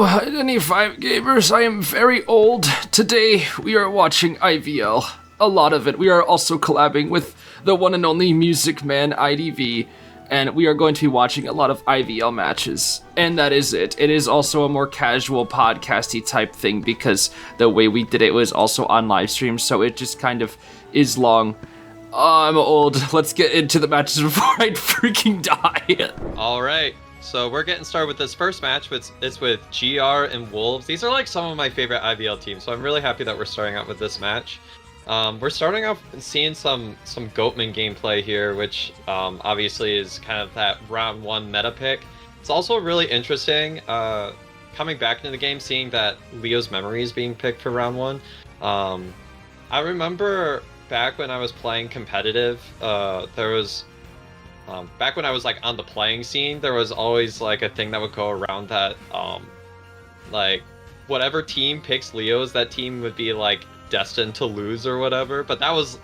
Hello, any 5 gamers. I am very old. Today we are watching IVL. A lot of it. We are also collabing with the one and only Music Man IDV, and we are going to be watching a lot of IVL matches. And that is it. It is also a more casual podcasty type thing because the way we did it was also on live stream, so it just kind of is long. I'm old. Let's get into the matches before I freaking die. All right. So we're getting started with this first match, which is with GR and Wolves. These are like some of my favorite IVL teams, so I'm really happy that we're starting out with this match. We're starting off seeing some Goatman gameplay here, which obviously is kind of that round 1 meta pick. It's also really interesting coming back into the game, seeing that Leo's memory is being picked for round 1. I remember back when I was playing competitive, there was... back when I was like on the playing scene, there was always like a thing that would go around that like whatever team picks Leo's, that team would be like destined to lose or whatever. But that was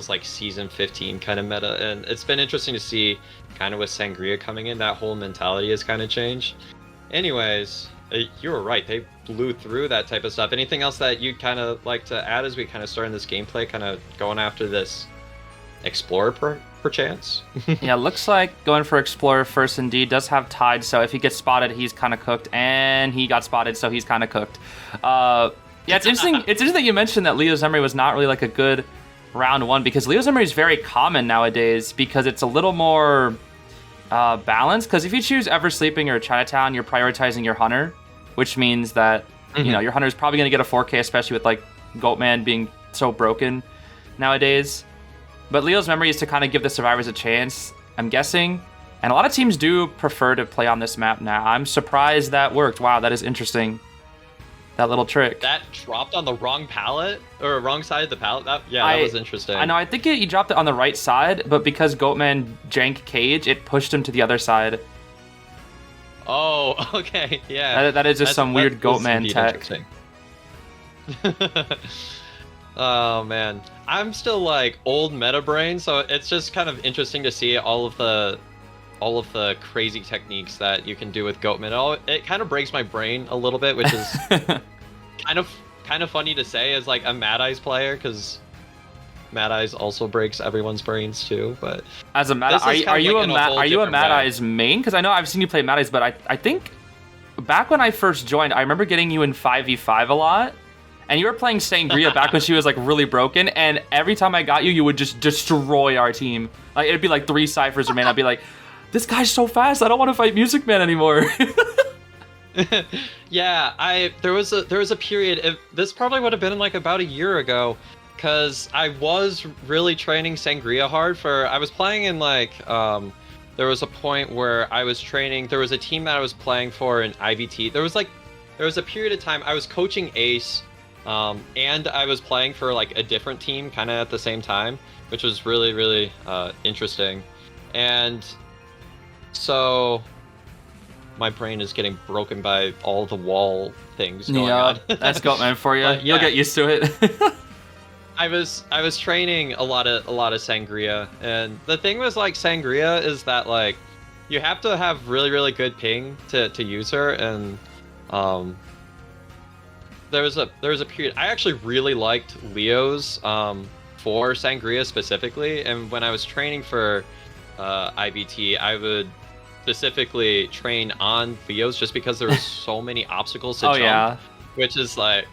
like season 15 kind of meta, and it's been interesting to see kind of with Sangria coming in, that whole mentality has kind of changed. Anyways, you were right, they blew through that type of stuff. Anything else that you'd kind of like to add as we kind of start in this gameplay, kind of going after this Explorer perchance? Yeah, looks like going for Explorer first indeed. Does have Tide, so if he gets spotted, he's kind of cooked, and he got spotted, so he's kind of cooked. Yeah, it's interesting. It's interesting that you mentioned that Leo's memory was not really like a good round 1, because Leo's memory is very common nowadays because it's a little more balanced. Because if you choose Ever Sleeping or Chinatown, you're prioritizing your Hunter, which means that you know your Hunter is probably going to get a 4K, especially with like Goatman being so broken nowadays. But Leo's memory is to kind of give the survivors a chance, I'm guessing. And a lot of teams do prefer to play on this map now. I'm surprised that worked. Wow, that is interesting. That little trick. That dropped on the wrong pallet, or wrong side of the pallet? That was interesting. I know, I think he dropped it on the right side, but because Goatman jank cage, it pushed him to the other side. Oh, okay, yeah. That is just some weird Goatman tech. Oh man, I'm still like old meta brain, so it's just kind of interesting to see all of the crazy techniques that you can do with Goatman. It kind of breaks my brain a little bit, which is kind of funny to say as like a Mad Eyes player, because Mad Eyes also breaks everyone's brains too. But as a Mad, are you a Mad Eyes main? Because I know I've seen you play Mad Eyes, but I think back when I first joined, I remember getting you in 5v5 a lot. And you were playing Sangria back when she was like really broken, and every time I got you, you would just destroy our team. Like it'd be like 3 ciphers or man. I'd be like, this guy's so fast, I don't want to fight Music Man anymore. Yeah, there was a period. This probably would have been like about a year ago, because I was really training Sangria hard. I was playing in like there was a point where I was training. There was a team that I was playing for in IVT. There was a period of time I was coaching Ace. And I was playing for like a different team kind of at the same time, which was really, really interesting. And so my brain is getting broken by all the wall things going on. That's Goatman for you. You'll get used to it. I was training a lot of Sangria, and the thing with like Sangria is that like you have to have really, really good ping to use her, and there was a period I actually really liked Leo's for Sangria specifically, and when I was training for IVT, I would specifically train on Leo's just because there were so many obstacles to jump. Yeah. Which is like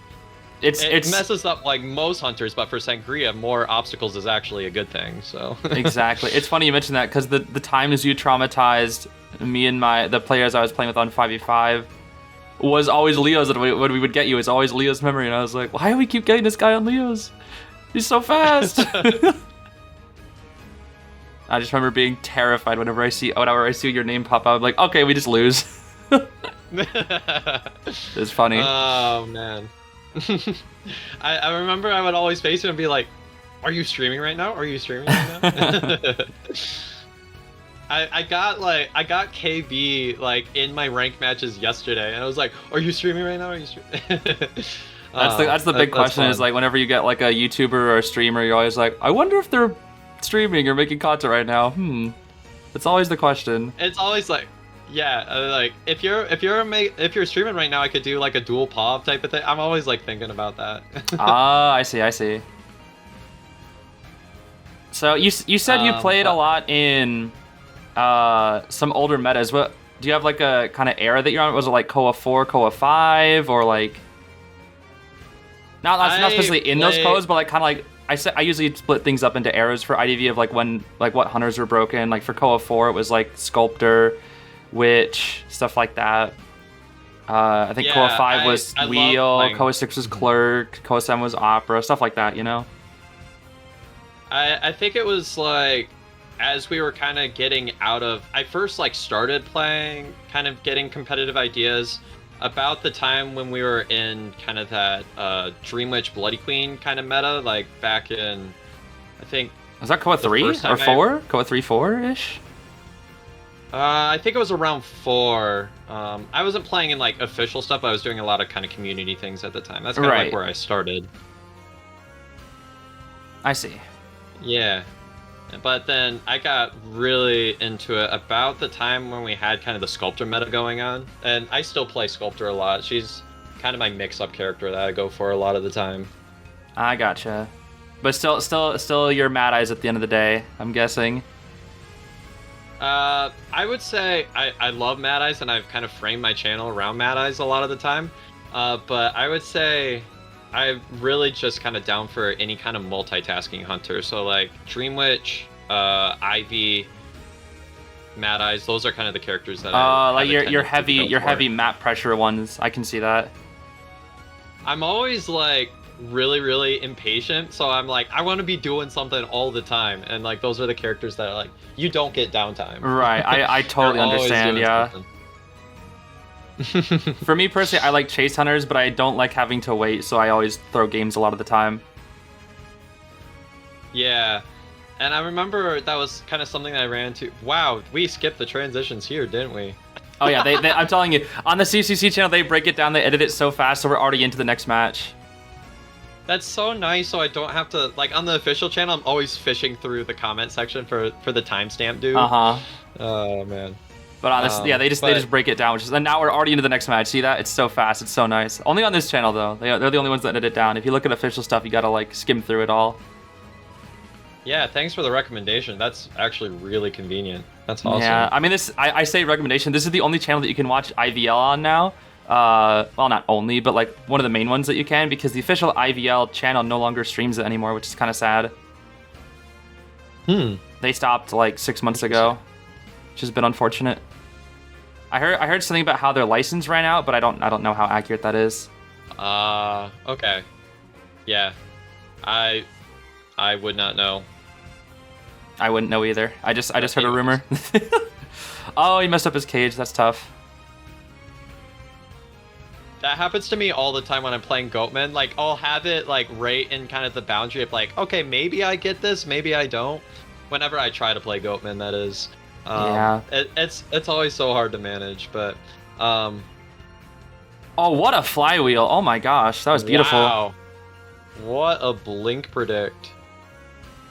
it messes up like most hunters, but for Sangria, more obstacles is actually a good thing. So exactly, it's funny you mentioned that, because the times you traumatized me and the players I was playing with on 5v5 was always Leo's. When we would get you, it's always Leo's memory, and I was like, why do we keep getting this guy on Leo's? He's so fast. I just remember being terrified whenever I see your name pop out. I'm like, okay, we just lose. It's funny. Oh man. I remember I would always face him and be like, are you streaming right now? Are you streaming right now? I got KB like in my ranked matches yesterday, and I was like, "Are you streaming right now? Are you streaming?" That's the big question. Is like whenever you get like a YouTuber or a streamer, you're always like, "I wonder if they're streaming or making content right now." It's always the question. It's always like, Yeah, like if you're streaming right now, I could do like a dual POV type of thing. I'm always like thinking about that. Ah, I see. So you said you played a lot in some older metas. What do you have like a kind of era that you're on? Was it like KOA 4, KOA 5, or like not specifically in those KOAs, but like kind of like I usually split things up into eras for IDV of like when like what hunters were broken. Like for KOA 4, it was like Sculptor, Witch, stuff like that. I think KOA 5 was Wheel, KOA 6 was Clerk, KOA 7 was Opera, stuff like that, you know? I think it was like as we were kind of getting out of, I first like started playing, kind of getting competitive ideas about the time when we were in kind of that Dream Witch Bloody Queen kind of meta, like back in, I think. Was that KOA 3 or 4? KOA 3, 4-ish? I think it was around 4. I wasn't playing in like official stuff, but I was doing a lot of kind of community things at the time. That's kind of like where I started. I see. Yeah. But then I got really into it about the time when we had kind of the Sculptor meta going on. And I still play Sculptor a lot. She's kind of my mix-up character that I go for a lot of the time. I gotcha. But still your Mad Eyes at the end of the day, I'm guessing. I would say I love Mad Eyes, and I've kind of framed my channel around Mad Eyes a lot of the time. But I would say I'm really just kind of down for any kind of multitasking hunter. So like Dream Witch, Ivy, Mad Eyes, those are kind of the characters that I like your heavy map pressure ones. I can see that. I'm always like really impatient, so I'm like I want to be doing something all the time, and like those are the characters that are like you don't get downtime. Right, I totally understand. Yeah. For me personally, I like chase hunters, but I don't like having to wait, so I always throw games a lot of the time. Yeah, and I remember that was kind of something that I ran into. Wow, we skipped the transitions here, didn't we? Oh yeah, they I'm telling you, on the CCC channel, they break it down, they edit it so fast, so we're already into the next match. That's so nice, so I don't have to, like, on the official channel, I'm always fishing through the comment section for the timestamp dude. Uh-huh. Oh, man. But on this, yeah, they just break it down, which is, and now we're already into the next match. See that? It's so fast. It's so nice. Only on this channel, though. They're the only ones that edit it down. If you look at official stuff, you gotta, like, skim through it all. Yeah, thanks for the recommendation. That's actually really convenient. That's awesome. Yeah, I mean, I say recommendation. This is the only channel that you can watch IVL on now. Well, not only, but like one of the main ones that you can, because the official IVL channel no longer streams it anymore, which is kind of sad. They stopped like 6 months ago, which has been unfortunate. I heard something about how their license ran out, but I don't know how accurate that is. Okay. Yeah. I would not know. I wouldn't know either. I just heard a rumor. Oh, he messed up his cage. That's tough. That happens to me all the time when I'm playing Goatman. Like, I'll have it, like, right in kind of the boundary of, like, okay, maybe I get this, maybe I don't. Whenever I try to play Goatman, that is. Yeah. It's always so hard to manage, but... Oh, what a flywheel. Oh my gosh, that was beautiful. Wow. What a blink predict.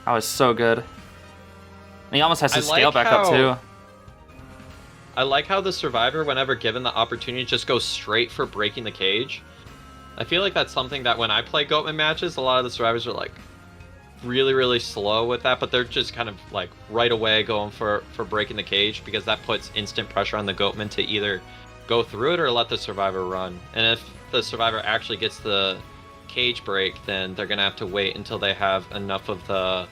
That was so good. And he almost has to scale back up, too. I like how the survivor, whenever given the opportunity, just goes straight for breaking the cage. I feel like that's something that when I play Goatman matches, a lot of the survivors are like really slow with that, but they're just kind of like right away going for breaking the cage, because that puts instant pressure on the Goatman to either go through it or let the survivor run. And if the survivor actually gets the cage break, then they're gonna have to wait until they have enough of the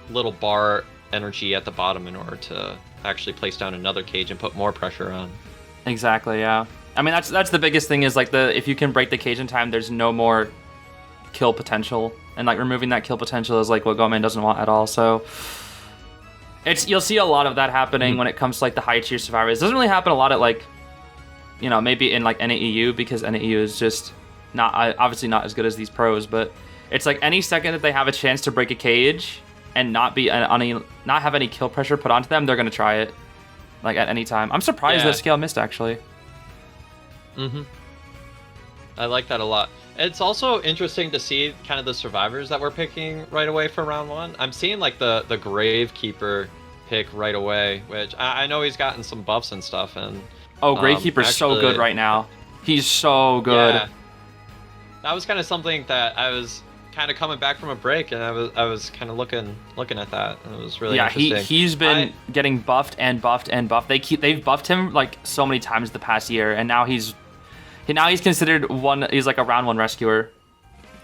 little bar energy at the bottom in order to actually place down another cage and put more pressure on. Exactly, yeah. I mean, that's the biggest thing, is like if you can break the cage in time, there's no more kill potential, and like removing that kill potential is like what Goatman doesn't want at all. So you'll see a lot of that happening when it comes to like the high tier survivors. It doesn't really happen a lot at like, you know, maybe in like NAEU, because NAEU is just obviously not as good as these pros, but it's like any second that they have a chance to break a cage and not have any kill pressure put onto them, they're gonna try it, like at any time. I'm surprised that scale missed, actually. I like that a lot. It's also interesting to see kind of the survivors that we're picking right away for round one. I'm seeing like the Gamekeeper pick right away, which I know he's gotten some buffs and stuff, and Oh, Gamekeeper's so good right now. He's so good. Yeah. That was kind of something that I was kind of coming back from a break, and I was kind of looking at that, and it was really interesting. He's been getting buffed and buffed and buffed. They've buffed him like so many times the past year, and now he's considered he's like a round 1 rescuer,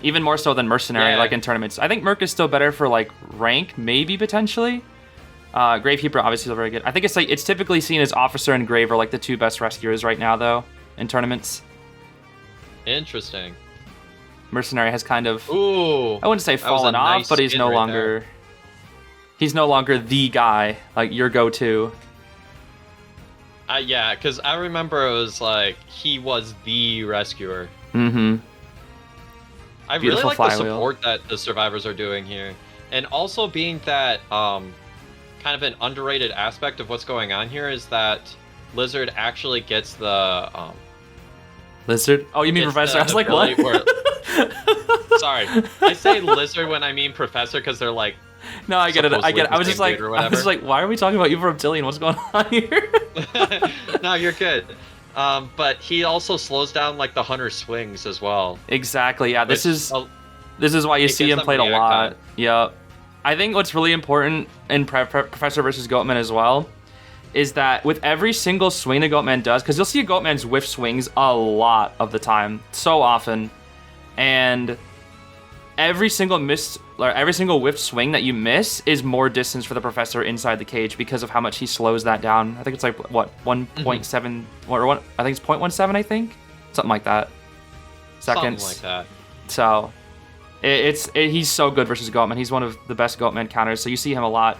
even more so than Mercenary, like in tournaments. I think Merc is still better for like rank, maybe potentially. Gamekeeper obviously is very good. I think it's typically seen as Officer and Grave are like the 2 best rescuers right now though in tournaments. Interesting. Mercenary has kind of, ooh, I wouldn't say fallen off, nice but he's no longer the guy, like your go-to. Yeah, because I remember it was like he was the rescuer. Mm-hmm. I really like the support that the survivors are doing here, and also being that kind of an underrated aspect of what's going on here is that Lizard actually gets the Lizard? Oh, you mean Professor? I was like, what? Sorry, I say Lizard when I mean Professor because they're like. No, I get it. I was just like, why are we talking about you for Reptilian? What's going on here? No, you're good. But he also slows down like the hunter swings as well. Exactly. Yeah. This is why you see him played a lot. Yep. I think what's really important in Professor versus Goatman as well is that with every single swing a Goatman does, because you'll see a Goatman's whiff swings a lot of the time, so often, and every single whiff swing that you miss is more distance for the Professor inside the cage because of how much he slows that down. I think it's like what 1.7 or what? I think it's 0.17. I think something like that. Seconds. Something like that. So he's so good versus Goatman. He's one of the best Goatman counters. So you see him a lot.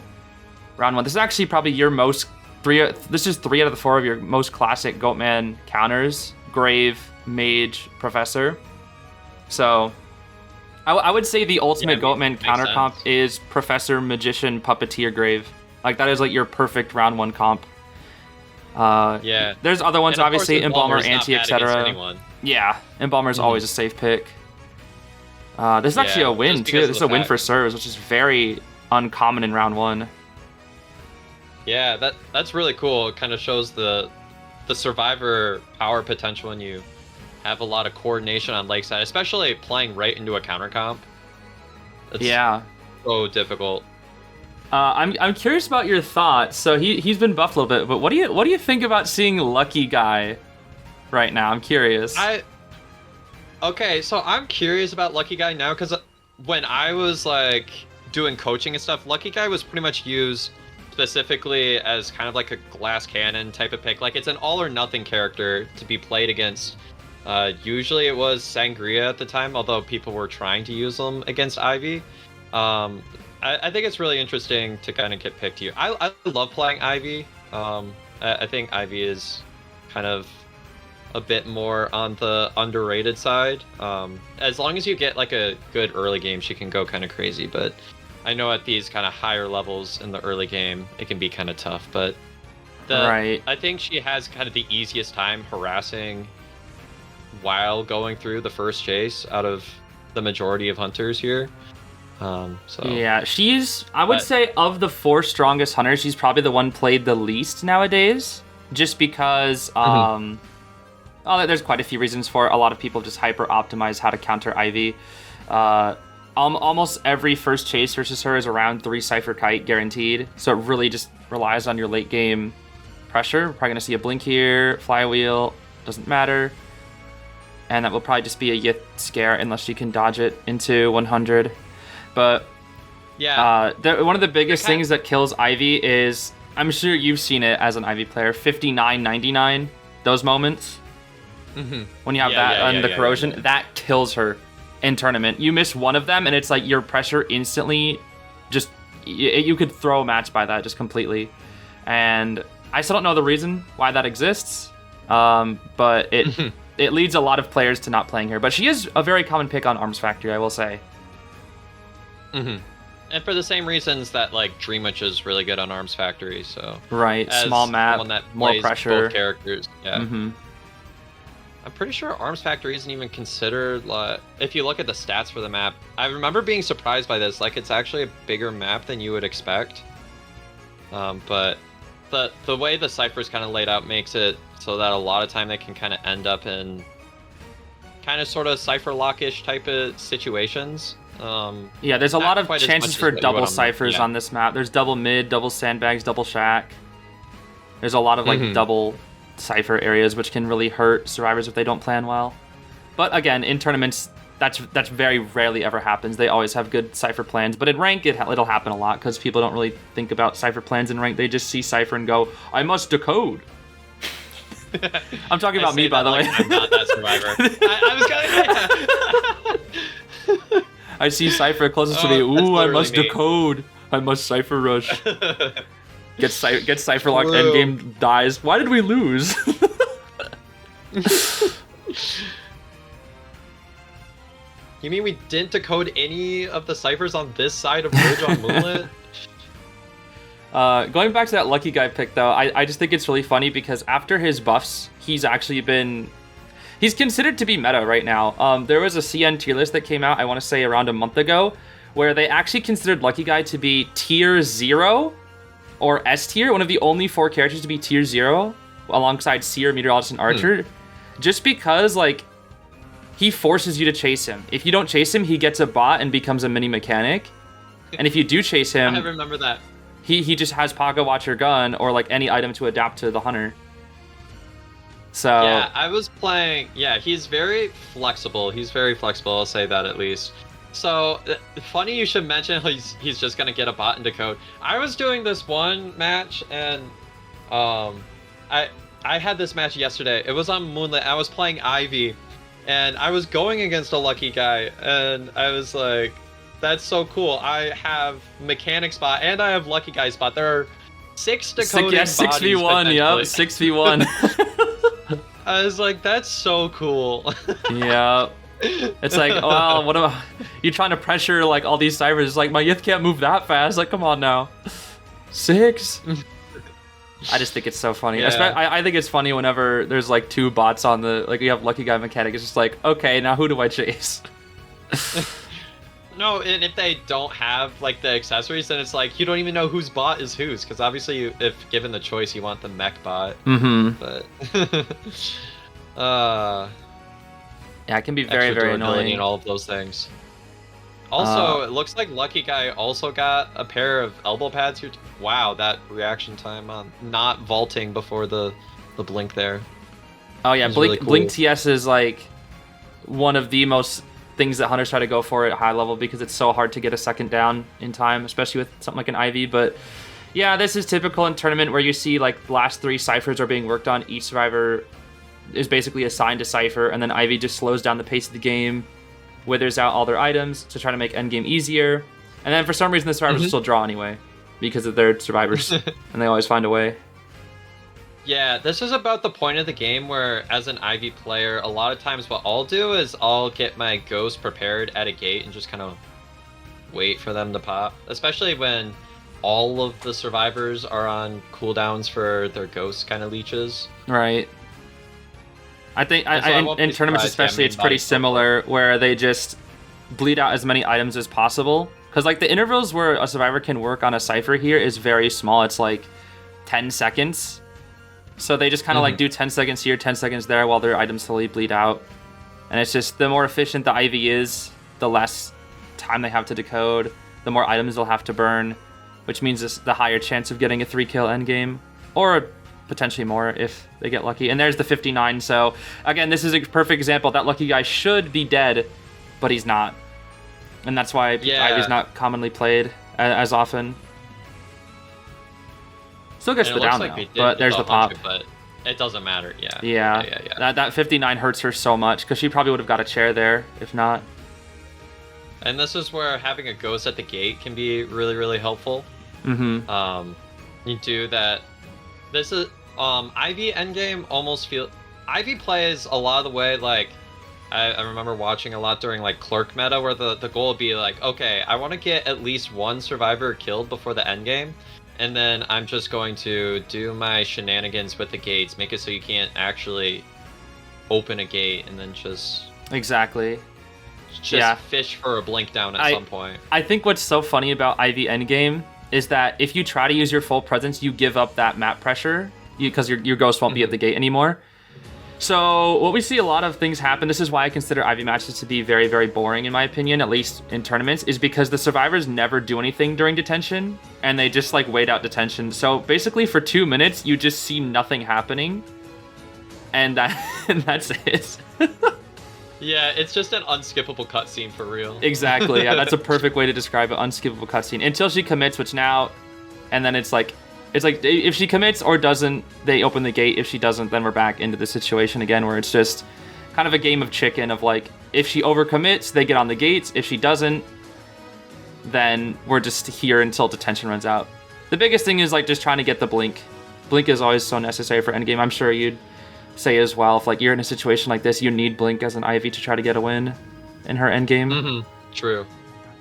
Round 1. This is actually probably your most This is 3 out of the 4 of your most classic Goatman counters: Grave, Mage, Professor. So. I would say the ultimate Goatman counter comp is Professor, Magician, Puppeteer, Grave. Like, that is like your perfect round 1 comp. Yeah. There's other ones, obviously, Embalmer, Anti, etc. Yeah, Embalmer's always a safe pick. This is actually a win, too. This is a win for Serves, which is very uncommon in round 1. Yeah, that's really cool. It kind of shows the survivor power potential when you have a lot of coordination on Lakeside, especially playing right into a counter comp. It's so difficult. I'm curious about your thoughts. So he's been buffed a little bit, but what do you think about seeing Lucky Guy right now? I'm curious. Okay, so I'm curious about Lucky Guy now because when I was like doing coaching and stuff, Lucky Guy was pretty much used specifically as kind of like a glass cannon type of pick. Like, it's an all or nothing character to be played against. Usually it was Sangria at the time, although people were trying to use them against Ivy. I think it's really interesting to kind of get picked here. I love playing Ivy. I think Ivy is kind of a bit more on the underrated side. As long as you get like a good early game, she can go kind of crazy. But I know at these kind of higher levels in the early game, it can be kind of tough. But I think she has kind of the easiest time harassing while going through the first chase out of the majority of hunters here. Yeah, I would say of the 4 strongest hunters, she's probably the one played the least nowadays, just because there's quite a few reasons for it. A lot of people just hyper optimize how to counter Ivy. Almost every first chase versus her is around 3 Cypher Kite guaranteed, so it really just relies on your late game pressure. We're probably gonna see a blink here, flywheel, doesn't matter. And that will probably just be a Yith scare unless you can dodge it into 100. But yeah, one of the biggest things that kills Ivy is, I'm sure you've seen it as an Ivy player, 59-99, those moments. When you have the corrosion, that kills her in tournament. You miss one of them and it's like your pressure instantly just, you could throw a match by that just completely. And I still don't know the reason why that exists, but it leads a lot of players to not playing her. But she is a very common pick on Arms Factory, I will say. And for the same reasons that like Dream Witch is really good on Arms Factory, so right, small map, more pressure, both characters. Yeah, I'm pretty sure Arms Factory isn't even considered. Like, if you look at the stats for the map, I remember being surprised by this. Like, it's actually a bigger map than you would expect. But the way the ciphers kind of laid out makes it so that a lot of time they can kind of end up in kind of sort of Cypher lock-ish type of situations. Yeah, there's a lot of quite as chances much for as what you double want 'em- ciphers yeah. on this map. There's double mid, double sandbags, double shack. There's a lot of like double cipher areas, which can really hurt survivors if they don't plan well. But again, in tournaments, that's very rarely ever happens. They always have good cipher plans. But in rank, it'll happen a lot because people don't really think about cipher plans in rank. They just see cipher and go, "I must decode." I'm talking about me, by the way. I'm not that survivor. I was gonna. I see cipher closest to me. Oh, that's Ooh, I must literally me. decode. I must cipher rush. Get cipher locked. True. Endgame dies. Why did we lose? You mean we didn't decode any of the ciphers on this side of Ridge on Moonlit? Going back to that lucky guy pick, though, I just think it's really funny because after his buffs, he's considered to be meta right now. There was a CN tier list that came out, I want to say around a month ago, where they actually considered Lucky Guy to be tier 0 or S tier, one of the only 4 characters to be tier 0, alongside Seer, Meteorologist, and Archer, just because, like, he forces you to chase him. If you don't chase him, he gets a bot and becomes a mini mechanic. And if you do chase him, I remember that. he just has Pocket Watcher gun or like any item to adapt to the hunter. So Yeah, I was playing. Yeah, he's very flexible. I'll say that at least. So funny you should mention he's just gonna get a bot and decode. I was doing this one match and I had this match yesterday. It was on Moonlit. I was playing Ivy, and I was going against a Lucky Guy, and I was like, that's so cool. I have mechanic spot and I have Lucky Guy spot. There are 6 decoding yeah, 6v1, yep, 6v1. I was like, that's so cool. Yeah. It's like, well, what am you trying to pressure like all these ciphers? It's like my Yith can't move that fast. Like, come on now. 6. I just think it's so funny. Yeah. I think it's funny whenever there's like 2 bots on the you have Lucky Guy mechanic. It's just like, okay, now who do I chase? No, and if they don't have like the accessories, then it's like you don't even know whose bot is whose. Because obviously, if given the choice, you want the mech bot. Mm-hmm. But Yeah, it can be very, extra very durability annoying. and all of those things. Also, it looks like Lucky Guy also got a pair of elbow pads here. Wow, that reaction time on not vaulting before the blink there. Oh yeah, It's Blink really cool. Blink TS is like one of the most things that hunters try to go for at high level because it's so hard to get a second down in time, especially with something like an IV. But yeah, this is typical in tournament where you see like the last 3 ciphers are being worked on. Each survivor is basically assigned a cipher, and then Ivy just slows down the pace of the game, withers out all their items to try to make endgame easier. And then for some reason the survivors still draw anyway because of their survivors, and they always find a way. Yeah, this is about the point of the game where, as an Ivy player, a lot of times what I'll do is I'll get my ghost prepared at a gate and just kind of wait for them to pop. Especially when all of the survivors are on cooldowns for their ghost kind of leeches. Right. I think And so I won't in be tournaments surprised, yeah, especially, main it's pretty body's so similar where they just bleed out as many items as possible. Because like the intervals where a survivor can work on a cipher here is very small. It's like 10 seconds. So they just kind of like do 10 seconds here, 10 seconds there while their items slowly bleed out. And it's just the more efficient the IV is, the less time they have to decode, the more items they'll have to burn, which means it's the higher chance of getting a 3-kill endgame. Or potentially more if they get lucky. And there's the 59. So again, this is a perfect example. That Lucky Guy should be dead, but he's not. And that's why Ivy's not commonly played as often. Still gets And the it down looks like though, they did but get there's the pop. 100, but it doesn't matter. Yeah. Yeah. That 59 hurts her so much because she probably would have got a chair there if not. And this is where having a ghost at the gate can be really, really helpful. Mm-hmm. You do that. This is Ivy endgame almost feel. Ivy plays a lot of the way like I remember watching a lot during like Clerk meta where the goal would be like, okay, I want to get at least 1 survivor killed before the endgame, and then I'm just going to do my shenanigans with the gates, make it so you can't actually open a gate, and then just Exactly. fish for a blink down at some point. I think what's so funny about Ivy endgame is that if you try to use your full presence, you give up that map pressure because your ghost won't be at the gate anymore. So what we see a lot of things happen, this is why I consider Ivy matches to be very, very boring in my opinion, at least in tournaments, is because the survivors never do anything during detention, and they just like wait out detention. So basically for 2 minutes, you just see nothing happening, and that's it. Yeah, it's just an unskippable cutscene for real. Exactly, yeah, that's a perfect way to describe it, unskippable cutscene. Until she commits, which now, and then it's like if she commits or doesn't, they open the gate. If she doesn't, then we're back into the situation again where it's just kind of a game of chicken of like, if she overcommits, they get on the gates. If she doesn't, then we're just here until detention runs out. The biggest thing is like just trying to get the blink. Blink is always so necessary for endgame. I'm sure you'd say as well, if like you're in a situation like this, you need blink as an Ivy to try to get a win in her endgame. Mm-hmm. True.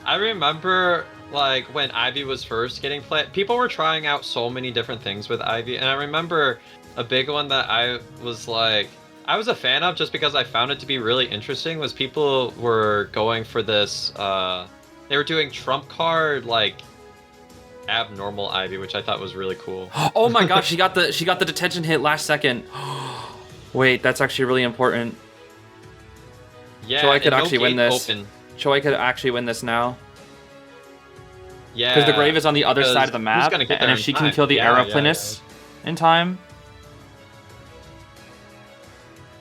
I remember like when Ivy was first getting played, people were trying out so many different things with Ivy, and I remember a big one that I was a fan of just because I found it to be really interesting was people were going for this they were doing trump card like abnormal Ivy, which I thought was really cool. Oh my gosh, she got the detention hit last second. Wait, that's actually really important. Yeah, Choi could actually win this. Open. Choi could actually win this now. Yeah, because the grave is on the other side of the map, and if she can kill the Aeroplanist in time,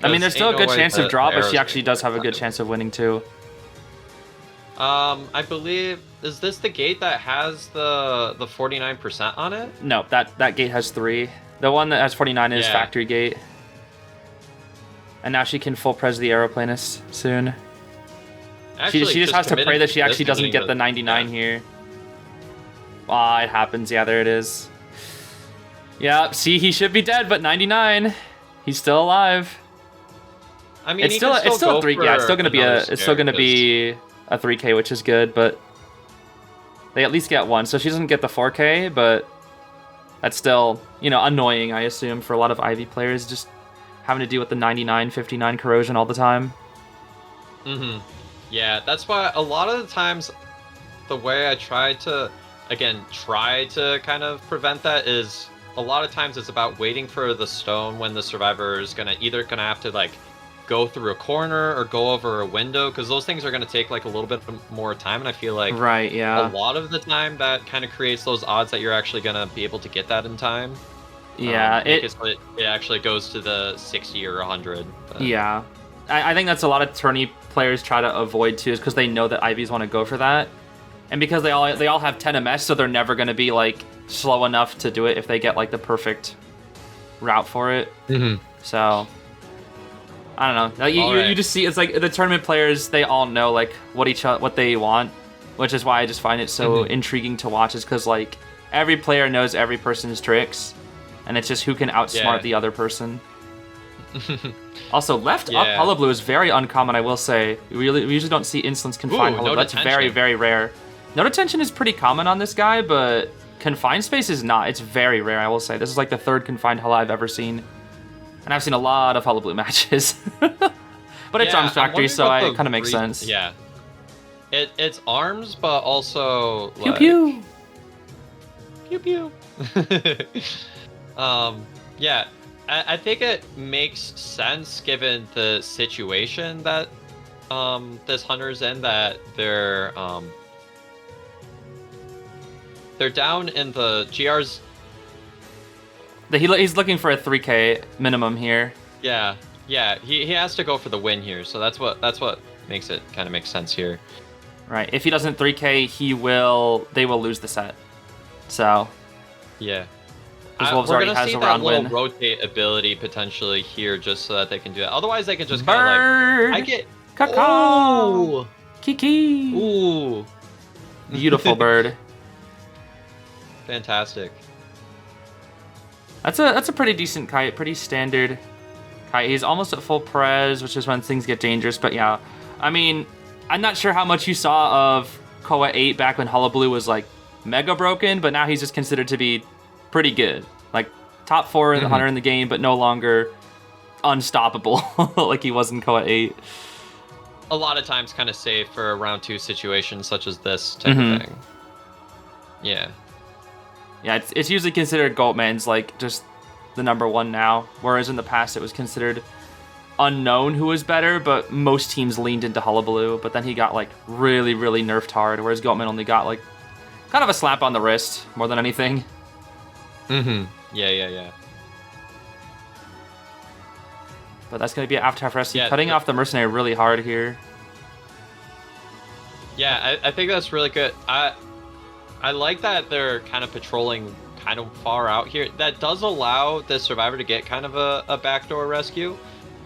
I mean, there's still a good chance of draw, but she actually does have a good chance of winning too. I believe, is this the gate that has the 49% on it? No, that gate has 3. The one that has 49 is factory gate, and now she can full pres the Aeroplanist soon. Actually, she just has to pray that she actually doesn't get the 99 here. Ah, it happens. Yeah, there it is. Yeah, see, he should be dead, but 99, he's still alive. I mean, it's still a 3. Yeah, it's still gonna be a 3K, which is good, but they at least get 1. So she doesn't get the 4K, but that's still, annoying, I assume, for a lot of Ivy players, just having to deal with the 99, 59 corrosion all the time. Mm-hmm. Yeah, that's why a lot of the times the way I try to kind of prevent that is a lot of times it's about waiting for the stone when the survivor is either gonna have to like go through a corner or go over a window, because those things are gonna take like a little bit more time, and I feel like a lot of the time that kind of creates those odds that you're actually gonna be able to get that in time. Yeah, it actually goes to the 60 or 100. But. Yeah, I think that's a lot of tourney players try to avoid too, is because they know that Ivies want to go for that. And because they all have 10 MS, so they're never going to be like slow enough to do it if they get like the perfect route for it. Mm-hmm. So I don't know. You just see, it's like the tournament players, they all know like what they want, which is why I just find it so intriguing to watch. Is because like every player knows every person's tricks, and it's just who can outsmart the other person. Also, left up Hullabaloo is very uncommon, I will say. We usually don't see insolence confined Hullabaloo. That's very, very rare. No detention is pretty common on this guy, but confined space is not. It's very rare, I will say. This is like the 3rd confined Hulla I've ever seen. And I've seen a lot of Hullabaloo matches. But it's Arms Factory, so it kind of makes sense. Yeah. It's arms, but also pew like... pew! Pew pew! Yeah. I think it makes sense given the situation that this hunter's in, that they're down in the GR's. He's looking for a 3K minimum here. Yeah, he has to go for the win here, so that's what makes it kind of make sense here. Right. If he doesn't 3K, they will lose the set. So. Yeah. Because Wolves already has a round win. We're gonna see that little rotate ability potentially here, just so that they can do that. Otherwise, they can just kind of like. I get. Caw-caw! Kiki! Ooh. Beautiful bird. Fantastic. That's a pretty decent kite, pretty standard kite. He's almost at full pres, which is when things get dangerous. But yeah, I mean, I'm not sure how much you saw of Koa 8 back when Hullabaloo was like mega broken, but now he's just considered to be pretty good. Like top 4 in the hunter in the game, but no longer unstoppable like he was in Koa 8. A lot of times kind of safe for a round 2 situation such as this type of thing. Yeah. Yeah, it's usually considered Goatman's like just the #1 now, whereas in the past it was considered unknown who was better, but most teams leaned into Hullabaloo, but then he got like really, really nerfed hard, whereas Goatman only got like kind of a slap on the wrist more than anything. Yeah. But that's going to be an after rescue, cutting off the mercenary really hard here. Yeah, I think that's really good. I like that they're kind of patrolling kind of far out here. That does allow the survivor to get kind of a backdoor rescue.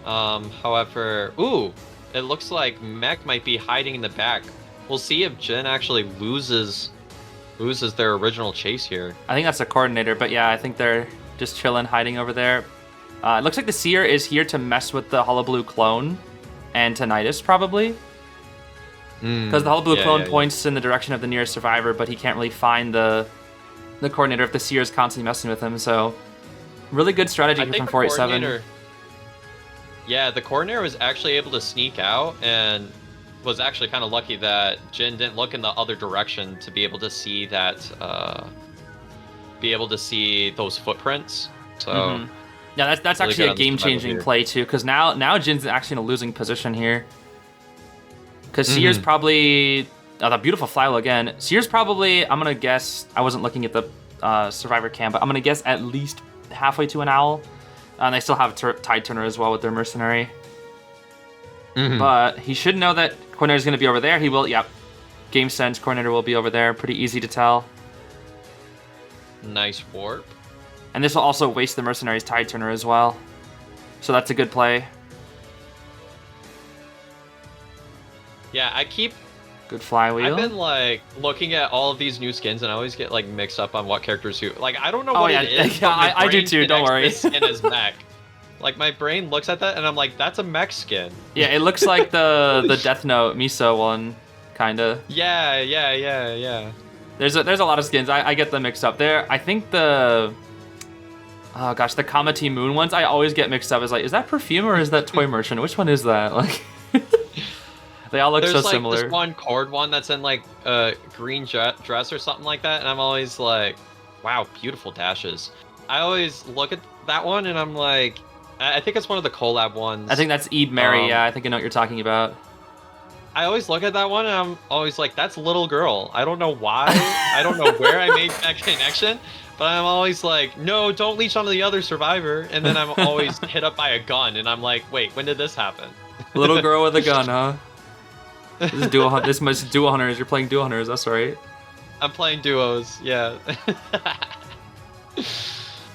However, ooh, it looks like Mech might be hiding in the back. We'll see if Jin actually loses their original chase here. I think that's a coordinator, but yeah, I think they're just chilling, hiding over there. It looks like the Seer is here to mess with the Hullabaloo clone and Tinnitus, probably. Because the Hullabaloo clone points in the direction of the nearest survivor, but he can't really find the coordinator if the Seer is constantly messing with him, so really good strategy here from 487. Yeah, the coordinator was actually able to sneak out and was actually kind of lucky that Jin didn't look in the other direction to be able to see that, those footprints. So, yeah, that's really actually a game-changing play too, because now Jin's actually in a losing position here. Because Seer's probably the beautiful flylow again. Seer's probably, I'm gonna guess, I wasn't looking at the survivor cam, but I'm gonna guess at least halfway to an owl. And they still have Tide Turner as well with their mercenary. But he should know that Coordinator's going to be over there. He will, yep. Game sense, Coordinator will be over there. Pretty easy to tell. Nice warp. And this will also waste the mercenary's Tide Turner as well. So that's a good play. Yeah, good flywheel. I've been like looking at all of these new skins, and I always get like mixed up on what characters who. Like I don't know what it is. Yeah, I do too. Don't worry. This skin is mech. Like my brain looks at that, and I'm like, that's a mech skin. Yeah, it looks like the Death Note Miso one, kinda. Yeah. There's a lot of skins. I get them mixed up there. I think the Kamati Moon ones I always get mixed up. Is like, is that perfume or is that toy merchant? Which one is that? Like. They all look so similar. There's like this one cord one that's in like a green dress or something like that, and I'm always like, wow, beautiful dashes. I always look at that one and I'm like, I think it's one of the collab ones. I think that's Eve Mary, yeah, I think I know what you're talking about. I always look at that one and I'm always like, that's Little Girl. I don't know why, I don't know where I made that connection, but I'm always like, no, don't leech onto the other survivor, and then I'm always hit up by a gun, and I'm like, wait, when did this happen? Little girl with a gun, huh? This must duo hunters. You're playing duo hunters. That's right. I'm playing duos. Yeah.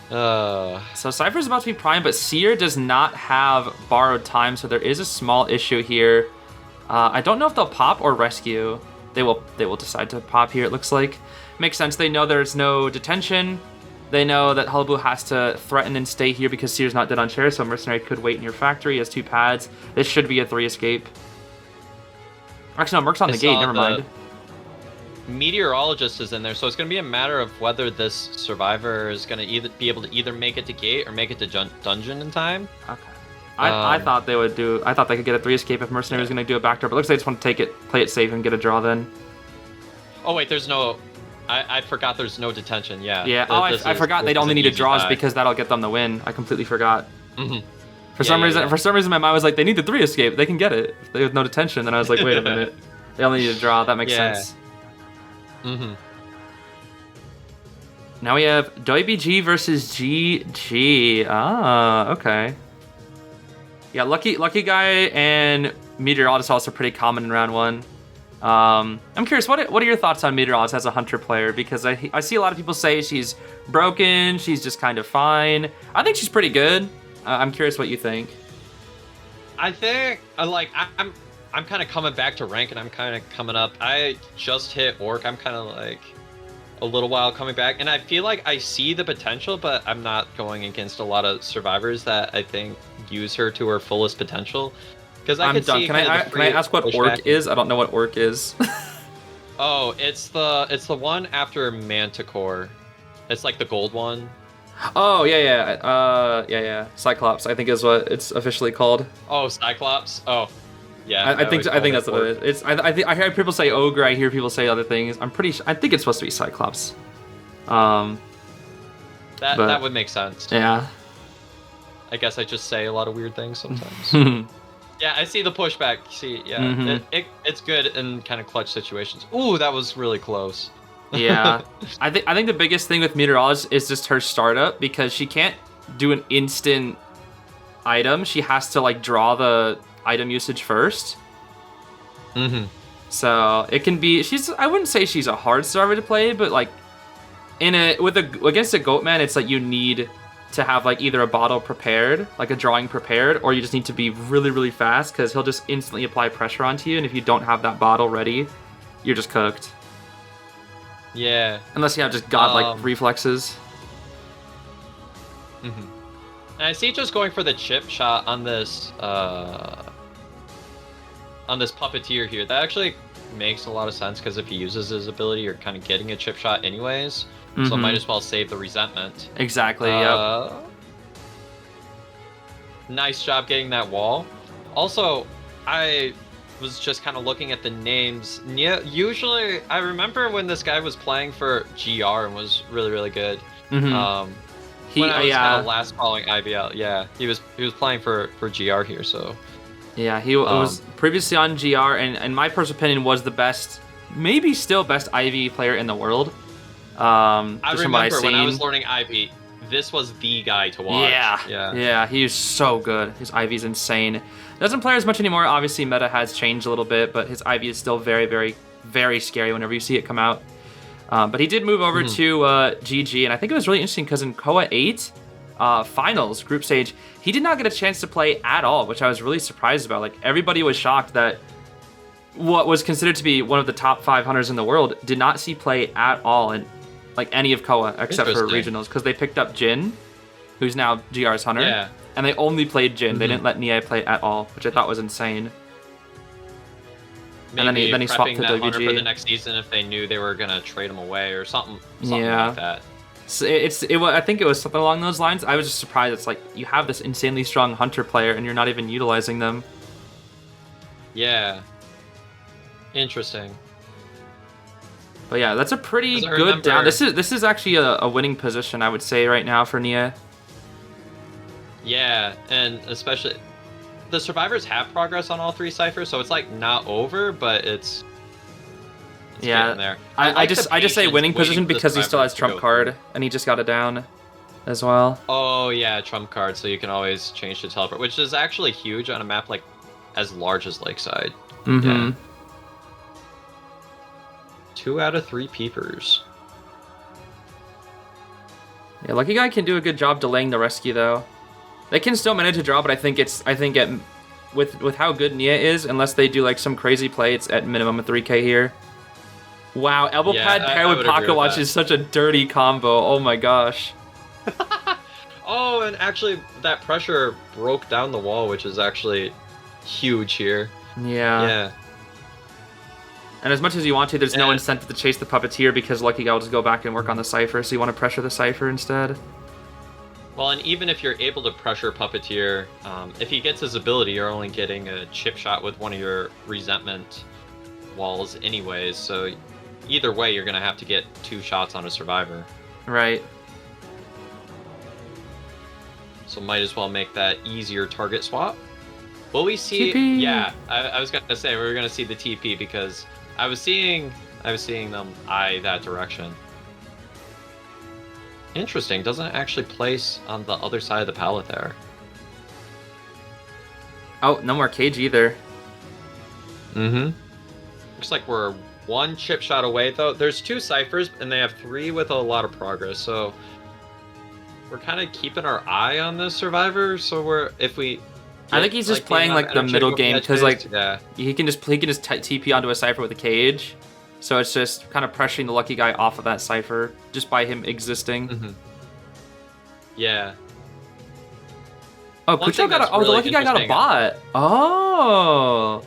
So Cypher's about to be prime, but Seer does not have borrowed time, so there is a small issue here. I don't know if they'll pop or rescue. They will decide to pop here. It looks like makes sense. They know there's no detention. They know that Hullabaloo has to threaten and stay here because Seer's not dead on chair, so Mercenary could wait in your factory. He has 2 pads. This should be a 3 escape. Actually, no, Merc's on the gate. Never mind. Meteorologist is in there, so it's going to be a matter of whether this survivor is going to be able to either make it to gate or make it to dungeon in time. Okay. I thought they would do. I thought they could get a 3 escape if Mercenary was going to do a backdoor, but it looks like they just want to take it, play it safe, and get a draw then. Oh wait, there's no. I forgot there's no detention. Yeah. Yeah. I forgot they'd only needed draws because that'll get them the win. I completely forgot. For some reason, my mind was like, they need the 3 escape. They can get it if they have no detention. Then I was like, wait a minute, they only need a draw. That makes sense. Now we have WBG versus GG. Ah, okay. Yeah, Lucky Guy and Meteorologist also pretty common in round 1. I'm curious, what are your thoughts on Meteorologist as a hunter player? Because I see a lot of people say she's broken, she's just kind of fine. I think she's pretty good. I'm curious what you think. I think I'm kind of coming back to rank, and I'm kind of coming up. I just hit Orc. I'm kind of like a little while coming back, and I feel like I see the potential, but I'm not going against a lot of survivors that I think use her to her fullest potential. Because I'm done. Can I ask what Orc is? I don't know what Orc is. Oh, it's the one after Manticore. It's like the gold one. Oh yeah. Cyclops, I think is what it's officially called. Oh, Cyclops. Oh, yeah. I think that's what it is. I hear people say ogre. I hear people say other things. I think it's supposed to be Cyclops. That would make sense. Yeah. I guess I just say a lot of weird things sometimes. Yeah, I see the pushback. See, yeah, it's good in kind of clutch situations. Ooh, that was really close. Yeah, I think the biggest thing with Meteorologist is just her startup, because she can't do an instant item. She has to like draw the item usage first. So it can be, I wouldn't say she's a hard server to play, but like against a Goatman, it's like you need to have like either a bottle prepared, like a drawing prepared, or you just need to be really, really fast, because he'll just instantly apply pressure onto you, and if you don't have that bottle ready, you're just cooked. Yeah. Unless you have just godlike reflexes. And I see just going for the chip shot on this puppeteer here. That actually makes a lot of sense, because if he uses his ability, you're kind of getting a chip shot anyways. So might as well save the resentment. Exactly, yep. Nice job getting that wall. Also, I was just kind of looking at the names. Yeah, usually, I remember when this guy was playing for GR and was really, really good. When I was kind of last following IVL, yeah, he was playing for GR here, so. Yeah, he was previously on GR, and in my personal opinion, was the best, maybe still best IV player in the world. I remember when I was learning IV, this was the guy to watch. Yeah, he is so good. His IV is insane. Doesn't play as much anymore. Obviously, meta has changed a little bit, but his IV is still very, very, very scary whenever you see it come out. But he did move over to GG, and I think it was really interesting because in KOA 8 finals group stage, he did not get a chance to play at all, which I was really surprised about. Like, everybody was shocked that what was considered to be one of the top 5 hunters in the world did not see play at all in like any of KOA except for regionals, because they picked up Jin, who's now GR's hunter, and they only played Jin. They didn't let Nie play at all, which I thought was insane. Maybe and then he swapped to that hunter WG for the next season if they knew they were gonna trade him away or something like that. So I think it was something along those lines. I was just surprised. It's like, you have this insanely strong hunter player and you're not even utilizing them. Yeah. Interesting. But yeah, that's a pretty good down. This is actually a winning position, I would say, right now for Nia. Yeah, and especially the survivors have progress on all 3 ciphers, so it's like not over, but it's getting there. I just say winning position because he still has trump card, and he just got it down as well. Oh yeah, trump card, so you can always change to teleport, which is actually huge on a map like as large as Lakeside. Yeah. 2 out of 3 peepers. Yeah, Lucky Guy can do a good job delaying the rescue though. They can still manage to draw, but I think with how good Nia is, unless they do like some crazy play, it's at minimum a 3K here. Wow, elbow pad paired with pocket watch is such a dirty combo. Oh my gosh. Oh, and actually that pressure broke down the wall, which is actually huge here. Yeah. And as much as you want to, there's no incentive to chase the puppeteer, because Lucky Guy will just go back and work on the cipher, so you want to pressure the cipher instead. Well, and even if you're able to pressure puppeteer, if he gets his ability, you're only getting a chip shot with one of your resentment walls anyways, so either way, you're going to have to get 2 shots on a survivor. Right. So might as well make that easier target swap. Will we see? TP. Yeah, I was gonna say we were gonna see the TP, because I was seeing them eye that direction. Interesting. Doesn't actually place on the other side of the pallet there. Oh, no more cage either. Looks like we're 1 chip shot away though. There's 2 ciphers and they have 3 with a lot of progress. So we're kind of keeping our eye on this survivor. So I think he's just playing like the middle game, because like he can just TP onto a cipher with a cage, so it's just kind of pressuring the Lucky Guy off of that cipher just by him existing. Yeah. Oh, Kucho got the Lucky Guy got a bot. Oh.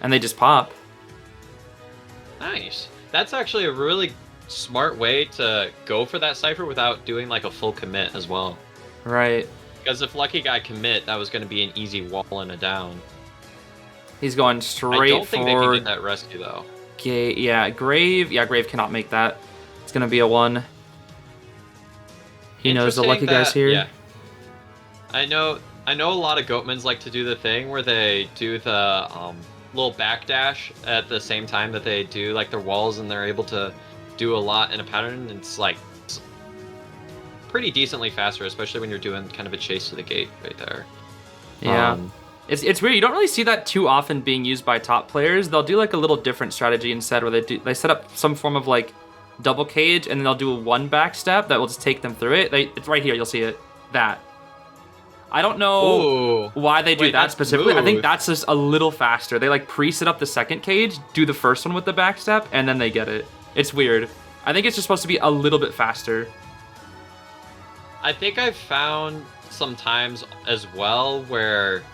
And they just pop. Nice. That's actually a really smart way to go for that cipher without doing like a full commit as well. Right. Because if Lucky Guy commit, that was going to be an easy wall and a down. He's going straight for... I don't think they can get that rescue though. Okay, yeah, Grave. Yeah, Grave cannot make that. It's going to be a 1. He knows the lucky Interesting guy's here. Yeah. I know a lot of Goatmans like to do the thing where they do the little backdash at the same time that they do like their walls, and they're able to do a lot in a pattern. It's like pretty decently faster, especially when you're doing kind of a chase to the gate right there. Yeah. It's weird. You don't really see that too often being used by top players. They'll do like a little different strategy instead, where they set up some form of like double cage, and then they'll do a one back step that will just take them through it. It's right here. You'll see it. That. I don't know why they do that specifically. Smooth. I think that's just a little faster. They like pre-set up the second cage, do the first one with the back step, and then they get it. It's weird. I think it's just supposed to be a little bit faster. I think I've found sometimes as well where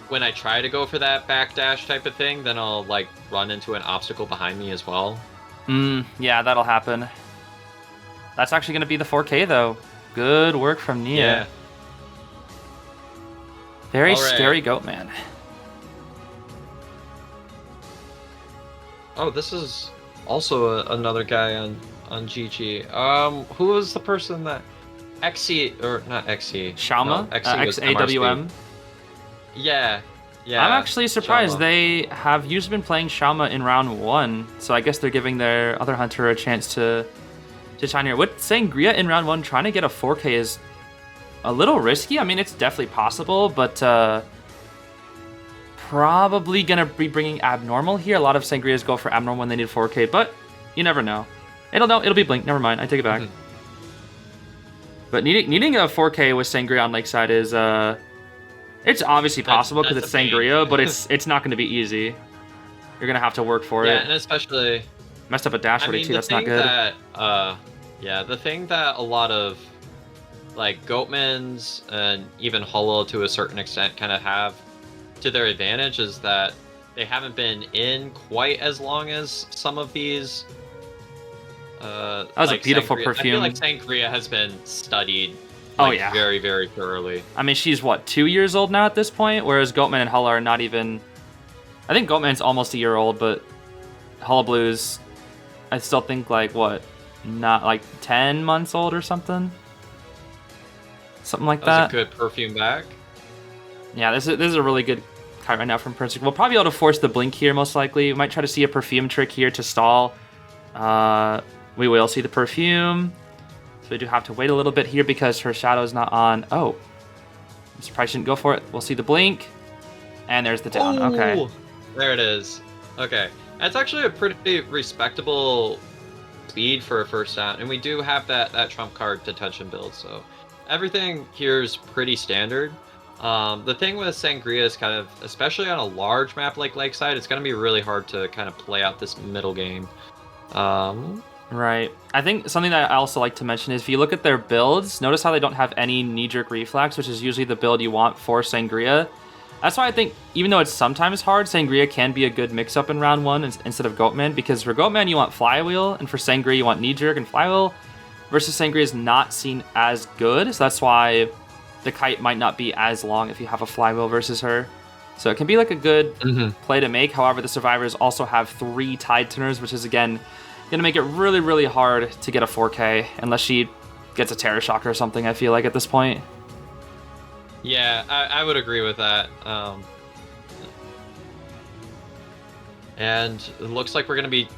when I try to go for that backdash type of thing, then I'll like run into an obstacle behind me as well. Yeah, that'll happen. That's actually going to be the 4K though. Good work from Nia. Yeah. Very All right. scary Goatman. Oh, this is also another guy on GG. Who was the person that XC or not XC? Shauma? No, XC was XAWM? Yeah. I'm actually surprised Shauma. they have usually been playing Shauma in round 1, so I guess they're giving their other hunter a chance to shine here. With Sangria in round 1, trying to get a 4K is a little risky. I mean, it's definitely possible, but probably gonna be bringing Abnormal here. A lot of Sangrias go for Abnormal when they need 4K, but you never know. It'll be Blink. Never mind. I take it back. But needing a 4K with Sangria on Lakeside is it's obviously possible because it's Sangria, but it's not going to be easy. You're gonna have to work for it. Yeah, and especially messed up a dash already too. That's not good. The thing that a lot of like Goatmans and even Hullabaloo to a certain extent kind of have to their advantage is that they haven't been in quite as long as some of these. That was a beautiful Sangria. perfume. I feel like Sangria has been studied. Oh yeah, very very thoroughly. I mean, she's what, 2 years old now at this point, whereas Goatman and Hulla are not even. I think Goatman's almost a year old, but Hullabaloo's, I still think like what, not like 10 months old or something. Something like that. That was a good perfume back. Yeah, this is a really good kite right now from Prince. We'll probably be able to force the blink here most likely. We might try to see a perfume trick here to stall. We will see the perfume. So we do have to wait a little bit here because her shadow is not on. Oh, I'm surprised she didn't go for it. We'll see the blink. And there's the down. Ooh, okay. There it is. Okay. That's actually a pretty respectable speed for a first down. And we do have that trump card detention build. So everything here is pretty standard. The thing with Sangria is kind of, especially on a large map like Lakeside, it's going to be really hard to kind of play out this middle game. Right. I think something that I also like to mention is if you look at their builds, notice how they don't have any knee-jerk reflex, which is usually the build you want for Sangria. That's why I think, even though it's sometimes hard, Sangria can be a good mix-up in round 1 instead of Goatman, because for Goatman you want flywheel, and for Sangria you want knee-jerk and flywheel, versus Sangria is not seen as good, so that's why the kite might not be as long if you have a flywheel versus her. So it can be like a good play to make. However, the survivors also have 3 tide turners, which is, again, going to make it really, really hard to get a 4K unless she gets a Terror Shock or something, I feel like, at this point. Yeah, I would agree with that. And it looks like we're going to be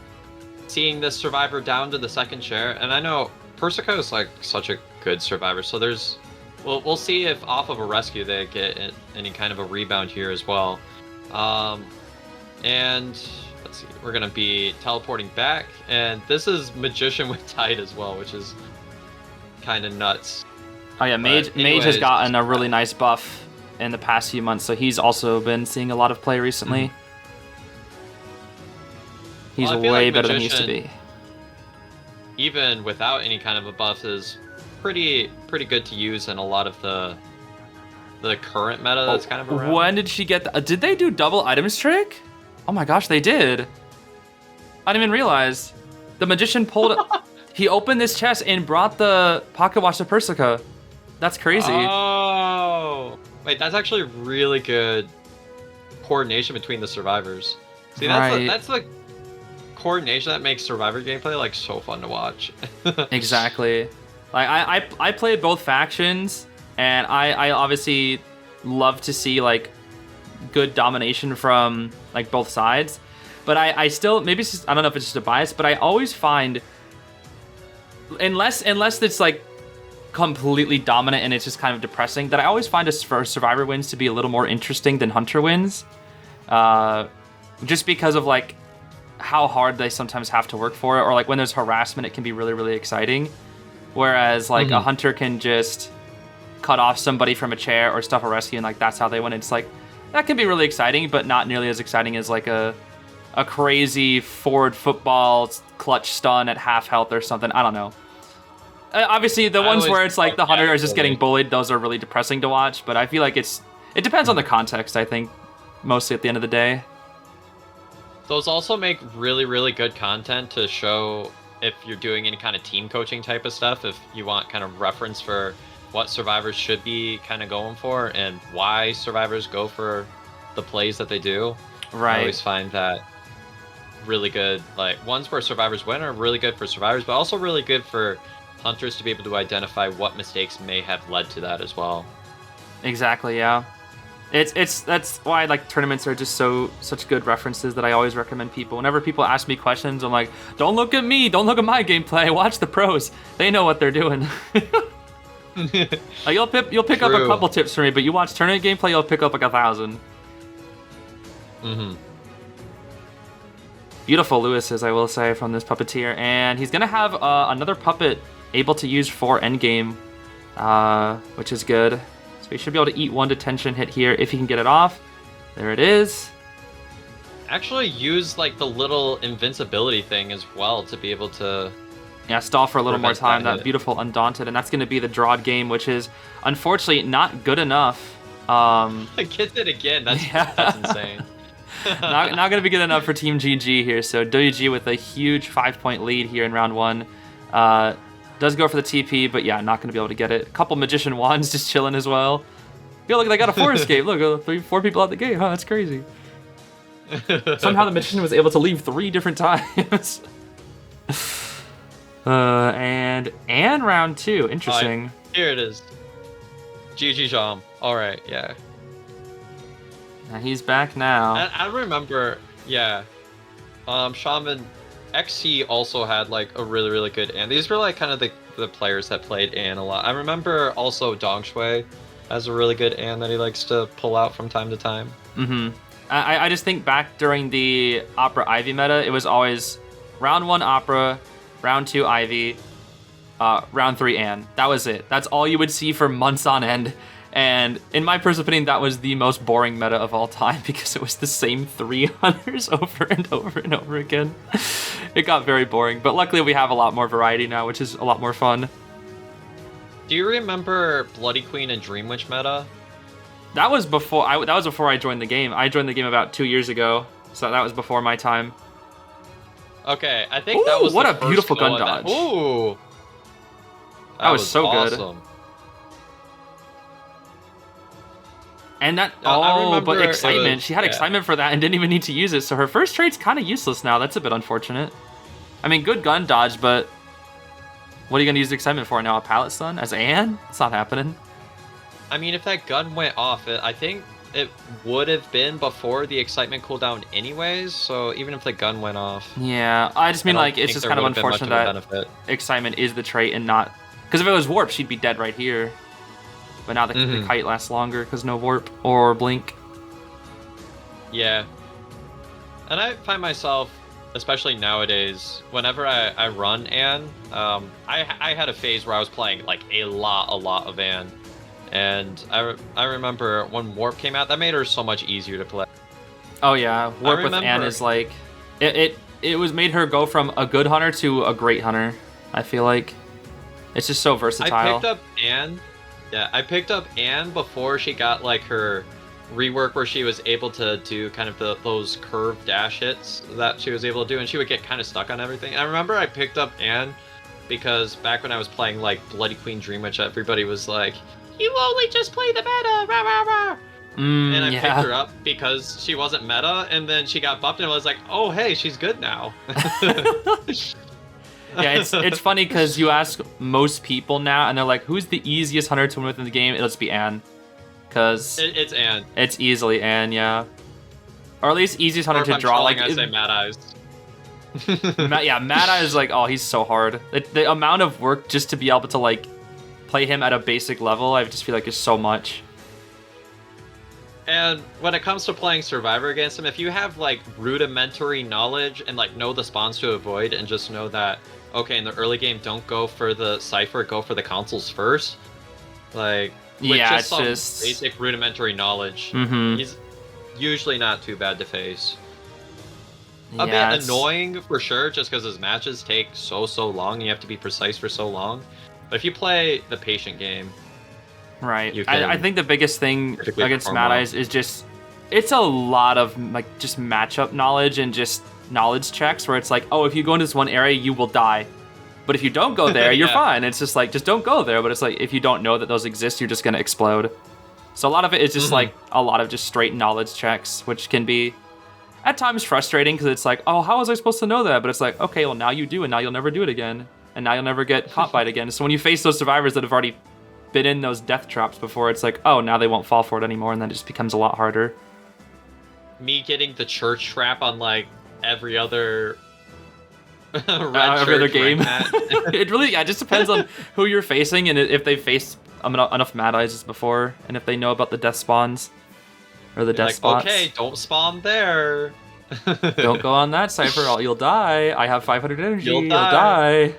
seeing this survivor down to the second chair. And I know Persica is like such a good survivor, so there's... We'll see if off of a rescue they get any kind of a rebound here as well. And let's see, we're going to be teleporting back. And this is Magician with Tide as well, which is kind of nuts. Oh yeah, Mage has gotten a really nice buff in the past few months, so he's also been seeing a lot of play recently. He's way better than he used to be. Even without any kind of a buff, is pretty good to use in a lot of the current meta that's kind of around. When did she get did they do double items trick? Oh my gosh, they did. I didn't even realize. The Magician pulled he opened this chest and brought the pocket watch to Persica. That's crazy. Oh, wait, that's actually really good coordination between the survivors. See, that's the coordination that makes survivor gameplay like so fun to watch. Exactly. Like I played both factions, and I obviously love to see like good domination from like both sides. But I still, maybe it's just, I don't know if it's just a bias, but I always find, unless it's like completely dominant and it's just kind of depressing, that I always find for Survivor wins to be a little more interesting than Hunter wins. Just because of like how hard they sometimes have to work for it, or like when there's harassment, it can be really, really exciting. Whereas like a Hunter can just cut off somebody from a chair or stuff a rescue, and like that's how they win. It's like, that can be really exciting, but not nearly as exciting as like a crazy forward football clutch stun at half health or something. I don't know. Obviously, the ones where it's like the Hunter is just getting bullied, those are really depressing to watch, but I feel like it depends on the context, I think, mostly at the end of the day. Those also make really, really good content to show if you're doing any kind of team coaching type of stuff, if you want kind of reference for what survivors should be kind of going for and why survivors go for the plays that they do. Right. I always find that really good. Like, ones where survivors win are really good for survivors, but also really good for hunters to be able to identify what mistakes may have led to that as well. Exactly, yeah. That's why like tournaments are just such good references that I always recommend people. Whenever people ask me questions, I'm like, don't look at me, don't look at my gameplay, watch the pros. They know what they're doing. Like, you'll pick up a couple tips from me, but you watch tournament gameplay, you'll pick up like 1,000. Beautiful Lewis's, I will say, from this puppeteer, and he's gonna have another puppet able to use for endgame, which is good. So he should be able to eat one detention hit here if he can get it off. There it is. Actually use like the little invincibility thing as well to be able to stall for a little more time. That beautiful Undaunted, and that's gonna be the drawed game, which is unfortunately not good enough. Gets it again. That's insane. not going to be good enough for Team GG here. So WG with a huge 5-point lead here in round 1. Does go for the TP, but yeah, not going to be able to get it. A couple Magician Wands just chilling as well. Yo, look, they got a 4 escape. Look, 4 people out the gate. Huh, that's crazy. Somehow the Magician was able to leave 3 different times. And round 2. Interesting. Here it is. GG Jom. All right, yeah. He's back now. I remember, yeah. Shaman XC also had like a really, really good Ann. These were like kind of the players that played Ann a lot. I remember also Dong Shui has a really good Ann that he likes to pull out from time to time. I just think back during the Opera Ivy meta, it was always round 1 Opera, round 2 Ivy, round 3 Ann. That was it. That's all you would see for months on end. And in my personal opinion, that was the most boring meta of all time because it was the same 3 hunters over and over and over again. It got very boring, but luckily we have a lot more variety now, which is a lot more fun. Do you remember Bloody Queen and Dream Witch meta? That was before I joined the game. I joined the game about 2 years ago, so that was before my time. Okay, I think that was what the a first beautiful gun one dodge. Ooh, that was so awesome. good. And that, but excitement. She had excitement for that and didn't even need to use it. So her first trait's kind of useless now. That's a bit unfortunate. I mean, good gun dodge, but what are you going to use the excitement for now? A pallet stun as Ann? It's not happening. I mean, if that gun went off, I think it would have been before the excitement cooldown anyways. So even if the gun went off. Yeah, I just mean like it's just kind of unfortunate that excitement is the trait and not... Because if it was warp, she'd be dead right here. But now the kite lasts longer because no warp or blink. Yeah. And I find myself, especially nowadays, whenever I run Ann, I had a phase where I was playing like a lot of Ann. And I remember when warp came out, that made her so much easier to play. Oh yeah, warp with Ann is like... It was made her go from a good hunter to a great hunter, I feel like. It's just so versatile. I picked up Ann. Yeah, I picked up Ann before she got like her rework where she was able to do kind of those curved dash hits that she was able to do, and she would get kind of stuck on everything. And I remember I picked up Ann because back when I was playing like Bloody Queen Dream Witch, everybody was like, "You only just play the meta, rah rah rah." And I picked her up because she wasn't meta, and then she got buffed, and I was like, "Oh hey, she's good now." Yeah, it's funny because you ask most people now, and they're like, "Who's the easiest hunter to win with in the game?" It'll just be Anne, because it's Anne. It's easily Anne, yeah, or at least easiest hunter to draw. Like I say Mad Eyes. Mad Eye is like, oh, he's so hard. The amount of work just to be able to like play him at a basic level, I just feel like is so much. And when it comes to playing Survivor against him, if you have like rudimentary knowledge and like know the spawns to avoid and just know that, okay, in the early game, don't go for the Cypher, go for the consoles first. Like, with just some basic rudimentary knowledge, he's usually not too bad to face. A bit annoying for sure, just because his matches take so long. You have to be precise for so long. But if you play the patient game, right. I think the biggest thing against Mad Eyes is just, it's a lot of like just matchup knowledge and just knowledge checks where it's like, oh, if you go into this one area, you will die. But if you don't go there, you're fine. It's just like, just don't go there. But it's like, if you don't know that those exist, you're just going to explode. So a lot of it is just like a lot of just straight knowledge checks, which can be at times frustrating because it's like, oh, how was I supposed to know that? But it's like, okay, well, now you do, and now you'll never do it again. And now you'll never get caught by it again. So when you face those survivors that have already been in those death traps before, it's like, oh, now they won't fall for it anymore, and then it just becomes a lot harder. Me getting the church trap on like every other every other game. It really, it just depends on who you're facing and if they faced enough Mad Eyes before, and if they know about the death spawns or the death spots. Okay, don't spawn there. Don't go on that Cypher, you'll die. I have 500 energy. You'll die.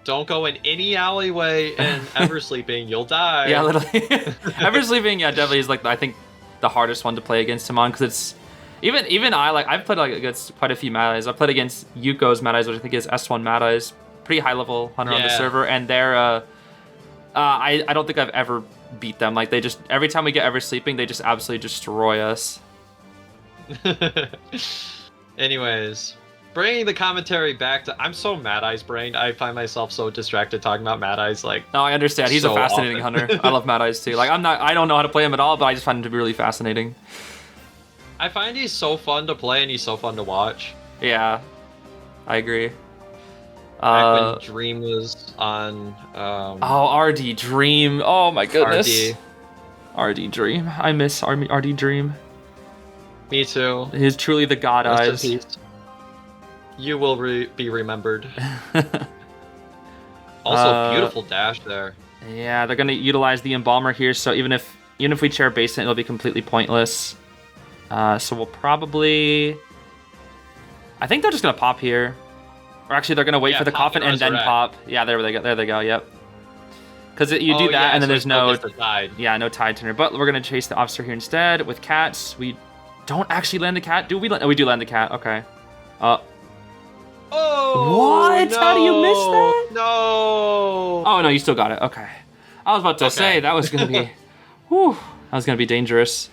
Don't go in any alleyway in Eversleeping, you'll die. Yeah, literally. Eversleeping, yeah, definitely is like, I think, the hardest one to play against him on, because it's even I like, I've played like against quite a few Mad Eyes. I've played against Yuko's Mad Eyes, which I think is S1 Mad Eyes, pretty high level hunter on the server, and they're I don't think I've ever beat them. Like, they just, every time we get Eversleeping, they just absolutely destroy us. Anyways, bringing the commentary back to, I'm so Mad Eyes brained. I find myself so distracted talking about Mad Eyes. Like, no, I understand. He's so a fascinating hunter. I love Mad Eyes too. Like, I don't know how to play him at all, but I just find him to be really fascinating. I find he's so fun to play and he's so fun to watch. Yeah, I agree. Back when Dream was on. RD Dream. Oh my goodness. RD Dream. I miss RD Dream. Me too. He's truly the god eyes. You will be remembered. Also, beautiful dash there. Yeah, they're gonna utilize the Embalmer here, so even if we chair basement, it'll be completely pointless. So we'll probably, I think they're just gonna pop here, or actually they're gonna wait for the coffin and then pop. Yeah, there they go. There they go. Yep. Because you do that, and then there's no tide turner. But we're gonna chase the officer here instead with cats. We don't actually land the cat. Do we? We do land the cat. Okay. Oh! What? No, how do you miss that? No. Oh no, you still got it. Okay. I was about to say that was gonna be, whew, that was gonna be dangerous.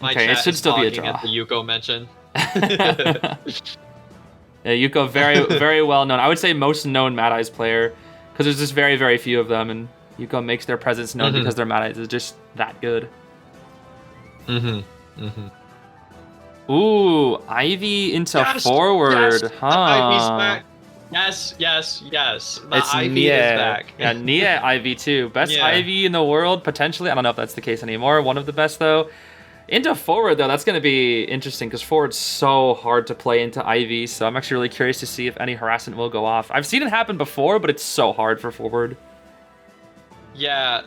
Okay, it should still be a draw. At the Yuko mention. Yeah, Yuko, very well known. I would say most known Mad Eyes player, because there's just very few of them, and Yuko makes their presence known because their Mad Eyes is just that good. Ooh, Ivy into forward, huh? Ivy's back. Yes. The Ivy is back. Yeah, Nia Ivy too. Best Ivy in the world, potentially. I don't know if that's the case anymore. One of the best, though. Into forward, though, that's going to be interesting, because forward's so hard to play into Ivy, so I'm actually really curious to see if any harassment will go off. I've seen it happen before, but it's so hard for forward. Yeah,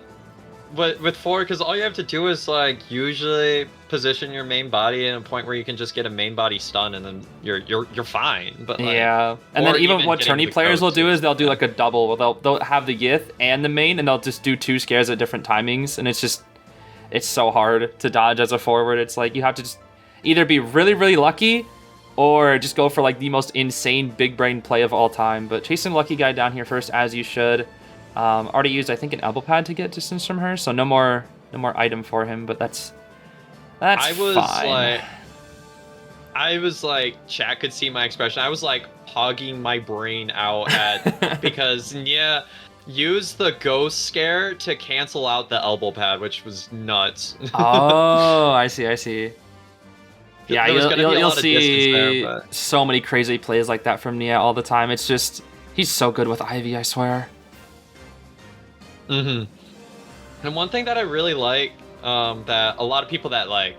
but with forward, because all you have to do is, like, usually position your main body in a point where you can just get a main body stun, and then you're fine. But like, yeah, and then even what tourney players will do is they'll do like a double. They'll have the Yith and the main, and they'll just do 2 scares at different timings, and it's so hard to dodge as a forward. It's like you have to just either be really lucky, or just go for like the most insane big brain play of all time. But chasing Lucky Guy down here first, as you should. Already used, I think, an elbow pad to get distance from her, so no more item for him. But that's fine. I was like, chat could see my expression. I was like hogging my brain out at because use the ghost scare to cancel out the elbow pad, which was nuts. Oh, I see. Yeah, There was gonna be a you'll lot of distance see there, but- so many crazy plays like that from Nia all the time. It's just, he's so good with Ivy, I swear. And one thing that I really like, that a lot of people that like.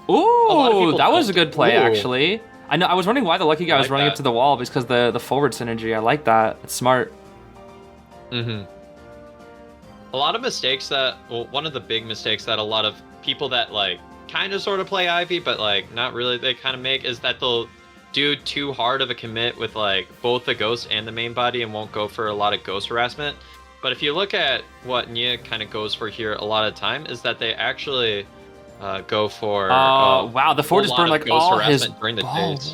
lot of Ooh, people that was a don't- good play, Ooh. actually. I know. I was wondering why the lucky guy was like running that. up to the wall because the forward synergy. I like that. It's smart. A lot of mistakes that, well, one of the big mistakes that a lot of people that like kind of sort of play Ivy, but like not really, they kind of make is that they'll do too hard of a commit with like both the ghost and the main body and won't go for a lot of ghost harassment. But if you look at what Nia kind of goes for here a lot of time is that they actually go for. Wow, the forward a just lot burned of like ghost all his harassment during the ball. days.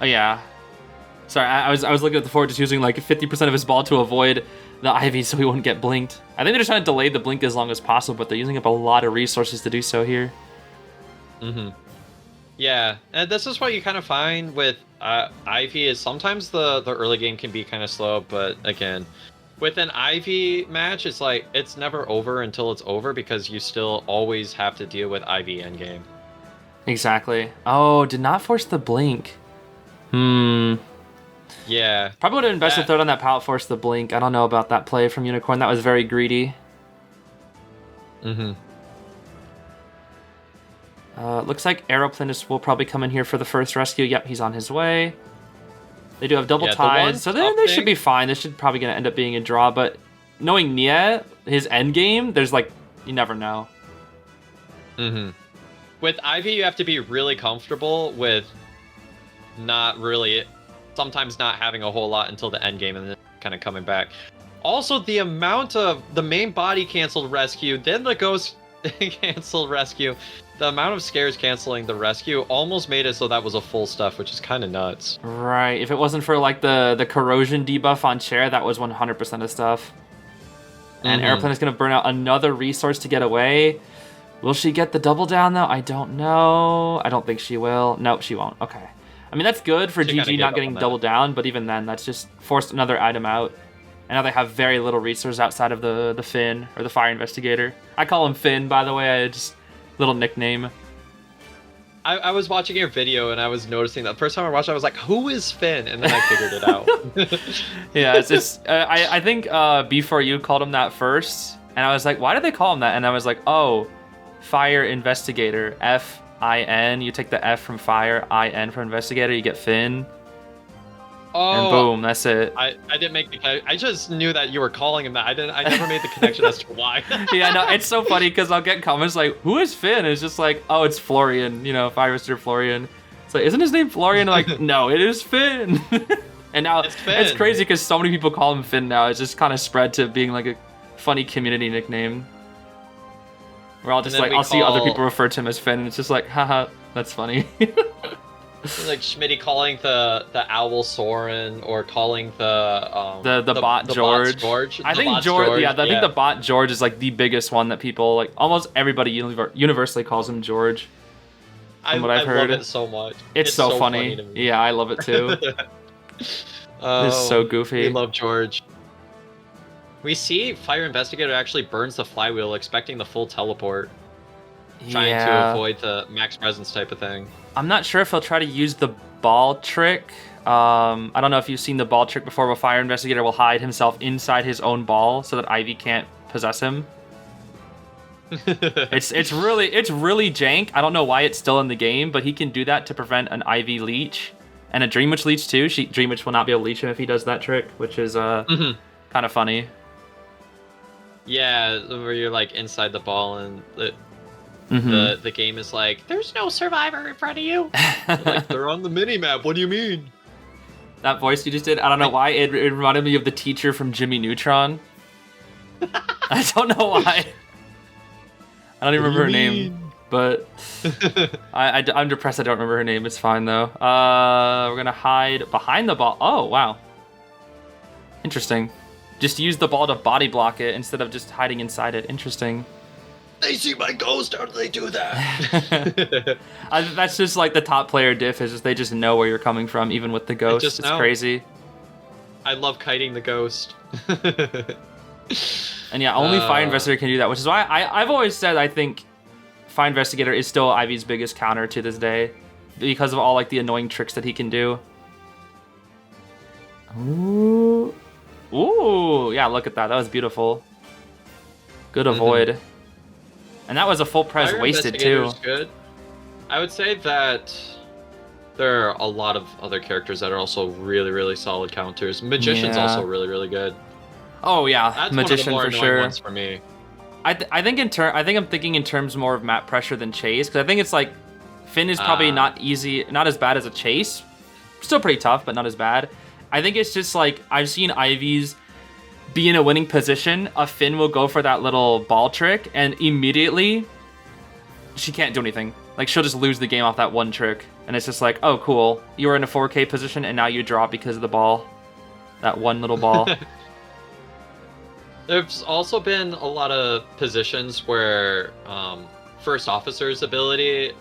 Oh yeah. Sorry, I was looking at the forward just using like 50% of his ball to avoid the Ivy so he wouldn't get blinked. I think they're just trying to delay the blink as long as possible, but they're using up a lot of resources to do so here. Yeah, and this is what you kind of find with Ivy is sometimes the early game can be kind of slow, but again, with an Ivy match, it's like it's never over until it's over because you still always have to deal with Ivy endgame. Exactly. Oh, did not force the blink. Yeah. Probably would have been best to That- throw it on that pallet force the blink. I don't know about that play from Unicorn. That was very greedy. Looks like Aeroplanist will probably come in here for the first rescue. Yep, he's on his way. They do have double Yeah, the one ties, so they tough should thing- be fine. This should probably gonna end up being a draw, but knowing Nia, his end game, there's like, you never know. With Ivy, you have to be really comfortable with sometimes not having a whole lot until the end game and then kind of coming back. Also, the amount of the main body canceled rescue, then the ghost canceled rescue, the amount of scares canceling the rescue almost made it so that was a full stuff, which is kind of nuts. Right, if it wasn't for like the corrosion debuff on Chair, that was 100% of stuff. And Airplane is gonna burn out another resource to get away. Will she get the double down though? I don't know. I don't think she will. Nope, she won't. Okay. I mean, that's good for She gotta GG get not up getting on that. double down, but even then, that's just forced another item out. And now they have very little resources outside of the Finn, or the Fire Investigator. I call him Finn, by the way. I just, little nickname. I was watching your video and I was noticing that the first time I watched it, I was like, who is Finn? And then I figured it out. Yeah, it's I think before you called him that first, and I was like, why did they call him that? And I was like, oh, Fire Investigator, F-I-N. You take the F from Fire, I-N from Investigator, you get Finn. Oh, And boom, that's it. I didn't make the. I just knew that you were calling him that. I never made the connection as to why. Yeah, no, it's so funny because I'll get comments like, who is Finn? And it's just like, oh, it's Florian, you know, Fire Mr. Florian. It's like, isn't his name Florian? I'm like, no, it is Finn. And now It's Finn. it's crazy because so many people call him Finn now. It's just kind of spread to being like a funny community nickname. Where I'll just then like, we I'll see other call- people refer to him as Finn, and it's just like, haha, that's funny. Like Schmitty calling the owl Soren or calling the bot bots George. George. I The think bots George, yeah, I think the bot George is like the biggest one that people like. Almost everybody universally calls him George. From what I've heard, love it so much. it's so funny. to me. Yeah, I love it too. Oh, It's so goofy. We love George. We see Fire Investigator actually burns the flywheel, expecting the full teleport, trying to avoid the max presence type of thing. I'm not sure if he'll try to use the ball trick. I don't know if you've seen the ball trick before, where Fire Investigator will hide himself inside his own ball so that Ivy can't possess him. It's really jank. I don't know why it's still in the game, but he can do that to prevent an Ivy leech and a Dream Witch leech too. Dream Witch will not be able to leech him if he does that trick, which is kind of funny. Yeah, where you're like inside the ball and the game is like, there's no survivor in front of you. Like, they're on the mini map. What do you mean? That voice you just did, I don't know why, it reminded me of the teacher from Jimmy Neutron. I don't know why. I don't even remember her name, but I'm depressed I don't remember her name. It's fine, though. We're going to hide behind the ball. Oh, wow. Interesting. Just use the ball to body block it instead of just hiding inside it. Interesting. They see my ghost. How do they do that? That's just like the top player diff, is just they just know where you're coming from, even with the ghost. just It's know. crazy. I love kiting the ghost. And yeah, only Fire Investigator can do that, which is why I've always said I think Fire Investigator is still Ivy's biggest counter to this day because of all like the annoying tricks that he can do. Ooh. Ooh, yeah, look at that. That was beautiful. Good avoid. And that was a full pres Fire wasted Investigator too. is good. I would say that there are a lot of other characters that are also really, really solid counters. Magician's Yeah. also really, really good. Oh yeah, That's Magician one for of the more annoying sure. ones for me. I think I'm thinking in terms more of map pressure than chase, because I think it's like Finn is probably not as bad as a chase. Still pretty tough, but not as bad. I think it's just like I've seen Ivy's be in a winning position. A Finn will go for that little ball trick, and immediately she can't do anything. Like she'll just lose the game off that one trick, and it's just like, oh cool, you were in a 4K position, and now you drop because of the ball, that one little ball. There's also been a lot of positions where First Officer's ability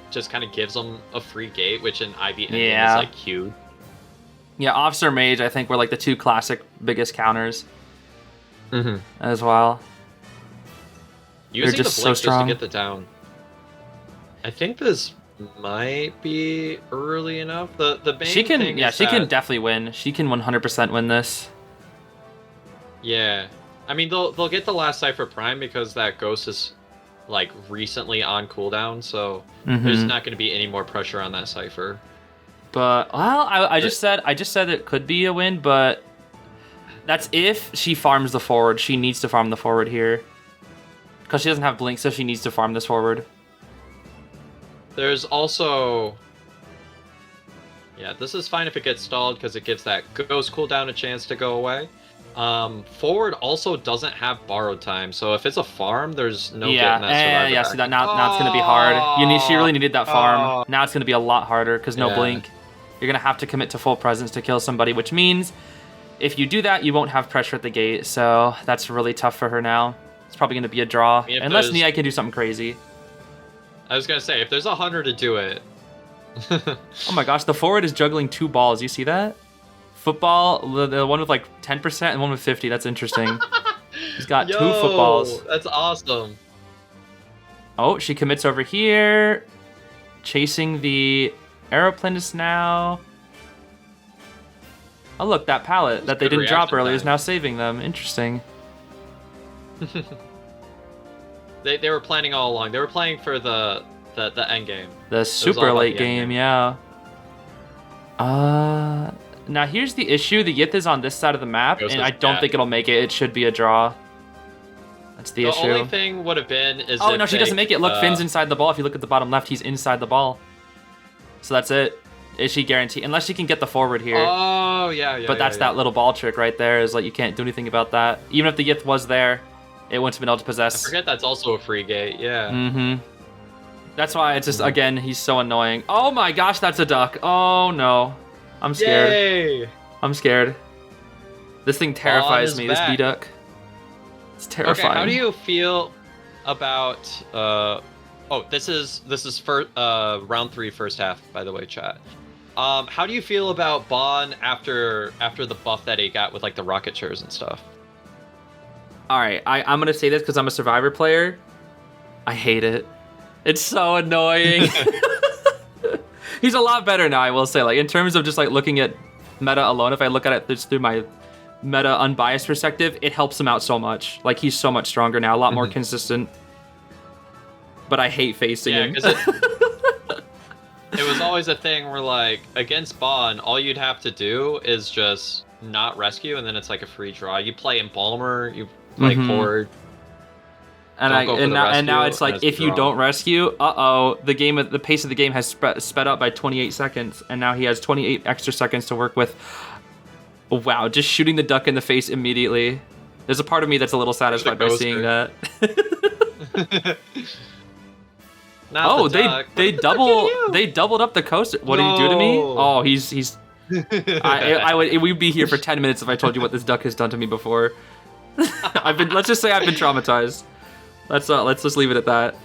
just kind of gives them a free gate, which in Ivy endgame Yeah. is like huge. Yeah, Officer Mage, I think, were like the two classic biggest counters Mm-hmm. as well. Using just the so blink just to strong. get the down. I think this might be early enough. The main She can, thing yeah, is she can that- definitely win. She can 100% win this. Yeah, I mean they'll get the last Cypher Prime because that Ghost is like recently on cooldown, so there's not going to be any more pressure on that Cypher. But well, I just said it could be a win, but that's if she farms the forward. She needs to farm the forward here because she doesn't have blink, so she needs to farm this forward. There's also, yeah, this is fine if it gets stalled because it gives that Ghost cooldown a chance to go away. Forward also doesn't have borrowed time, so if it's a farm, there's no getting that survivor yeah. back. See that now it's gonna be hard. She really needed that farm. Now it's gonna be a lot harder because no Yeah. blink. You're gonna have to commit to full presence to kill somebody, which means if you do that, you won't have pressure at the gate. So that's really tough for her now. It's probably gonna be a draw If unless there's- Nia can do something crazy. I was gonna say if there's a 100 to do it. Oh my gosh, the forward is juggling two balls. You see that? Football, the one with like 10% and one with 50. That's interesting. He's got two footballs. That's awesome. Oh, she commits over here. Chasing the aeroplanist now. Oh, look, that pallet that they good didn't drop reaction earlier is time. now saving them. Interesting. They were planning all along. They were playing for the end game. The super all late about the end game, game. yeah. Now here's the issue. The Yith is on this side of the map, Ghost and is I don't dead. think it'll make it. It should be a draw. That's the The issue. only thing would have been is Oh if no, she they, doesn't make it. Look, Finn's inside the ball. If you look at the bottom left, he's inside the ball. So that's it. Is she guaranteed? Unless she can get the forward here. Oh yeah. But that's that little ball trick right there. Is like you can't do anything about that. Even if the Yith was there, it wouldn't have been able to I possess. forget that's also a free gate. Yeah. Mm-hmm. That's why it's just again he's so annoying. Oh my gosh, that's a duck. Oh no, I'm scared. Yay! I'm scared. This thing terrifies is me. back. This B-duck. It's terrifying. Okay, how do you feel about this is for round 3 first half, by the way, chat. How do you feel about Bon after the buff that he got with like the rocket chairs and stuff? All right, I'm gonna say this because I'm a Survivor player. I hate it. It's so annoying. He's a lot better now, I will say. Like in terms of just like looking at meta alone, if I look at it just through my meta unbiased perspective, it helps him out so much. Like he's so much stronger now, a lot more consistent. But I hate facing him. because it was always a thing where like against Bon, all you'd have to do is just not rescue, and then it's like a free draw. You play Embalmer, you play forward. And Don't go for the now rescue, it's like and if you draw. don't rescue, the pace of the game has sped up by 28 seconds, and now he has 28 extra seconds to work with. Wow, just shooting the duck in the face immediately. There's a part of me that's a little satisfied by seeing that. Not the duck. they doubled up the coaster. What did he do to me? No. Oh, he's. We'd be here for 10 minutes if I told you what this duck has done to me before. Let's just say I've been traumatized. Let's just leave it at that.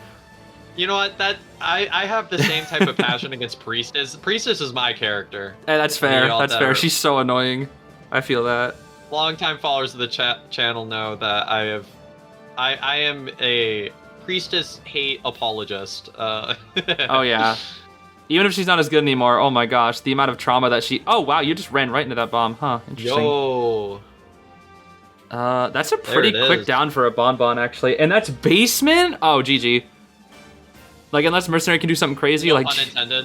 You know what? I have the same type of passion against Priestess. Priestess is my character. Hey, that's fair. all That's that fair. are- She's so annoying. I feel that. Longtime followers of the channel know that I am a priestess hate apologist. Oh yeah. Even if she's not as good anymore, oh my gosh, the amount of trauma that she... Oh wow, you just ran right into that bomb, huh? Interesting. Yo. That's a pretty quick down for a Bonbon, actually. And that's basement? Oh, GG. Like, unless Mercenary can do something crazy, like... Unintended.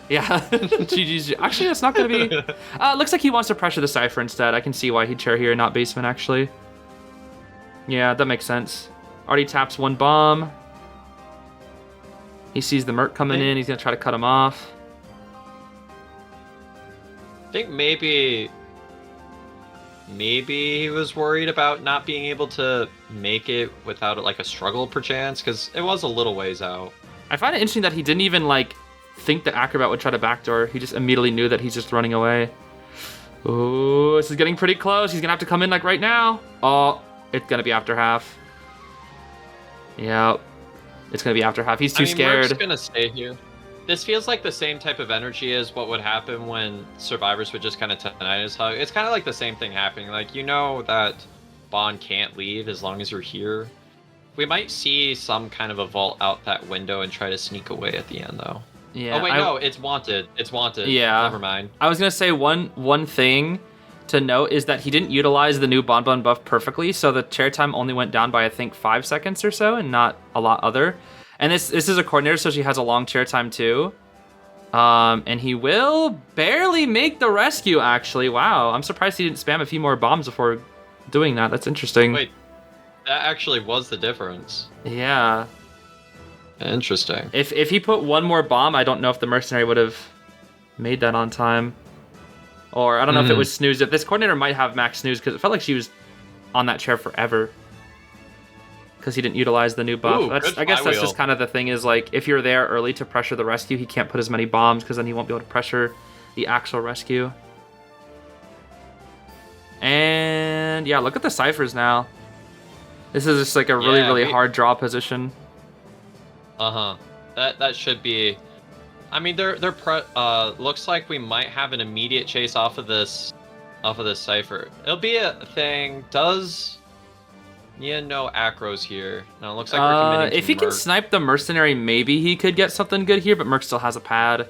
Yeah, GG's. Actually, that's not gonna be... looks like he wants to pressure the Cypher instead. I can see why he'd chair here, not basement, actually. Yeah, that makes sense. Already taps one bomb. He sees the Merc coming in. He's gonna try to cut him off. I think maybe he was worried about not being able to make it without like a struggle perchance, because it was a little ways out. I find it interesting that he didn't even like think the Acrobat would try to backdoor. He just immediately knew that he's just running away. Ooh, this is getting pretty close. He's gonna have to come in like right now. Oh, it's gonna be after half. Yep. It's gonna be after half. He's too scared. Merc's gonna stay here. This feels like the same type of energy as what would happen when survivors would just kind of tinnitus hug. It's kind of like the same thing happening. Like, you know that Bond can't leave as long as you're here. We might see some kind of a vault out that window and try to sneak away at the end, though. Yeah. Oh wait, no, it's wanted. It's wanted. Yeah. Never mind. I was gonna say one thing to note is that he didn't utilize the new Bonbon buff perfectly, so the chair time only went down by I think 5 seconds or so, and not a lot other. And this is a coordinator, so she has a long chair time too. And he will barely make the rescue, actually. Wow, I'm surprised he didn't spam a few more bombs before doing that. That's interesting. Wait, that actually was the difference. Yeah. Interesting. If he put one more bomb, I don't know if the Mercenary would have made that on time. Or I don't know if it was snooze. This coordinator might have max snooze, because it felt like she was on that chair forever. Because he didn't utilize the new buff. Ooh, I guess that's just kind of the thing is, like, if you're there early to pressure the rescue, he can't put as many bombs, because then he won't be able to pressure the actual rescue. And yeah, look at the ciphers now. This is just like a really hard draw position. That should be. I mean, looks like we might have an immediate chase off of this cipher. It'll be a thing. Does no acros here? No, it looks like we're committing to if he can snipe the Mercenary, maybe he could get something good here, but Merc still has a pad.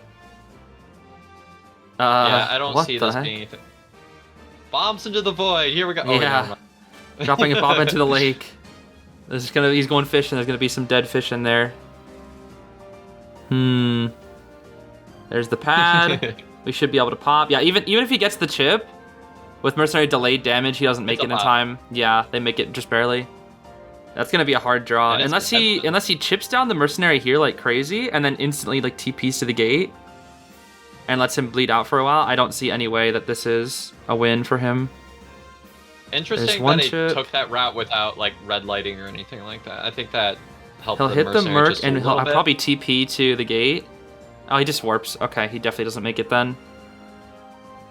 Yeah, I don't see this being anything. Bombs into the void. Here we go. Oh, yeah. Dropping a bomb into the lake. He's going fishing. There's gonna be some dead fish in there. There's the pad. We should be able to pop. Yeah, even if he gets the chip, with Mercenary delayed damage, he doesn't make it in time. Yeah, they make it just barely. That's gonna be a hard draw. Unless he chips down the Mercenary here like crazy, and then instantly like TPs to the gate, and lets him bleed out for a while. I don't see any way that this is a win for him. Interesting that he took that route without like red lighting or anything like that. I think that helped. He'll hit the Merc and he'll probably TP to the gate. Oh, he just warps. Okay, he definitely doesn't make it then.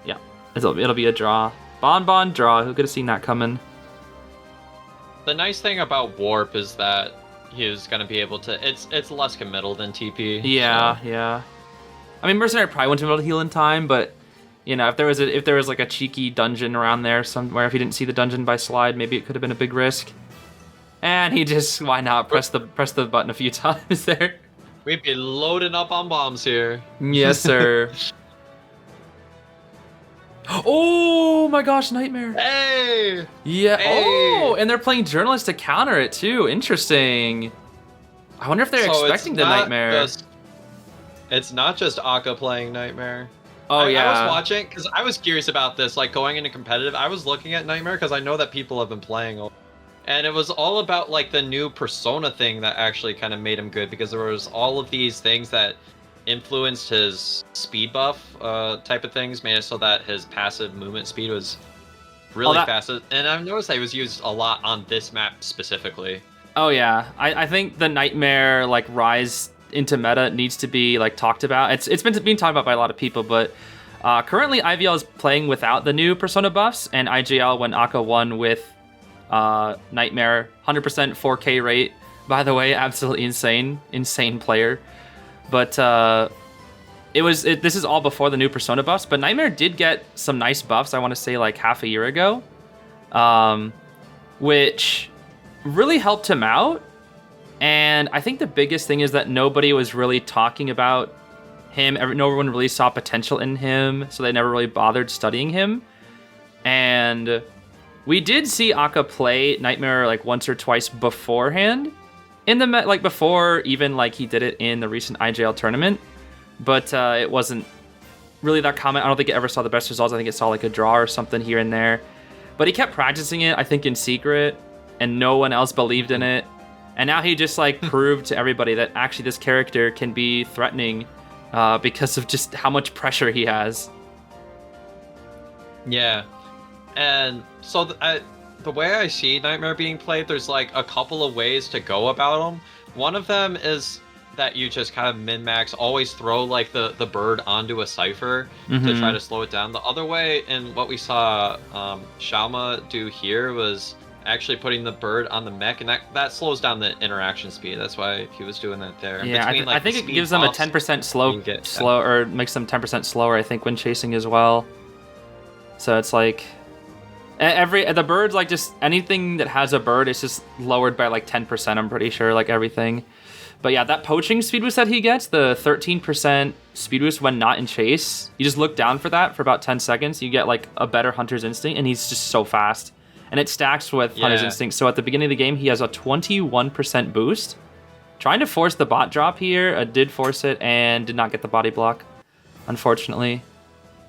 Yeah, it'll be a draw. Bonbon draw. Who could have seen that coming? The nice thing about warp is that he was gonna be able to. It's less committal than TP. Yeah, so. yeah. I mean, Mercenary probably wouldn't be able to heal in time, but you know, if there was like a cheeky dungeon around there somewhere, if he didn't see the dungeon by slide, maybe it could have been a big risk. And he just, why not press the button a few times there. We'd be loading up on bombs here. Yes, sir. Oh my gosh, Nightmare. Hey! Yeah. Hey. Oh, and they're playing Journalist to counter it too. Interesting. I wonder if they're expecting the Nightmare. It's not just Akka playing Nightmare. Oh, yeah. I was watching, because I was curious about this, like, going into competitive. I was looking at Nightmare, because I know that people have been playing. And it was all about, like, the new Persona thing that actually kind of made him good, because there was all of these things that influenced his speed buff type of things, made it so that his passive movement speed was really fast. And I've noticed that he was used a lot on this map specifically. Oh, yeah. I think the Nightmare, like, rise into meta needs to be like talked about. It's been being talked about by a lot of people, but currently IVL is playing without the new Persona buffs, and IGL when Akka won with Nightmare, 100% 4K rate. By the way, absolutely insane player. But this is all before the new Persona buffs. But Nightmare did get some nice buffs. I want to say like half a year ago, which really helped him out. And I think the biggest thing is that nobody was really talking about him. No one really saw potential in him, so they never really bothered studying him. And we did see Aka play Nightmare like once or twice beforehand, in the like before even like he did it in the recent IJL tournament, but it wasn't really that common. I don't think it ever saw the best results. I think it saw like a draw or something here and there. But he kept practicing it, I think, in secret, and no one else believed in it. And now he just like proved to everybody that actually this character can be threatening because of just how much pressure he has. Yeah, and so the way I see Nightmare being played, there's like a couple of ways to go about him. One of them is that you just kind of min-max, always throw like the bird onto a cipher to try to slow it down. The other way, and what we saw Shauma do here, was actually putting the bird on the mech, and that slows down the interaction speed. That's why he was doing that there. Yeah, I think it gives them a 10% slow, or makes them 10% slower, I think, when chasing as well. So it's like the bird's like just anything that has a bird is just lowered by like 10%, I'm pretty sure, like everything. But yeah, that poaching speed boost that he gets, the 13% speed boost when not in chase, you just look down for that for about 10 seconds, you get like a better Hunter's Instinct, and he's just so fast. And it stacks with Hunter's Instinct. So at the beginning of the game, he has a 21% boost. Trying to force the bot drop here, did force it and did not get the body block, unfortunately.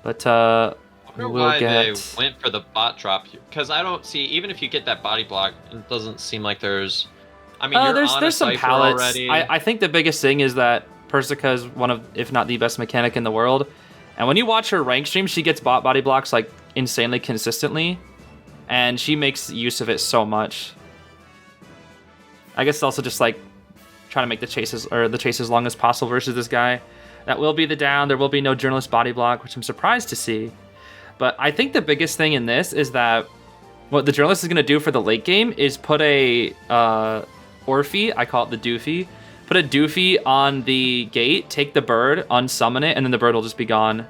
But I wonder why they went for the bot drop, because I don't see, even if you get that body block, it doesn't seem like there's... I mean, there's some pallets. Already. I think the biggest thing is that Persica is one of, if not the best mechanic in the world. And when you watch her rank stream, she gets body blocks like insanely consistently. And she makes use of it so much. I guess it's also just like trying to make the chase as long as possible versus this guy. That will be the down. There will be no journalist body block, which I'm surprised to see. But I think the biggest thing in this is that what the journalist is going to do for the late game is put a Orphe, I call it the Doofy, put a Doofy on the gate, take the bird, unsummon it, and then the bird will just be gone.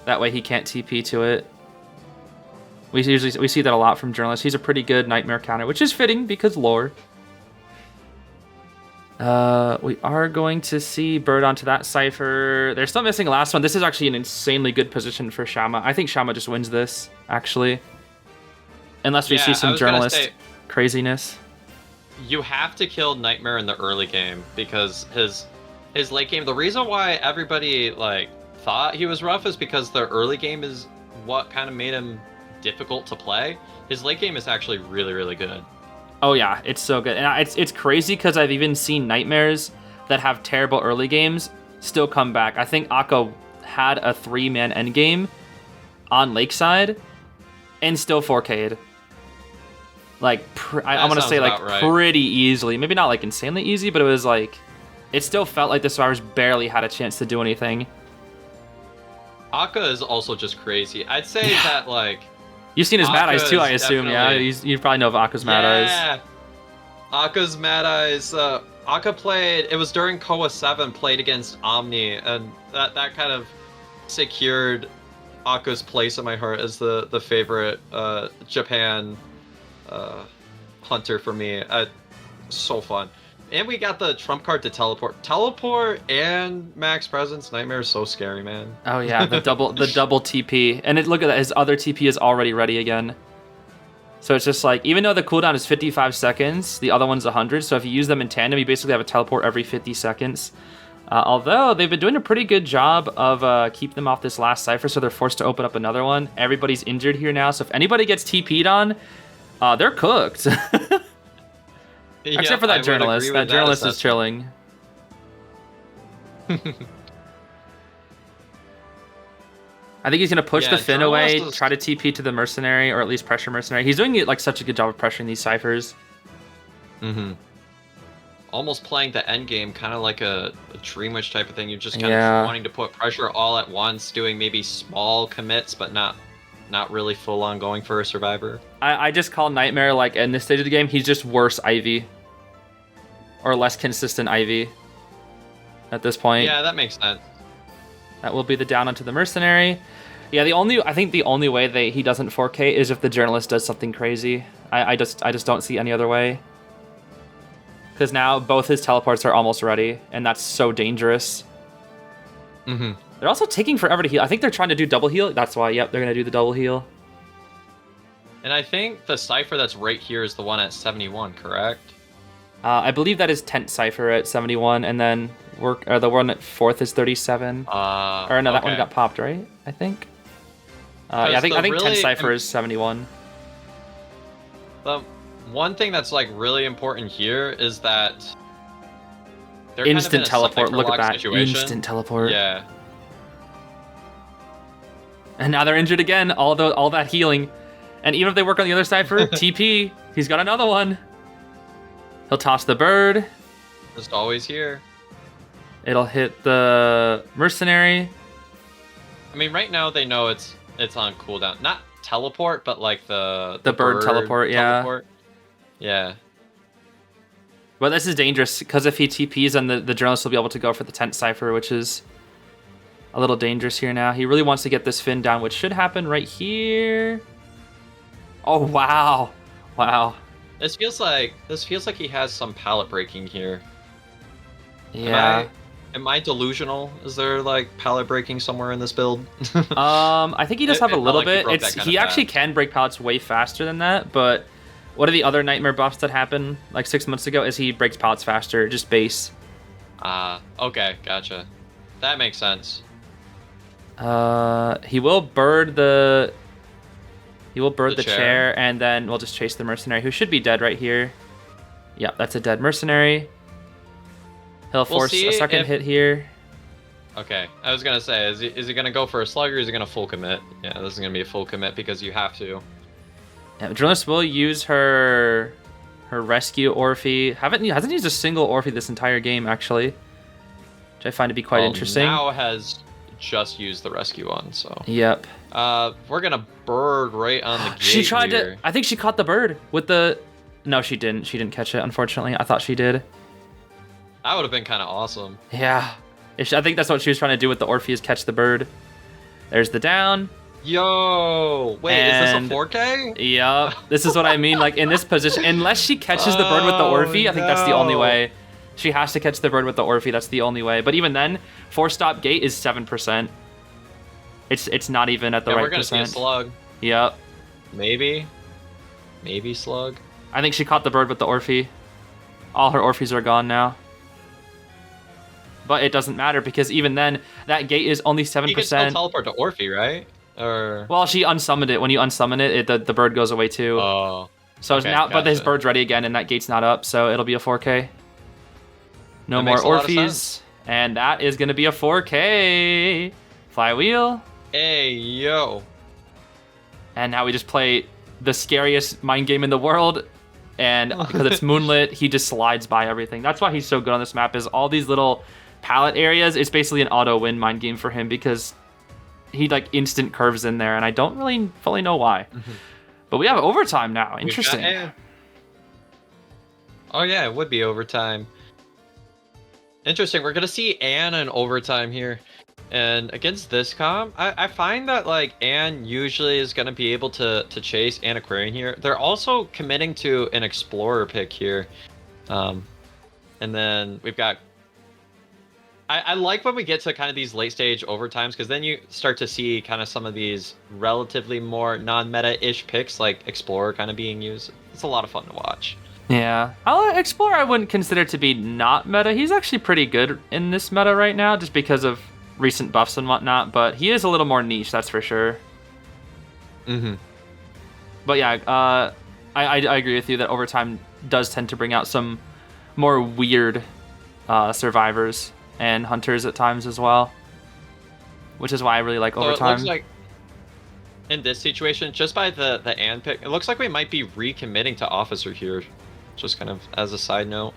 That way he can't TP to it. We see that a lot from journalists. He's a pretty good Nightmare counter, which is fitting because lore. We are going to see bird onto that cipher. They're still missing the last one. This is actually an insanely good position for Shauma. I think Shauma just wins this, actually. Unless we see some journalist craziness. You have to kill Nightmare in the early game because his late game, the reason why everybody like thought he was rough is because the early game is what kind of made him difficult to play. His late game is actually really, really good. Oh yeah, it's so good. And it's crazy because I've even seen Nightmares that have terrible early games still come back. I think Akko had a 3-man endgame on Lakeside and still 4K'd. Like, I want to say like pretty easily. Maybe not like insanely easy, but it was like, it still felt like the survivors barely had a chance to do anything. Akka is also just crazy. I'd say that like... You've seen his Mad Eyes too, I assume, yeah? You probably know of Akka's Mad Eyes. Yeah! Akka's Mad Eyes. Akka played, it was during Koa 7, played against Omni, and that kind of secured Akka's place in my heart as the favorite Japan hunter for me. So fun. And we got the trump card to teleport. Teleport and max presence. Nightmare is so scary, man. Oh yeah, the double TP. And look at that, his other TP is already ready again. So it's just like, even though the cooldown is 55 seconds, the other one's 100. So if you use them in tandem, you basically have a teleport every 50 seconds. Although they've been doing a pretty good job of keeping them off this last cipher, so they're forced to open up another one. Everybody's injured here now, so if anybody gets TP'd on, they're cooked. Except for that journalist. That journalist is chilling. I think he's going to push the Finn away, try to TP to the Mercenary, or at least pressure Mercenary. He's doing like such a good job of pressuring these ciphers. Almost playing the end game, kind of like a Dream Witch type of thing. You're just kind of wanting to put pressure all at once, doing maybe small commits, but not really full on going for a survivor. I just call Nightmare, like, in this stage of the game, he's just worse Ivy. Or less consistent Ivy. At this point. Yeah, that makes sense. That will be the down onto the Mercenary. Yeah, I think the only way he doesn't 4K is if the journalist does something crazy. I just don't see any other way. Because now both his teleports are almost ready, and that's so dangerous. Mm-hmm. They're also taking forever to heal. I think they're trying to do double heal. That's why, yep, they're going to do the double heal. And I think the Cypher that's right here is the one at 71, correct? I believe that is Tent Cypher at 71, and then the one at 4th is 37. Or no, that one got popped, right? I think. Yeah, I think Tent Cypher is 71. The one thing that's like really important here is that they're instant kind of teleport. Look at that. Situation. Instant teleport. Yeah. And now they're injured again. All that healing. And even if they work on the other Cypher, TP, he's got another one. He'll toss the bird. Just always here. It'll hit the mercenary. I mean, right now they know it's on cooldown. Not teleport, but like the bird teleport, yeah. Teleport. Yeah. But this is dangerous, because if he TPs, then the journalist will be able to go for the Tent Cypher, which is a little dangerous here now. He really wants to get this Finn down, which should happen right here. Oh, wow. Wow. This feels like he has some pallet breaking here. Yeah. Am I delusional? Is there like pallet breaking somewhere in this build? I think he does have a little like bit. He actually can break pallets way faster than that, but one of the other nightmare buffs that happened like 6 months ago is he breaks pallets faster, just base. Okay, gotcha. That makes sense. He will bird the chair, and then we'll just chase the mercenary, who should be dead right here. Yeah, that's a dead mercenary. He'll force a second hit here. Okay, I was gonna say, is he gonna go for a slug, or is he gonna full commit? Yeah, this is gonna be a full commit because you have to. Yeah, journalist will use her rescue Orphe. Hasn't used a single Orphe this entire game, actually, which I find to be quite interesting. Now has just used the rescue one, so. Yep. We're gonna bird right on the gate. She tried here. I think she caught the bird with the. No, she didn't. She didn't catch it, unfortunately. I thought she did. That would have been kind of awesome. Yeah. I think that's what she was trying to do with the Orphe, is catch the bird. There's the down. Yo! Wait, is this a 4K? Yep. This is what I mean. Like, in this position, unless she catches the bird with the Orphe, I think that's the only way. She has to catch the bird with the Orphe. That's the only way. But even then, 4-stop gate is 7%. It's not even at the right we're gonna percent. see a slug. Yep. Maybe slug. I think she caught the bird with the Orphe. All her Orphes are gone now. But it doesn't matter, because even then, that gate is only 7%. You can still teleport to Orphe, right? Or well, she unsummoned it. When you unsummon it, the bird goes away too. Oh. So okay, now, gotcha. but his bird's ready again, and that gate's not up, so it'll be a 4K. No That more makes a lot of Orphes, sense. and that is gonna be a 4K. Flywheel. Hey, yo. And now we just play the scariest mind game in the world, and because it's moonlit, he just slides by everything. That's why he's so good on this map, is all these little pallet areas. It's basically an auto win mind game for him, because he like instant curves in there, and I don't really fully know why. But we have overtime now. Interesting. Oh yeah, it would be overtime. Interesting. We're gonna see Anne in overtime here. And against this comp, I find that like Anne usually is gonna be able to chase Antiquarian here. They're also committing to an Explorer pick here. And then we've got I like when we get to kind of these late stage overtimes, because then you start to see kind of some of these relatively more non-meta-ish picks, like Explorer kind of being used. It's a lot of fun to watch. Yeah. Explorer I wouldn't consider to be not meta. He's actually pretty good in this meta right now, just because of recent buffs and whatnot, but he is a little more niche, that's for sure. But yeah, I agree with you that overtime does tend to bring out some more weird survivors and hunters at times as well, which is why I really like overtime. It looks like in this situation, just by the Anne pick, it looks like we might be recommitting to Officer here, just kind of as a side note.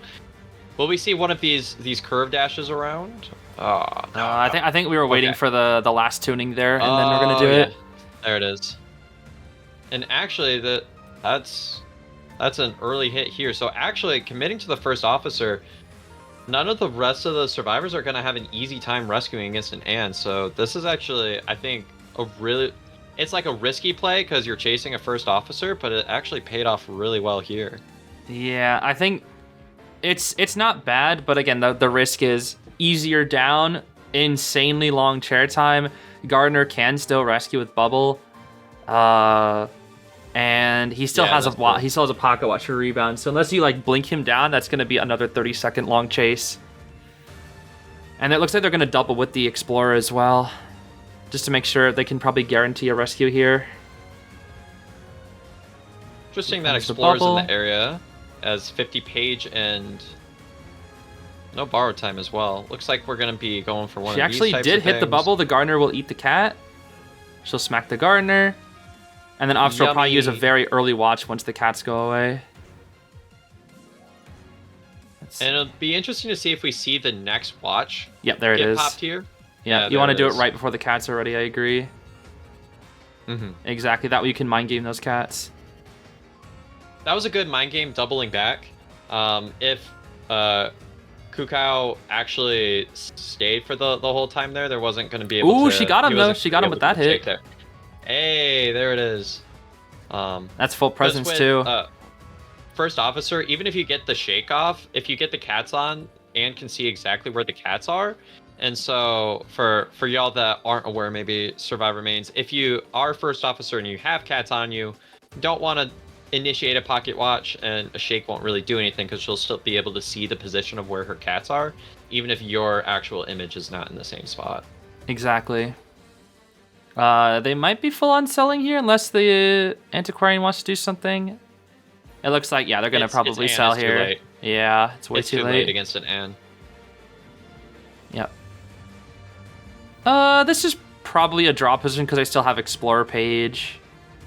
Will we see one of these curve dashes around? Oh, no, I think we were waiting for the last tuning there, and then we're gonna do it. There it is. And actually, that's an early hit here. So actually, committing to the first officer, none of the rest of the survivors are gonna have an easy time rescuing against an Anne. So this is actually, I think, a really it's like a risky play because you're chasing a first officer, but it actually paid off really well here. Yeah, I think it's not bad, but again, the risk is easier down, insanely long chair time. Gardner can still rescue with bubble, and he still has he still has a pocket watch for rebound. So unless you like blink him down, that's going to be another 30-second long chase. And it looks like they're going to double with the Explorer as well, just to make sure they can probably guarantee a rescue here. Interesting that Explorer's in the area as 50 page and no borrow time as well. Looks like we're going to be going for one of these types of things. She actually did hit the bubble. The Gardner will eat the cat. She'll smack the Gardner. And then Officer will probably use a very early watch once the cats go away. And it'll be interesting to see if we see the next watch. Yep, there it is. Popped here. Yeah, you want to do it right before the cats are ready, I agree. Mm-hmm. Exactly, that way you can mind game those cats. That was a good mind game doubling back. If Kukao actually stayed for the whole time there wasn't going to be able to... Ooh, she got him though. She got him with that hit. There. Hey, there it is. That's full presence too. First officer, even if you get the shake off, if you get the cats on and can see exactly where the cats are, and so for y'all that aren't aware, maybe Survivor mains, if you are first officer and you have cats on you, don't want to initiate a pocket watch, and a shake won't really do anything because she'll still be able to see the position of where her cats are, even if your actual image is not in the same spot. Exactly. They might be full on selling here unless the Antiquarian wants to do something. It looks like, yeah, they're going to probably sell here. Yeah, it's way too late against an Ann. Yep. This is probably a draw position because I still have Explorer page.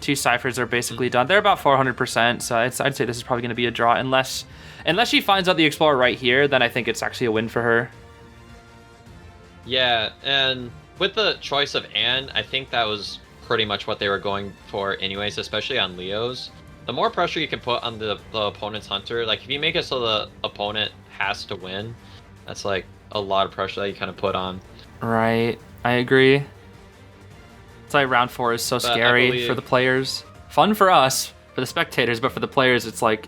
2 ciphers are basically done. They're about 400%, so I'd say this is probably going to be a draw. Unless she finds out the Explorer right here, then I think it's actually a win for her. Yeah, and with the choice of Ann, I think that was pretty much what they were going for anyways, especially on Leo's. The more pressure you can put on the opponent's hunter, like if you make it so the opponent has to win, that's like a lot of pressure that you kind of put on. Right, I agree. It's like round 4 is so scary for the players. Fun for us, for the spectators, but for the players, it's like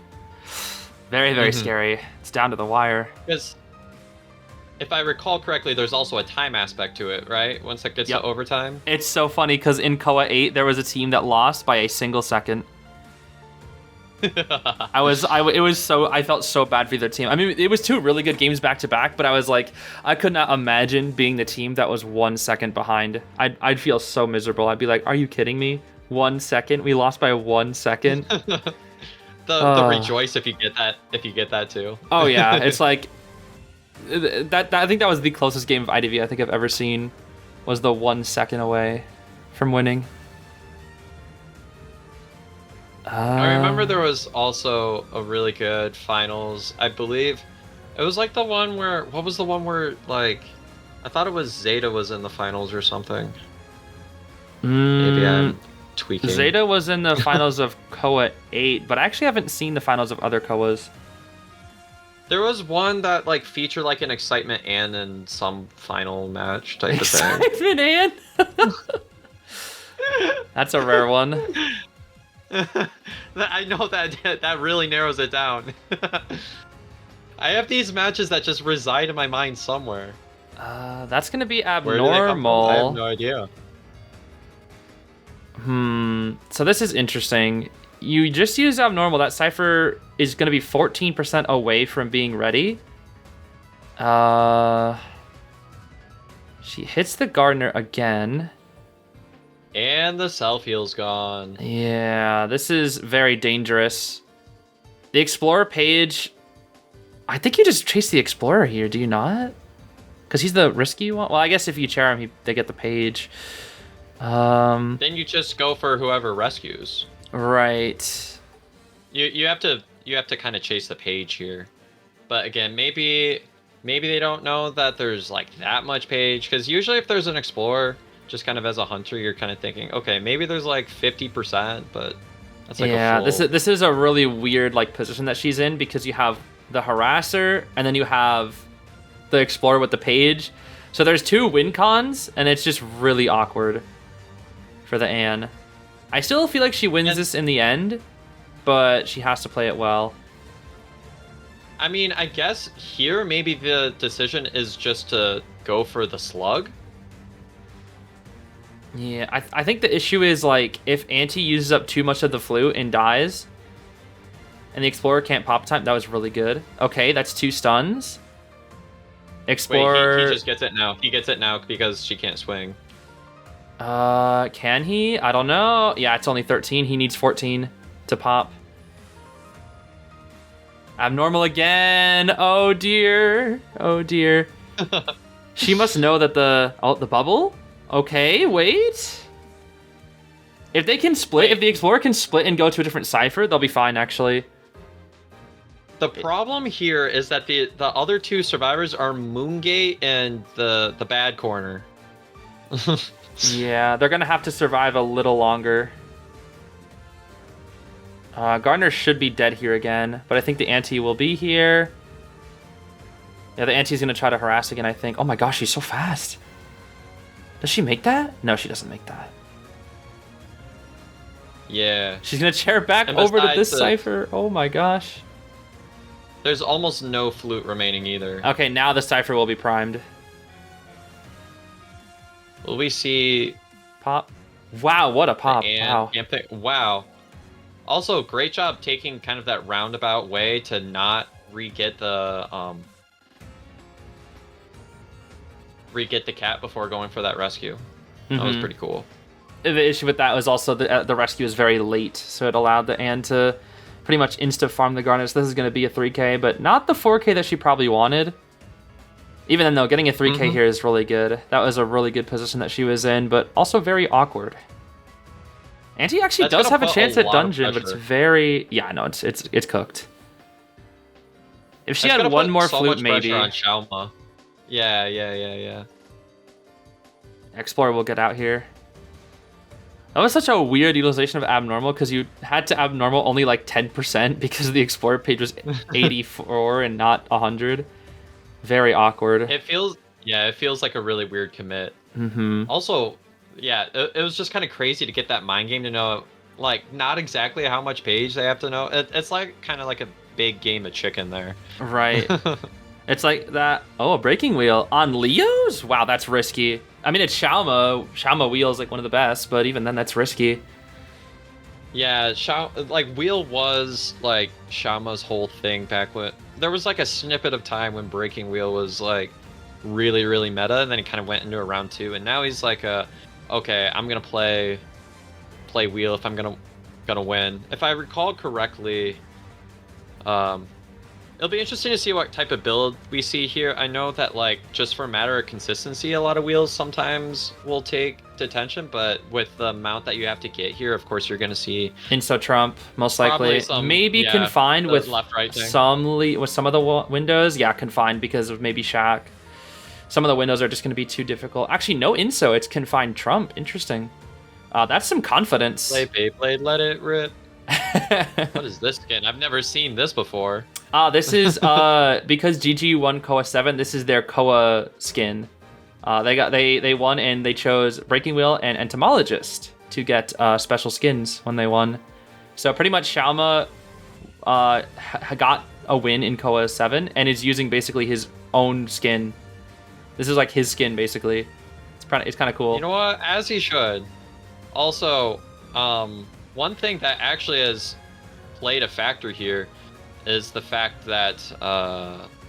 very, very scary. It's down to the wire. Because if I recall correctly, there's also a time aspect to it, right? Once it gets to overtime. It's so funny because in KOA 8, there was a team that lost by a single second. I felt so bad for their team. I mean, it was 2 really good games back to back, but I was like, I could not imagine being the team that was 1 second behind. I'd feel so miserable. I'd be like, are you kidding me? 1 second? We lost by 1 second. the rejoice if you get that too. Oh yeah, it's like that. I think that was the closest game of IDV I think I've ever seen. Was the 1 second away from winning. I remember there was also a really good finals. I believe it was like the one where, what was the one where, like, I thought it was Zeta was in the finals or something. Maybe I'm tweaking. Zeta was in the finals of KOA 8, but I actually haven't seen the finals of other KOAs. There was one that like featured like an Excitement Ann in some final match type of thing. Excitement Ann? That's a rare one. I know that really narrows it down. I have these matches that just reside in my mind somewhere. That's gonna be abnormal. Where do they come from? I have no idea. So this is interesting. You just use abnormal. That cipher is gonna be 14% away from being ready. She hits the Gardner again. And the self-heal's gone. Yeah, this is very dangerous. The Explorer page... I think you just chase the Explorer here, do you not? Because he's the risky one? Well, I guess if you chair him, they get the page. Then you just go for whoever rescues. Right. You have to kind of chase the page here. But again, maybe they don't know that there's like that much page. Because usually if there's an Explorer... just kind of as a hunter, you're kind of thinking, okay, maybe there's like 50%, but that's like a full... this is a really weird like position that she's in because you have the harasser and then you have the Explorer with the page. So there's 2 win cons, and it's just really awkward for the Anne. I still feel like she wins this in the end, but she has to play it well. I mean, I guess here maybe the decision is just to go for the slug. Yeah, I think the issue is, like, if Auntie uses up too much of the flute and dies, and the Explorer can't pop time, that was really good. Okay, that's 2 stuns. Explorer... Wait, he just gets it now. He gets it now because she can't swing. Can he? I don't know. Yeah, it's only 13. He needs 14 to pop. Abnormal again. Oh, dear. Oh, dear. She must know that the bubble? Okay, wait. If they can split, if the Explorer can split and go to a different cipher, they'll be fine, actually. The problem here is that the other 2 survivors are Moongate and the bad corner. Yeah, they're gonna have to survive a little longer. Gardner should be dead here again, but I think the Auntie will be here. Yeah, the Auntie's gonna try to harass again, I think. Oh my gosh, she's so fast. Does she make that? No, she doesn't make that. Yeah. She's gonna chair back over to this cipher. Oh my gosh. There's almost no flute remaining either. Okay, now the cipher will be primed. Will we see... Pop? Wow, what a pop. Wow. Wow. Also, great job taking kind of that roundabout way to not re-get the cat before going for that rescue. That was pretty cool. The issue with that was also the rescue was very late, so it allowed the Anne to pretty much insta-farm the Garnet. So this is going to be a 3k, but not the 4k that she probably wanted. Even then, though, getting a 3k here is really good. That was a really good position that she was in, but also very awkward. Auntie actually does have a chance at dungeon, but it's very... Yeah, no, it's cooked. If she had one more flute, maybe. On Xiaoma. Yeah. Explorer will get out here. That was such a weird utilization of abnormal, because you had to abnormal only like 10% because the Explorer page was 84 and not 100. Very awkward. It feels like a really weird commit. Also, yeah, it was just kind of crazy to get that mind game to know, like, not exactly how much page they have to know. It's like kind of like a big game of chicken there. Right. It's like that. Oh, a breaking wheel on Leo's? Wow, that's risky. I mean, it's Xiaoma. Xiaoma wheel is like one of the best, but even then, that's risky. Yeah, wheel was like Xiaoma's whole thing back when there was like a snippet of time when breaking wheel was like really, really meta, and then he kind of went into a round 2, and now he's like okay, I'm gonna play wheel if I'm gonna win. If I recall correctly, it'll be interesting to see what type of build we see here. I know that, like, just for a matter of consistency, a lot of wheels sometimes will take detention, but with the amount that you have to get here, of course, you're going to see... Insta Trump, most likely. Maybe confined with left-right with some of the windows. Yeah, confined because of maybe Shaq. Some of the windows are just going to be too difficult. Actually, no Inso. It's confined Trump. Interesting. That's some confidence. Play Beyblade, let it rip. What is this skin? I've never seen this before. This is because GG won Koa 7. This is their Koa skin. They won, and they chose Breaking Wheel and Entomologist to get special skins when they won. So pretty much Xiaoma got a win in Koa 7 and is using basically his own skin. This is like his skin basically. It's kind of cool. You know what? As he should. Also, one thing that actually has played a factor here is the fact that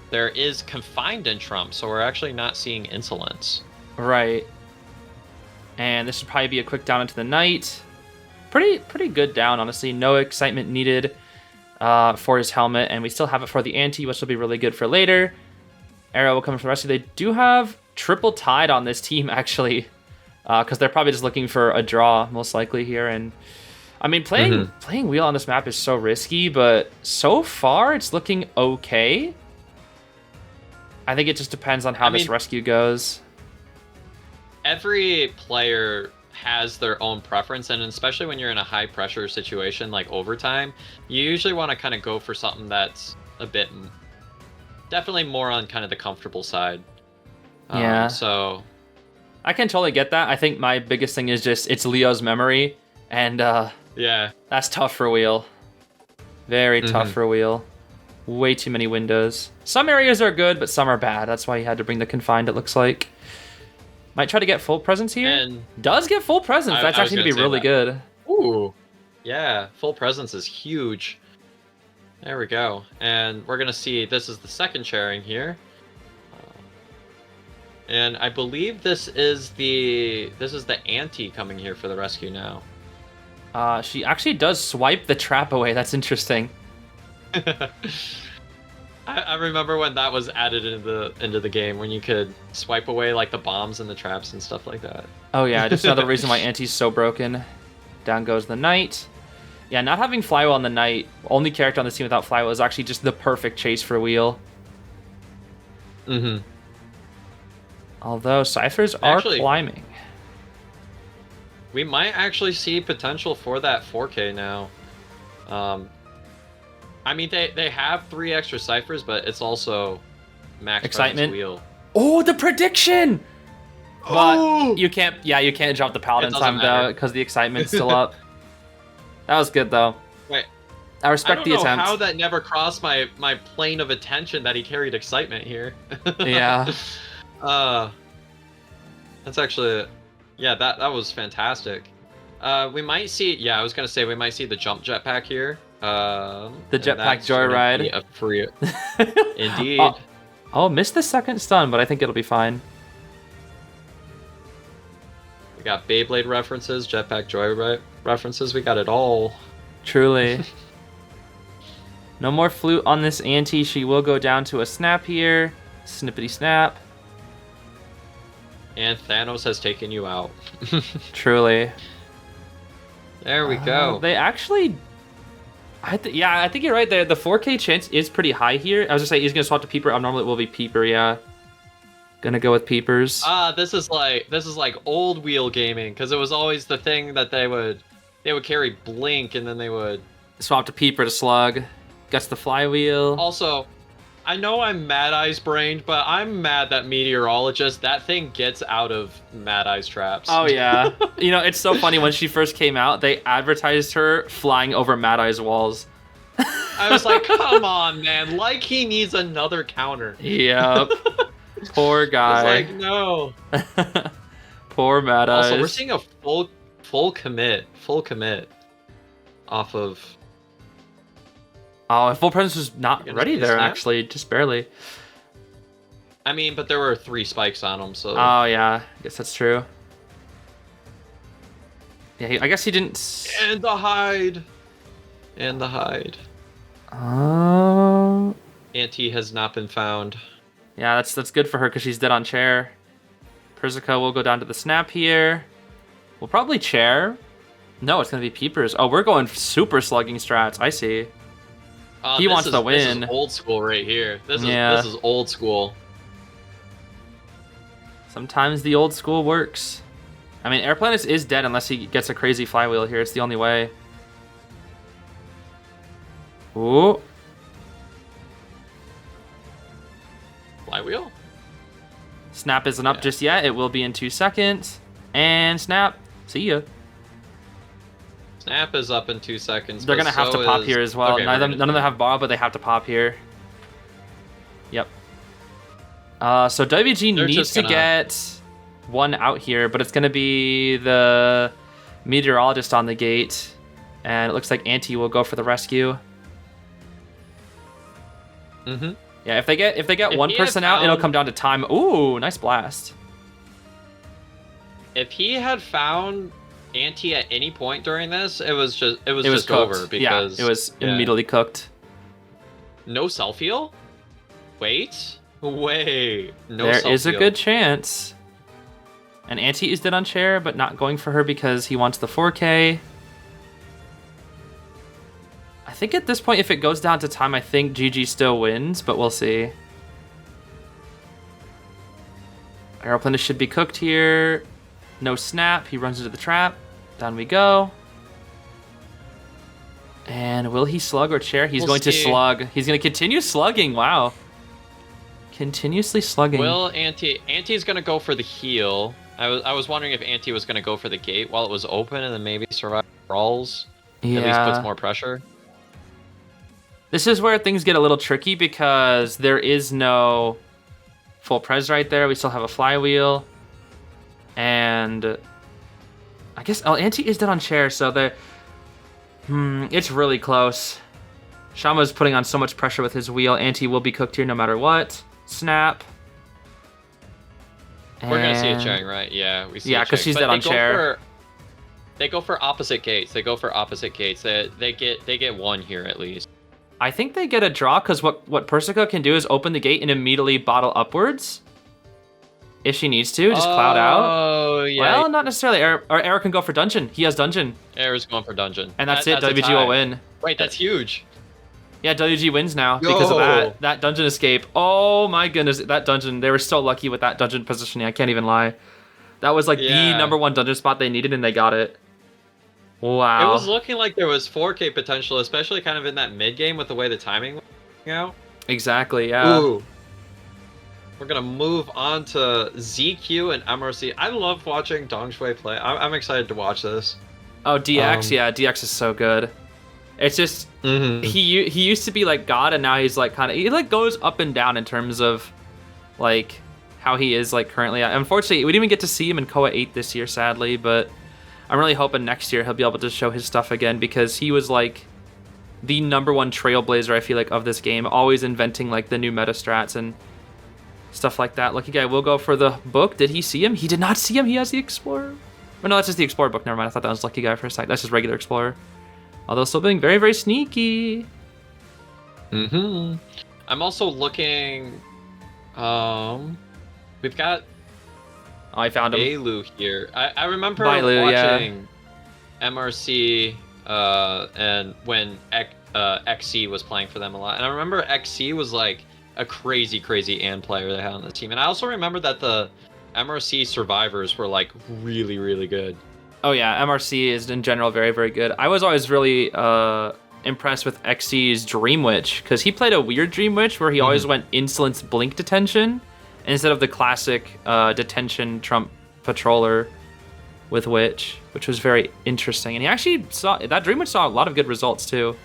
there is confined in Trump, so we're actually not seeing insolence. Right. And this should probably be a quick down into the night. Pretty good down, honestly. No excitement needed for his helmet, and we still have it for the ante, which will be really good for later. Arrow will come for the rest of They do have triple tide on this team, actually, because they're probably just looking for a draw, most likely, here, and... I mean, playing wheel on this map is so risky, but so far it's looking okay. I think it just depends on how this rescue goes. Every player has their own preference, and especially when you're in a high pressure situation like overtime, you usually want to kind of go for something that's a bit, definitely more on kind of the comfortable side. Yeah. So I can totally get that. I think my biggest thing is just it's Leo's memory, and Yeah. that's tough for Wheel. Very tough for Wheel. Way too many windows. Some areas are good, but some are bad. That's why he had to bring the confined, it looks like. Might try to get full presence here. And does get full presence. That's actually going to be really good. Ooh. Yeah, full presence is huge. There we go. And we're going to see, this is the second sharing here. And I believe this is the ante coming here for the rescue now. She actually does swipe the trap away. That's interesting. I remember when that was added into the game, when you could swipe away like the bombs and the traps and stuff like that. Oh yeah, just another reason why Auntie's so broken. Down goes the knight. Yeah, not having Flywheel on the knight, only character on the team without Flywheel, is actually just the perfect chase for Wheel. Although ciphers are climbing. We might actually see potential for that 4K now. I mean, they have 3 extra ciphers, but it's also max excitement. Wheel. Oh, the prediction! But you can't drop the paladin time though, because the excitement's still up. That was good though. Wait, I respect the attempt. I don't know how that never crossed my plane of attention that he carried excitement here. Yeah. That's actually, yeah, that was fantastic. We might see, yeah, I was gonna say we might see the jump jetpack here. The jetpack joyride. A free, indeed. Oh, missed the second stun, but I think it'll be fine. We got Beyblade references, jetpack joyride references. We got it all. Truly. No more flute on this ante. She will go down to a snap here. Snippety snap. And Thanos has taken you out. Truly. There we go. They actually... I think you're right there. The 4K chance is pretty high here. I was gonna say he's gonna swap to Peeper. Normally it will be Peeper, yeah. Gonna go with Peepers. This is like old Wheel gaming, because it was always the thing that they would carry Blink and then they would swap to Peeper to Slug. Gets the flywheel. Also, I know I'm Mad Eye's brained, but I'm mad that Meteorologist, that thing gets out of Mad Eye's traps. Oh yeah. You know, it's so funny, when she first came out, they advertised her flying over Mad Eye's walls. I was like, come on, man. Like he needs another counter. Yep. Poor guy. It's like, no. Poor Mad Eyes. Also, we're seeing a full commit off of... Oh, full presence was not ready there, actually. Just barely. I mean, but there were 3 spikes on him, so... Oh, yeah. I guess that's true. Yeah, I guess he didn't... And the hide. And the hide. Oh... Auntie has not been found. Yeah, that's good for her, because she's dead on chair. Persica will go down to the snap here. We'll probably chair. No, it's going to be Peepers. Oh, we're going super slugging strats. I see. He wants the win. This is old school right here. This is old school. Sometimes the old school works. I mean, Airplanet is dead unless he gets a crazy flywheel here. It's the only way. Ooh. Flywheel? Snap isn't up just yet. It will be in 2 seconds. And snap. See ya. Snap is up in 2 seconds. They're going to have to pop here as well. Okay, none of them have borrow, but they have to pop here. Yep. So WG needs to get 1 out here, but it's going to be the Meteorologist on the gate. And it looks like Auntie will go for the rescue. Mm-hmm. Yeah, if they get one person out, it'll come down to time. Ooh, nice blast. If he had found Auntie at any point during this, it was just cooked. over, because it was immediately cooked. No self-heal? Wait. No There is a good chance. And Auntie is dead on chair, but not going for her because he wants the 4K. I think at this point, if it goes down to time, I think GG still wins, but we'll see. Aeroplanet should be cooked here. No snap. He runs into the trap. Down we go. And will he slug or chair? He's going to slug. He's going to continue slugging. Wow. Continuously slugging. Will Auntie's going to go for the heal. I was wondering if Anti was gonna go for the gate while it was open, and then maybe survive brawls. Yeah. At least puts more pressure. This is where things get a little tricky because there is no full pres right there. We still have a flywheel. And I guess Anti is dead on chair, so it's really close. Shama's putting on so much pressure with his wheel. Anti will be cooked here no matter what. Snap. We're gonna see it chairing, right? Yeah, we see. Yeah, because she's dead on chair. They go for opposite gates. They get one here at least. I think they get a draw because what Persica can do is open the gate and immediately bottle upwards. If she needs to, just cloud out. Oh, yeah. Well, not necessarily. Era can go for dungeon. He has dungeon. Era's going for dungeon. And that's it. WG will win. Wait, that's huge. Yeah, WG wins now because of that dungeon escape. Oh my goodness, that dungeon. They were so lucky with that dungeon positioning. I can't even lie. That was like the #1 dungeon spot they needed, and they got it. Wow. It was looking like there was 4K potential, especially kind of in that mid game with the way the timing was working out. Exactly, yeah. Ooh. We're going to move on to ZQ and MRC. I love watching Dong Shui play. I'm excited to watch this. Oh, DX, yeah, DX is so good. It's just, he used to be like God, and now he's like he like goes up and down in terms of like how he is like currently. Unfortunately, we didn't even get to see him in KOA 8 this year, sadly, but I'm really hoping next year he'll be able to show his stuff again because he was like the #1 trailblazer, I feel like, of this game, always inventing like the new meta strats and stuff like that. Lucky Guy will go for the book. Did he see him? He did not see him. He has the Explorer. Oh, no, that's just the Explorer book. Never mind. I thought that was Lucky Guy for a sec. That's just regular Explorer. Although still being very, very sneaky. I'm also looking... we've got... Oh, I found him. Bailu here. I remember Bailu, watching MRC and when XC was playing for them a lot. And I remember XC was like a crazy AND player they had on the team. And I also remember that the MRC survivors were like really, really good. Oh yeah, MRC is in general very, very good. I was always really impressed with XC's Dream Witch because he played a weird Dream Witch where he always went Insolence Blink Detention instead of the classic Detention Trump Patroller with Witch, which was very interesting. And he actually that Dream Witch saw a lot of good results too.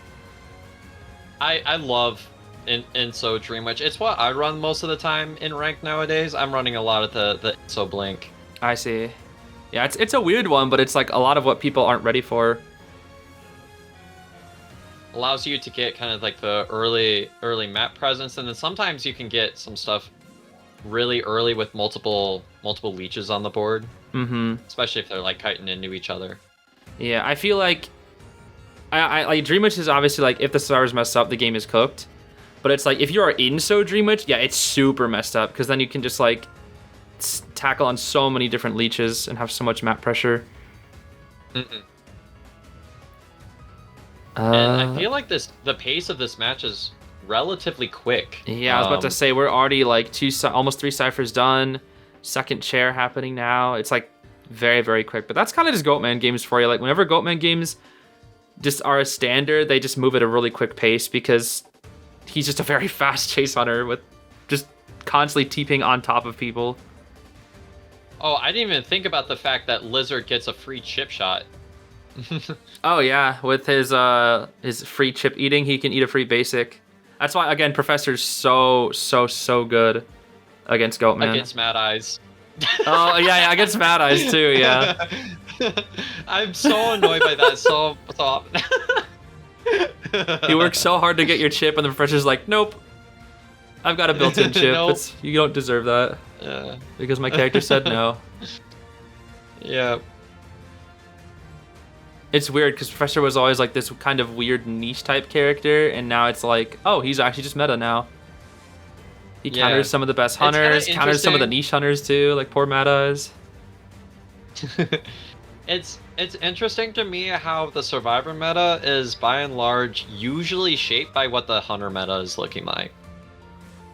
I love Inso Dream Witch. It's what I run most of the time in ranked nowadays. I'm running a lot of the Inso Blink. I see. Yeah, it's a weird one, but it's like a lot of what people aren't ready for. Allows you to get kind of like the early map presence, and then sometimes you can get some stuff really early with multiple leeches on the board. Especially if they're like kiting into each other. Yeah, I feel like I like Dream Witch is obviously like if the servers mess up, the game is cooked. But it's like if you are in Dream Witch, yeah, it's super messed up because then you can just like tackle on so many different leeches and have so much map pressure. And I feel like the pace of this match is relatively quick. Yeah, I was about to say we're already like almost 3 ciphers done. Second chair happening now. It's like very, very quick. But that's kind of just Goatman games for you. Like whenever Goatman games just are a standard, they just move at a really quick pace because he's just a very fast chase hunter with just constantly TPing on top of people. Oh, I didn't even think about the fact that Lizard gets a free chip shot. Oh yeah, with his free chip eating, he can eat a free basic. That's why again, Professor's so good against Goatman. Against Mad Eyes. Oh yeah, against Mad Eyes too. Yeah. I'm so annoyed by that so often. You work so hard to get your chip, and the Professor's like, nope. I've got a built-in chip. Nope. You don't deserve that. Because my character said no. Yeah. It's weird because Professor was always like this kind of weird niche type character, and now it's like, oh, he's actually just meta now. He counters some of the best hunters, counters some of the niche hunters too, like poor Mad Eyes. It's interesting to me how the Survivor meta is by and large usually shaped by what the Hunter meta is looking like.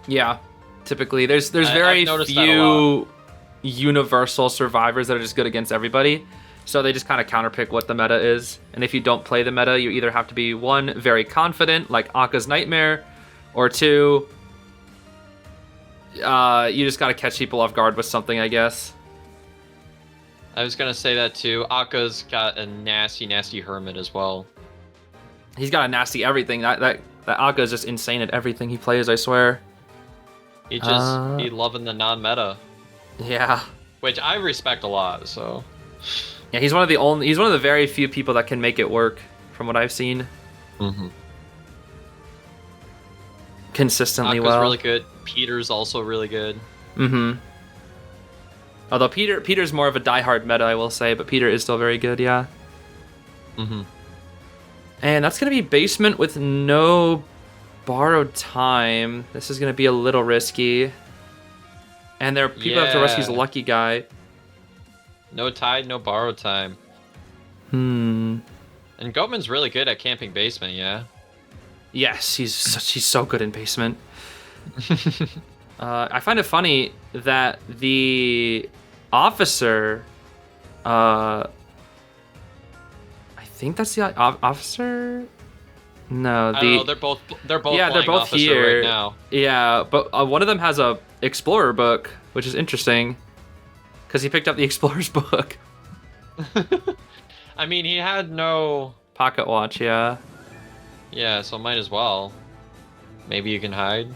Yeah, typically there's very few universal survivors that are just good against everybody. So they just kind of counterpick what the meta is. And if you don't play the meta, you either have to be 1, very confident, like Aka's Nightmare, or 2, you just got to catch people off guard with something, I guess. I was gonna say that too. Akka's got a nasty, nasty hermit as well. He's got a nasty everything. That Akka is just insane at everything he plays, I swear. He loving the non-meta. Yeah. Which I respect a lot, so. Yeah, he's one of the very few people that can make it work, from what I've seen. Mm-hmm. Consistently Akka's well. really good. Peter's also really good. Mm-hmm. Although Peter's more of a diehard meta, I will say, but Peter is still very good, yeah. Mm-hmm. And that's gonna be basement with no borrowed time. This is gonna be a little risky. And there are people have to rescue the lucky guy. No tide, no borrow time. And Goatman's really good at camping basement, yeah? Yes, he's so good in basement. I find it funny that the officer, I think that's the officer. No, I don't know. They're both. Yeah, they're both here right now. Yeah, but one of them has a explorer book, which is interesting, because he picked up the explorer's book. I mean, he had no pocket watch. Yeah. Yeah, so might as well. Maybe you can hide.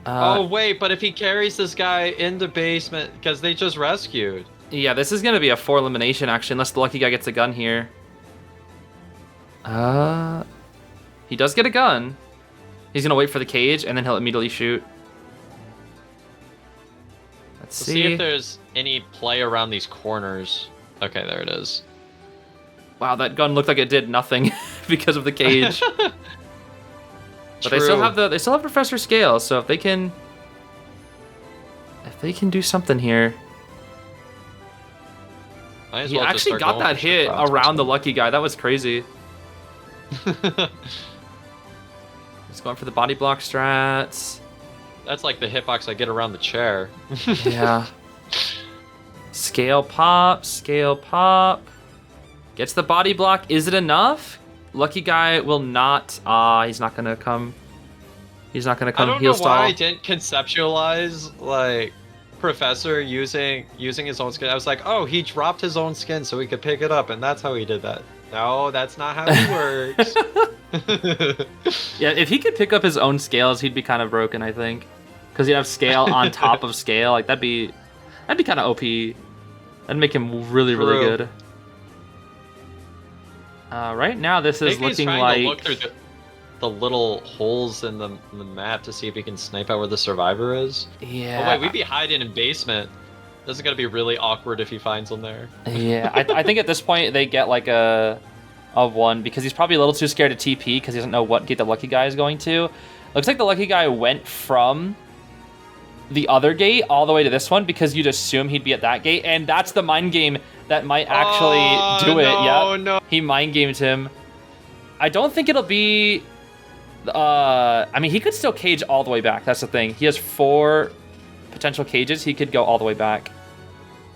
Oh wait, but if he carries this guy into basement, because they just rescued. Yeah, this is gonna be a 4 elimination actually, unless the lucky guy gets a gun here. He does get a gun. He's gonna wait for the cage and then he'll immediately shoot. Let's see if there's any play around these corners. Okay, there it is. Wow, that gun looked like it did nothing because of the cage. But they still have Professor Scale, so if they can do something here. He actually got that hit around the lucky guy. That was crazy. He's going for the body block strats. That's like the hitbox I get around the chair. Yeah. Scale pop. Gets the body block. Is it enough? Lucky guy will not. He's not gonna come. He's not gonna come. I don't know why I didn't conceptualize like Professor using his own skin. I was like, oh, he dropped his own skin so he could pick it up, and that's how he did that. No, that's not how he works. Yeah, if he could pick up his own scales, he'd be kind of broken, I think, because he'd have scale on top of scale. Like that'd be kind of OP. That'd make him really good. Right now, this is looking like. To look through the little holes in the map to see if he can snipe out where the survivor is. Yeah. Oh wait, we'd be hiding in basement. This is gonna be really awkward if he finds them there. Yeah, I think at this point they get like a 1 because he's probably a little too scared to TP because he doesn't know what gate the lucky guy is going to. Looks like the lucky guy went from the other gate all the way to this one because you'd assume he'd be at that gate, and that's the mind game that might actually do it. Yeah, no. He mind gamed him. I don't think it'll be. I mean, he could still cage all the way back. That's the thing. He has 4 potential cages. He could go all the way back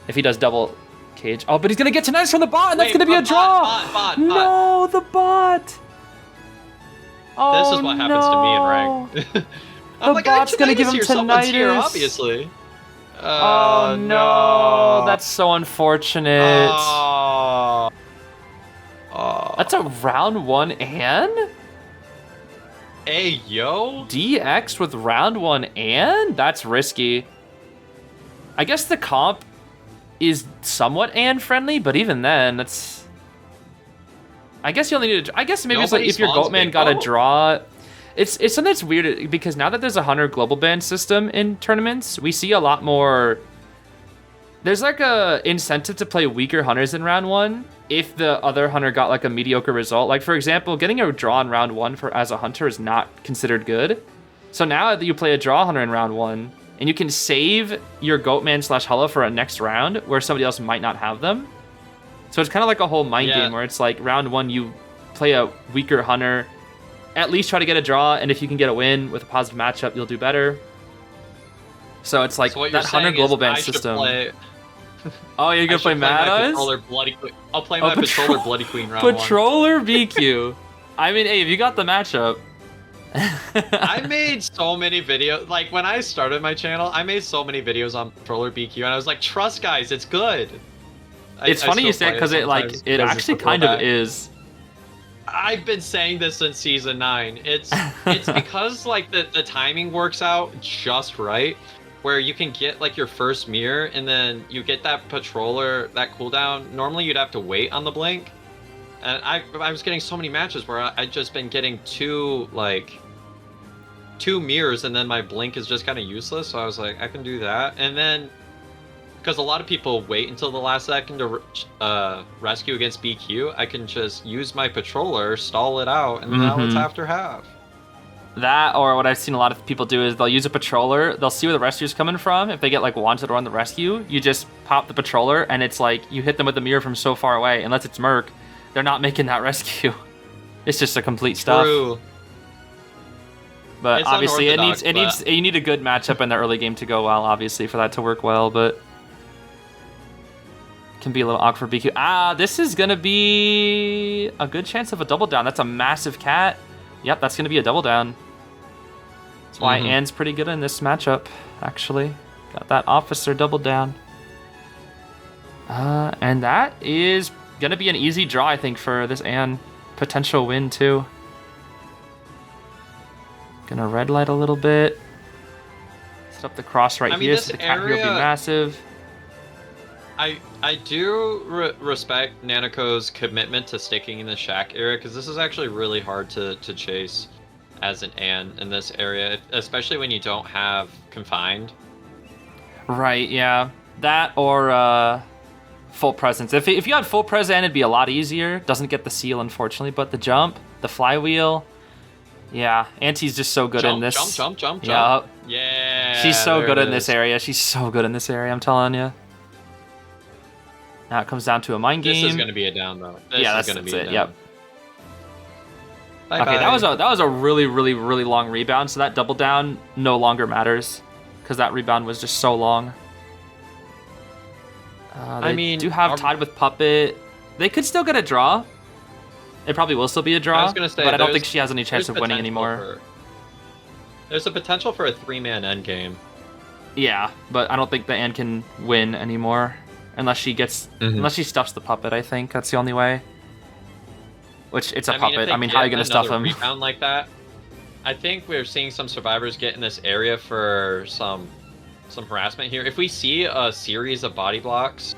if he does double cage. Oh, but he's gonna get tinnitus from the bot, and that's gonna be a draw. Bot. No, the bot. Oh, this is what happens to me in rank. The bot's gonna give him tinnitus. Here, obviously. Oh no, that's so unfortunate. That's a round 1 and? Hey, yo. DX with round 1 and? That's risky. I guess the comp is somewhat and friendly, but even then, that's. I guess you only need. I guess maybe it's like if your Goatman got a draw. It's something that's weird because now that there's a Hunter global ban system in tournaments, we see a lot more. There's like a incentive to play weaker Hunters in round 1 if the other Hunter got like a mediocre result. Like for example, getting a draw in round 1 as a Hunter is not considered good. So now that you play a draw Hunter in round 1, and you can save your Goatman / Hulla for a next round where somebody else might not have them. So it's kind of like a whole mind game where it's like round 1 you play a weaker Hunter, at least try to get a draw, and if you can get a win with a positive matchup, you'll do better. So it's like that Hunter global ban system. Oh, you're gonna play Mad Eyes? I'll play my Patroller Bloody Queen round 1. Patroller BQ. I mean, hey, if you got the matchup. I made so many videos. Like when I started my channel, I made so many videos on Patroller BQ, and I was like, trust guys, it's good. It's funny you say it because it actually kind of that. is. I've been saying this since season 9. It's because like the timing works out just right, where you can get like your first mirror and then you get that patroller, that cooldown. Normally you'd have to wait on the blink, and I was getting so many matches where I'd just been getting two mirrors and then my blink is just kind of useless. So I was like, I can do that, and then because a lot of people wait until the last second to rescue against BQ, I can just use my patroller, stall it out, and now it's after half. That, or what I've seen a lot of people do is they'll use a patroller, they'll see where the rescue's coming from. If they get like wanted or on the rescue, you just pop the patroller, and it's like you hit them with the mirror from so far away. Unless it's Merc, they're not making that rescue. It's just a complete stuff. True. But It's obviously, you need a good matchup in the early game to go well. Obviously, for that to work well, but can be a little awkward for BQ. This is gonna be a good chance of a double down. That's a massive cat. Yep, that's gonna be a double down. That's why Anne's pretty good in this matchup, actually. Got that officer double down. And that is gonna be an easy draw, I think, for this Anne. Potential win, too. Gonna red light a little bit. Set up the cross right here, so the cat here will be massive. I do respect Nanako's commitment to sticking in the shack area, because this is actually really hard to chase as an Anne in this area, especially when you don't have confined. Right, yeah. That or full presence. If you had full pres Anne, it'd be a lot easier. Doesn't get the seal, unfortunately, but the jump, the flywheel, yeah. Auntie's just so good in this. Jump. Yeah. She's so good in this area. She's so good in this area, I'm telling you. Now it comes down to a mind game. This is going to be a down, though. That's it. Yep. Bye-bye. Okay, that was a really, really, really long rebound. So that double down no longer matters because that rebound was just so long. They do have tied with Puppet. They could still get a draw. It probably will still be a draw. I was gonna say, but I don't think she has any chance of winning anymore. There's a potential for a 3-man endgame. Yeah, but I don't think the Anne can win anymore. Unless she stuffs the Puppet, I think. That's the only way. Which, it's a puppet. I mean, how are you going to stuff him? Rebound like that, I think we're seeing some survivors get in this area for some harassment here. If we see a series of body blocks...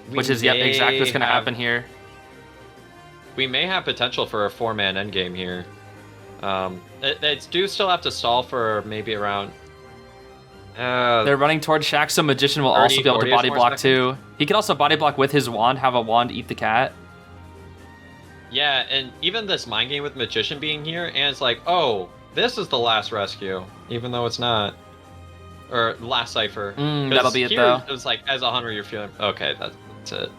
Which is, exactly what's going to happen here. We may have potential for a 4-man endgame here. They do still have to stall for maybe around... They're running towards Shack, so Magician will also be able to body block too. He can also body block with his wand, have a wand eat the cat. Yeah, and even this mind game with Magician being here, and it's like, oh, this is the last rescue, even though it's not. Or last cipher. That'll be it though. It was like, as a hunter, you're feeling, okay, that's it.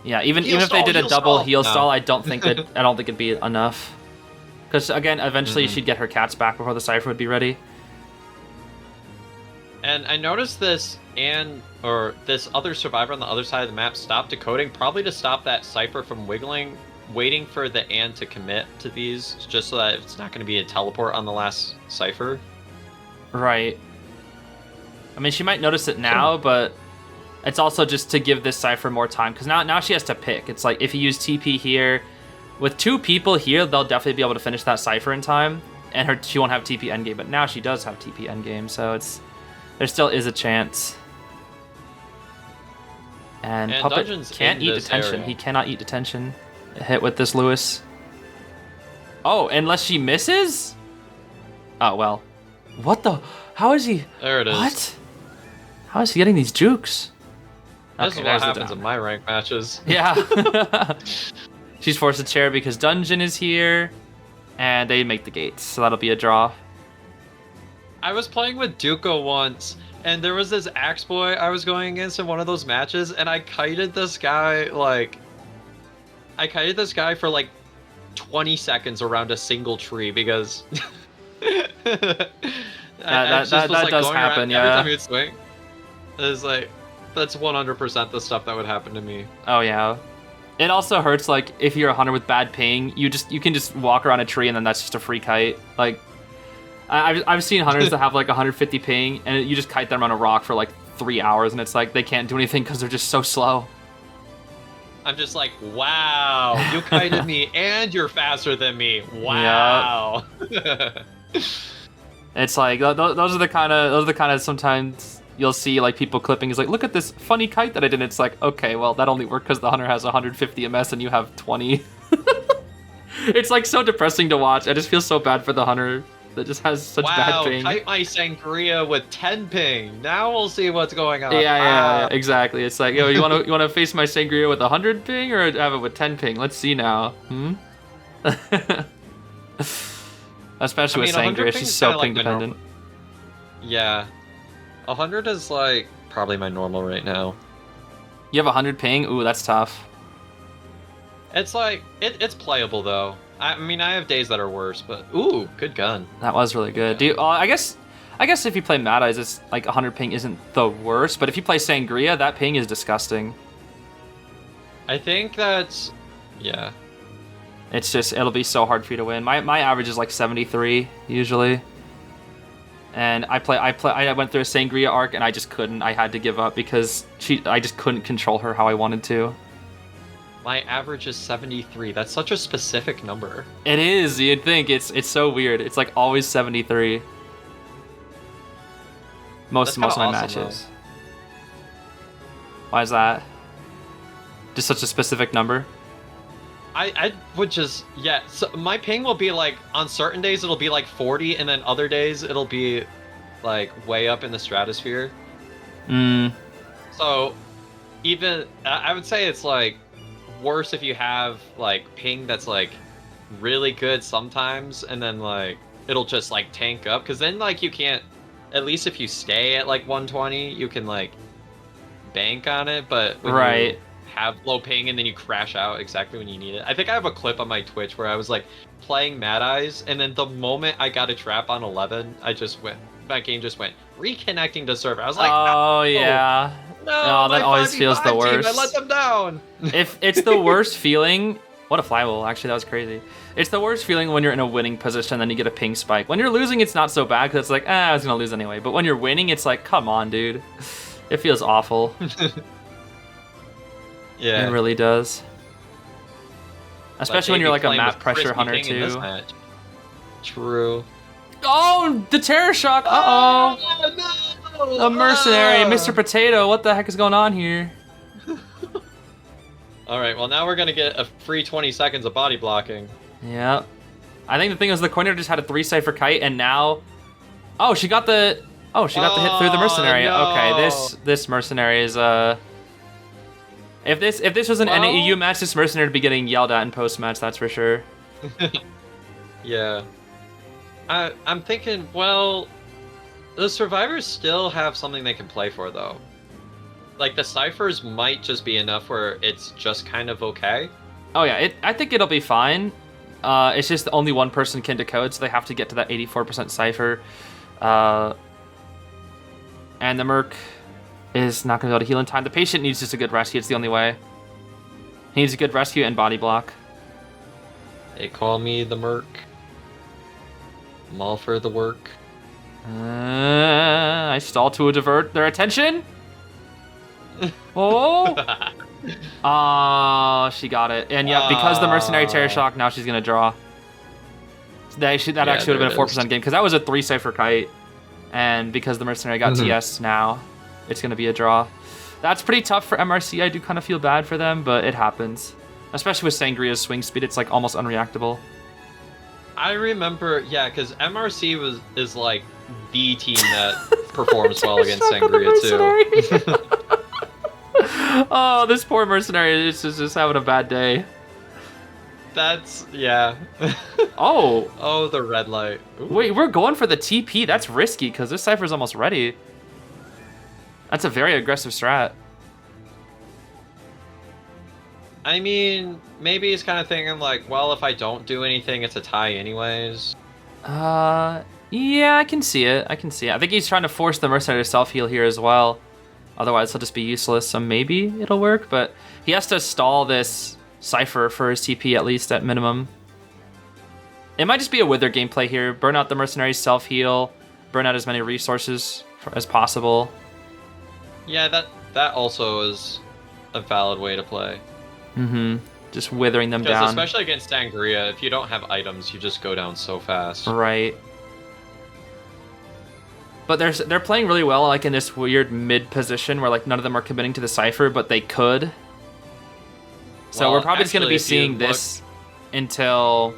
Yeah, even if they did a double heal stall, I don't think it'd be enough. Because again, eventually she'd get her cats back before the cipher would be ready. And I noticed this this other survivor on the other side of the map stopped decoding, probably to stop that cipher from wiggling, waiting for the Anne to commit to these, just so that it's not going to be a teleport on the last cipher. Right. I mean, she might notice it now, but it's also just to give this cipher more time, because now she has to pick. It's like, if you use TP here, with 2 people here, they'll definitely be able to finish that cipher in time, and she won't have TP endgame, but now she does have TP endgame, so there still is a chance. And Puppet can't eat detention. Area. He cannot eat detention. Hit with this Lewis. Oh, unless she misses? Oh, well. What the? How is he? There it is. What? How is he getting these jukes? This is what happens in my rank matches. Yeah. She's forced to chair because Dungeon is here. And they make the gates, so that'll be a draw. I was playing with Duco once, and there was this Axe Boy I was going against in one of those matches, and I kited this guy, for like 20 seconds around a single tree, because... that does happen, yeah. Every time you'd swing, it was like, that's 100% the stuff that would happen to me. Oh, yeah. It also hurts, like, if you're a hunter with bad ping, you can just walk around a tree, and then that's just a free kite. Like... I've seen hunters that have like 150 ping, and you just kite them on a rock for like 3 hours, and it's like they can't do anything because they're just so slow. I'm just like, wow, you kited me and you're faster than me. Wow. Yep. It's like those are the kind of sometimes you'll see like people clipping is like, look at this funny kite that I did. It's like, okay, well that only worked because the hunter has 150 ms and you have 20. It's like so depressing to watch. I just feel so bad for the hunter that just has such bad ping. Kite my sangria with 10 ping. Now we'll see what's going on. Yeah, exactly. It's like, yo, you want to face my sangria with 100 ping or have it with 10 ping? Let's see now. Especially with sangria, she's so ping dependent. Yeah, 100 is like probably my normal right now. You have 100 ping? Ooh, that's tough. It's like it's playable though. I mean, I have days that are worse, but ooh, good gun. That was really good. Do you, I guess if you play Mad Eyes, it's like 100 ping isn't the worst, but if you play Sangria, that ping is disgusting. I think that's yeah. It's just it'll be so hard for you to win. My average is like 73 usually. And I went through a Sangria arc and I just couldn't. I had to give up because I just couldn't control her how I wanted to. My average is 73. That's such a specific number. It is. You'd think it's so weird. It's like always 73. Most of my awesome, matches. Though. Why is that? Just such a specific number? I would just so my ping will be like on certain days it'll be like 40 and then other days it'll be like way up in the stratosphere. So even I would say it's like worse if you have like ping that's like really good sometimes and then like it'll just like tank up because then like you can't, at least if you stay at like 120 you can like bank on it, but when you have low ping and then you crash out exactly when you need it. I think I have a clip on my Twitch where I was like playing Mad Eyes and then the moment I got a trap on 11 my game just went reconnecting to server. I was like, oh yeah. No, that always feels the worst. I let them down. If it's the worst feeling, what a flywheel! Actually, that was crazy. It's the worst feeling when you're in a winning position, then you get a ping spike. When you're losing, it's not so bad because it's like, I was gonna lose anyway. But when you're winning, it's like, come on, dude. It feels awful. Yeah, it really does. Especially when you're like a map pressure hunter too. True. Oh, the terror shock! No! A mercenary, Mr. Potato. What the heck is going on here? All right, well now we're gonna get a free 20 seconds of body blocking. Yeah, I think the thing is the coiner just had a 3 cipher kite, and now, oh, she got the hit through the mercenary. No. Okay, this mercenary is If this was an NAEU match, this mercenary would be getting yelled at in post match. That's for sure. Yeah. I'm thinking, well, the survivors still have something they can play for, though. Like, the ciphers might just be enough where it's just kind of okay. Oh, yeah, I think it'll be fine. It's just only one person can decode, so they have to get to that 84% cipher. And the Merc is not going to be able to heal in time. The patient needs just a good rescue. It's the only way. He needs a good rescue and body block. They call me the Merc. I'm all for the work. I stall to divert their attention. Oh! She got it. And yeah, because the mercenary terror shock, now she's gonna draw. That actually would have been a 4% game because that was a 3 cipher kite, and because the mercenary got TS now, it's gonna be a draw. That's pretty tough for MRC. I do kind of feel bad for them, but it happens. Especially with Sangria's swing speed, it's like almost unreactable. I remember, yeah, because MRC is like the team that performs well against Sangria too. Oh, this poor mercenary is just having a bad day. That's, yeah. Oh, the red light. Ooh. Wait, we're going for the TP. That's risky because this cipher's almost ready. That's a very aggressive strat. I mean, maybe he's kind of thinking like, well, if I don't do anything, it's a tie anyways. Yeah, I can see it. I think he's trying to force the mercenary to self-heal here as well. Otherwise, he'll just be useless, so maybe it'll work, but he has to stall this cipher for his TP at least at minimum. It might just be a Wither gameplay here. Burn out the mercenary self-heal, burn out as many resources as possible. Yeah, that also is a valid way to play. Mm-hmm. Just withering them Because down. especially against Sangria, if you don't have items, you just go down so fast. Right. But they're playing really well, like in this weird mid position where like none of them are committing to the cipher, but they could. So Well, we're probably just going to be actually, if you seeing this until...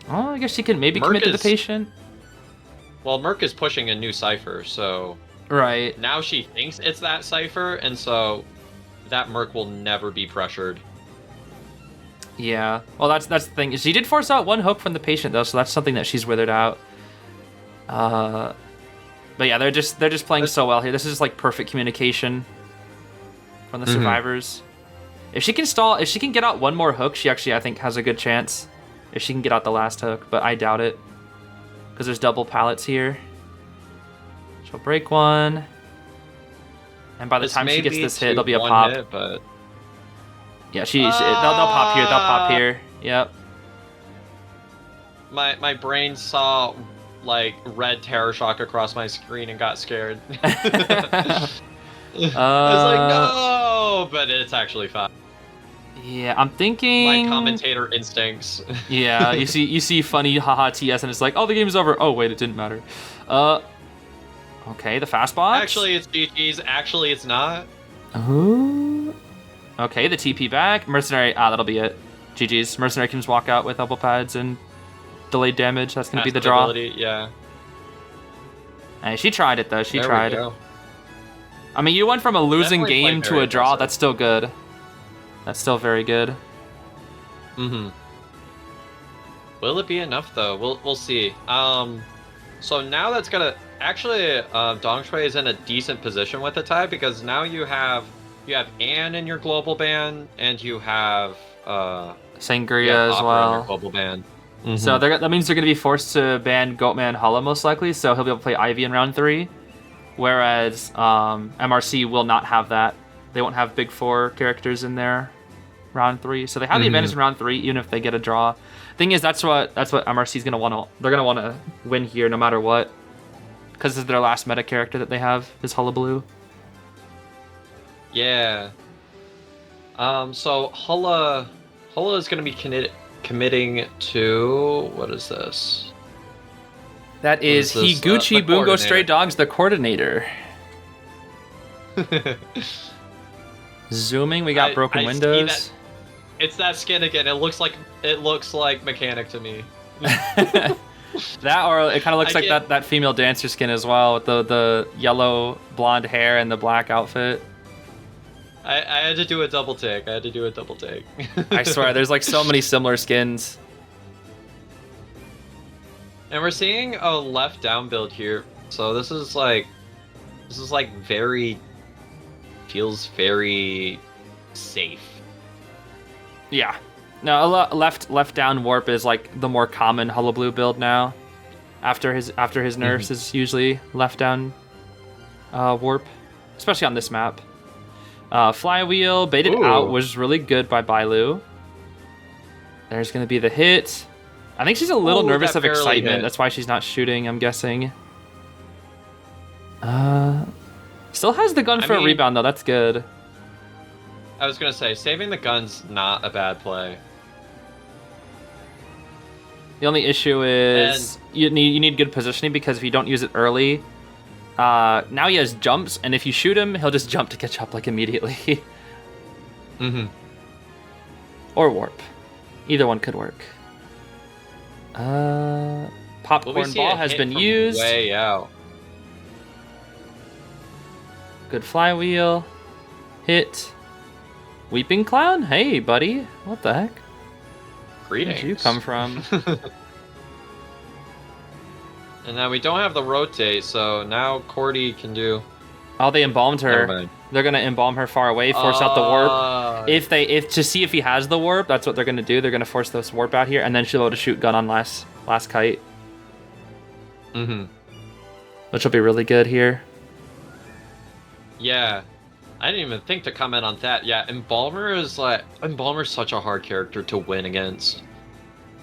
Oh, I guess she can maybe commit to the patient. Well, Merc is pushing a new cipher, so... Right. Now she thinks it's that cipher, and so that Merc will never be pressured. Yeah. Well, that's the thing. She did force out one hook from the patient, though, so that's something that she's withered out. But yeah, they're just playing so well here. This is just like perfect communication from the survivors. If she can get out one more hook, she actually, I think, has a good chance. If she can get out the last hook, but I doubt it. Because there's double pallets here. She'll break one. And by the time she gets this hit, it'll be a pop. Hit, but... Yeah, they'll pop here. They'll pop here. Yep. My brain saw like red terror shock across my screen and got scared. I was like, no, but it's actually fine. Yeah, I'm thinking. My commentator instincts. Yeah, you see funny haha TS and it's like, oh, the game's over. Oh wait, it didn't matter. Okay, the fast box. Actually, it's GG's. Actually, it's not. Oh. Okay, the TP back. Mercenary. That'll be it. GG's. Mercenary can just walk out with elbow pads and delayed damage. That's gonna be the draw. Yeah. Hey, she tried it though. She There tried. we go. I mean, you went from a losing Definitely game played to very a draw. impressive. That's still good. That's still very good. Mm-hmm. Will it be enough though? We'll see. So now that's gonna actually Dong Shui is in a decent position with the tie because now you have Anne in your global ban and you have Sangria as Opera in well. your global ban. Mm-hmm. So that means they're going to be forced to ban Goatman Hulla most likely, so he'll be able to play Ivy in round 3. Whereas MRC will not have that. They won't have big 4 characters in their round 3. So they have the advantage in round 3 even if they get a draw. Thing is, that's what MRC's going to want to... They're going to want to win here no matter what. Because this is their last meta character that they have, is Hullabaloo. Yeah. So Hulla is going to be committing to... What is this? That is Higuchi the Bungo Stray coordinator. Dogs, the coordinator. Zooming, we got broken I windows. see that. It's that skin again. It looks like Mechanic to me. That, or it kind of looks I like get- that female dancer skin as well, with the yellow blonde hair and the black outfit. I had to do a double take. I swear, there's like so many similar skins. And we're seeing a left down build here. So this is like very feels very safe. Yeah. No, left down warp is like the more common Hullabaloo build now. After his nerfs is usually left down warp, especially on this map. Flywheel baited out was really good by Bailu. There's gonna be the hit. I think she's a little nervous that of barely excitement. hit. That's why she's not shooting, I'm guessing. Still has the gun I for a mean- rebound though. That's good. I was gonna say saving the gun's not a bad play. The only issue is you need good positioning because if you don't use it early, now he has jumps, and if you shoot him, he'll just jump to catch up like immediately. Or warp. Either one could work. Will we Popcorn see ball a has hit been from used. way out? Good flywheel. Hit. Weeping clown? Hey, buddy. What the heck? Greetings. Where'd you come from? And now we don't have the rotate, so now Cordy can do. Oh, they embalmed Never her. mind. They're gonna embalm her far away, force out the warp. If to see if he has the warp, that's what they're gonna do. They're gonna force this warp out here, and then she'll be able to shoot gun on last kite, which will be really good here. Yeah. I didn't even think to comment on that. Yeah, Embalmer's such a hard character to win against.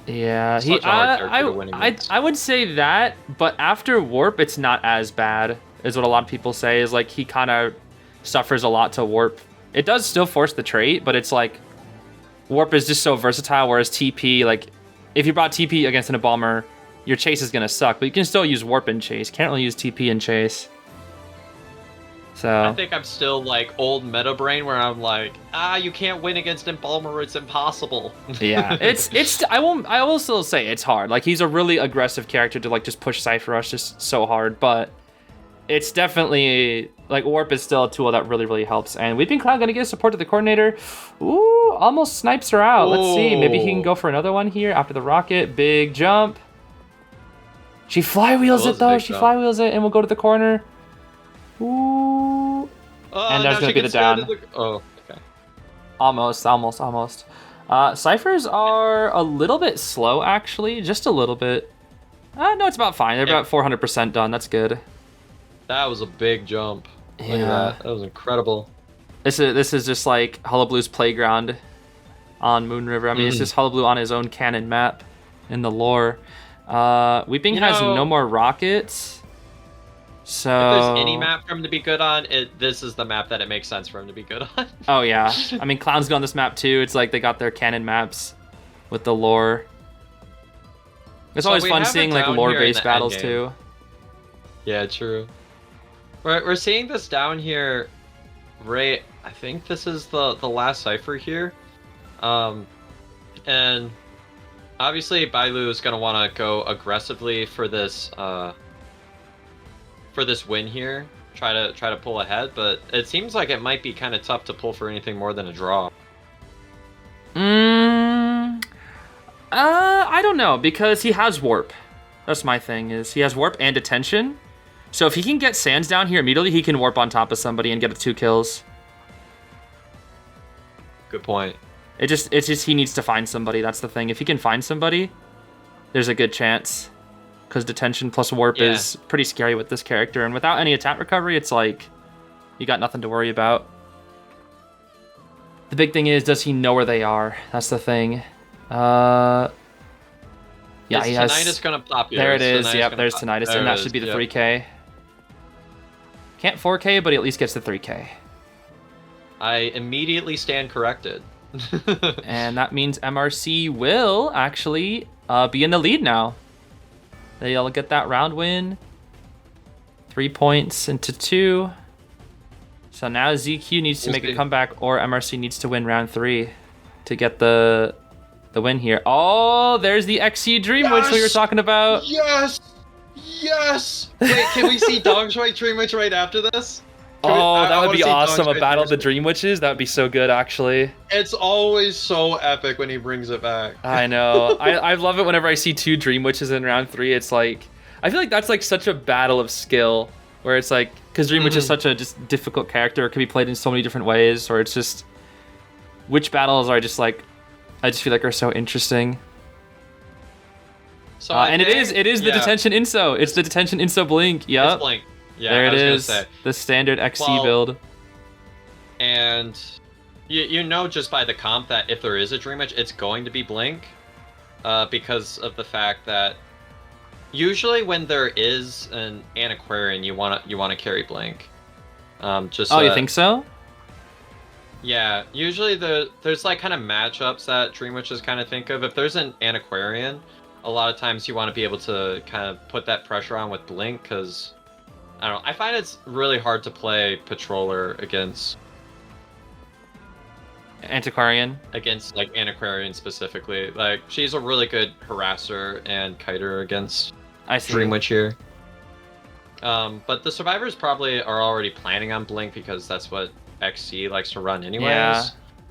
Yeah, Such a hard character to win against. I would say that, but after warp, it's not as bad, is what a lot of people say. Is like he kind of suffers a lot to warp. It does still force the trait, but it's like warp is just so versatile, whereas TP, like if you brought TP against an Embalmer, your chase is going to suck, but you can still use warp and chase. Can't really use TP and chase. So I think I'm still like old meta brain where I'm like, you can't win against Embalmer, it's impossible. yeah, I will still say it's hard. Like he's a really aggressive character to like just push Cypher Rush just so hard, but it's definitely like warp is still a tool that really, really helps. And Weeping Cloud gonna get support to the coordinator. Ooh, almost snipes her out. Let's see, maybe he can go for another one here after the rocket. Big jump. She flywheels it though. She flywheels it, and we'll go to the corner. Ooh. And there's gonna be the down. Oh, okay. Almost. Ciphers are a little bit slow, actually, just a little bit. No, it's about fine. They're about 400% done. That's good. That was a big jump. Yeah. Look at that. That was incredible. This is just like Hullabaloo's playground on Moon River. I mean, it's just Hullabaloo on his own canon map in the lore. Weeping has no more rockets. So if there's any map for him to be good on, this is the map that it makes sense for him to be good on. Oh yeah, I mean Clown's good on this map too. It's like they got their canon maps with the lore. It's always fun seeing like lore-based battles too. Yeah, true. We're seeing this down here, right? I think this is the last cipher here, and obviously Bailu is gonna want to go aggressively for this win here. Try to pull ahead, but it seems like it might be kind of tough to pull for anything more than a draw. I don't know, because he has warp. That's my thing, is he has warp and detention. So if he can get Sands down here immediately, he can warp on top of somebody and get 2 kills. Good point. It's just he needs to find somebody. That's the thing. If he can find somebody, there's a good chance. Because detention plus warp is pretty scary with this character. And without any attack recovery, it's like you got nothing to worry about. The big thing is, does he know where they are? That's the thing. Yeah, he has. Tinnitus gonna pop here. There it is. Yep, there's Tinnitus, and that should be the 3K. Can't 4K, but he at least gets the 3K. I immediately stand corrected. And that means MRC will actually be in the lead now. They'll get that round win. 3 points into 2. So now ZQ needs to make a comeback, or MRC needs to win round 3 to get the win here. Oh, there's the XC Dream Witch we were talking about. Yes! Yes! Wait, can we see Dong's Right Dream Witch right after this? That would be awesome. A battle of the Dream Witches. That would be so good, actually. It's always so epic when he brings it back. I know. I love it whenever I see 2 Dream Witches in round 3. It's like, I feel like that's like such a battle of skill, where it's like, because Dream Witch is such a just difficult character. It can be played in so many different ways, or it's just, which battles are just like, I just feel like are so interesting. So and it is the detention inso. It's the detention inso blink. Yep. It's blink. Yeah, there it is. The standard XC build. And you know just by the comp that if there is a Dream Witch, it's going to be blink, because of the fact that usually when there is an Antiquarian, you wanna carry blink. You think so? Yeah, usually there's like kind of matchups that Dream Witches kind of think of. If there's an Antiquarian, a lot of times you want to be able to kind of put that pressure on with blink, because I don't know, I find it's really hard to play Patroller against Antiquarian. Against like Antiquarian specifically. Like she's a really good harasser and kiter against Dream Witch here. But the survivors probably are already planning on blink because that's what XC likes to run anyways. Yeah,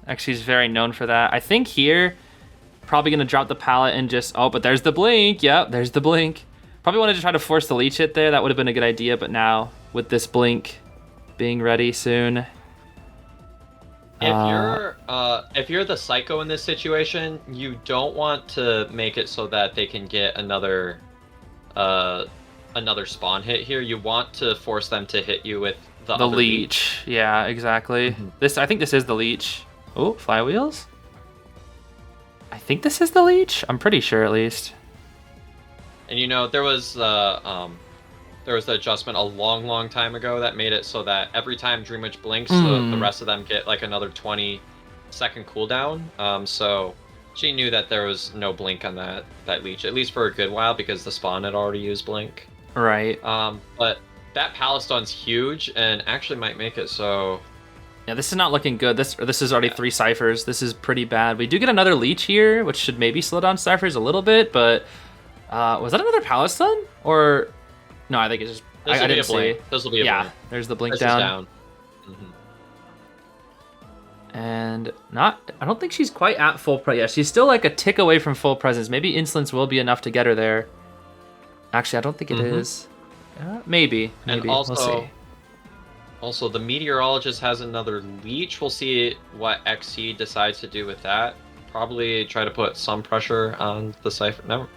XC's very known for that. I think here, probably gonna drop the pallet and just, but there's the blink. Yep, there's the blink. Probably wanted to try to force the leech hit there. That would have been a good idea, but now with this blink being ready soon. If you're the Psycho in this situation, you don't want to make it so that they can get another spawn hit here. You want to force them to hit you with the leech. Yeah, exactly. I think this is the leech. Oh, flywheels? I think this is the leech. I'm pretty sure, at least. And you know, there was there was the adjustment a long time ago that made it so that every time Dream Witch blinks, the rest of them get like another 20-second cooldown. So she knew that there was no blink on that leech, at least for a good while, because the spawn had already used blink. Right. But that Palace Stun's huge and actually might make it so. Yeah, this is not looking good. This is already 3 ciphers. This is pretty bad. We do get another leech here, which should maybe slow down ciphers a little bit, but was that another Palace Stun? Or no, I think it's just I didn't see. This will be a blink. There's the blink this down. Is down. And I don't think she's quite at full presence. Yeah, she's still like a tick away from full presence. Maybe Insolence will be enough to get her there. Actually, I don't think it is. Maybe. And also, we'll see. Also, the Meteorologist has another leech. We'll see what XC decides to do with that. Probably try to put some pressure on the Cypher. No,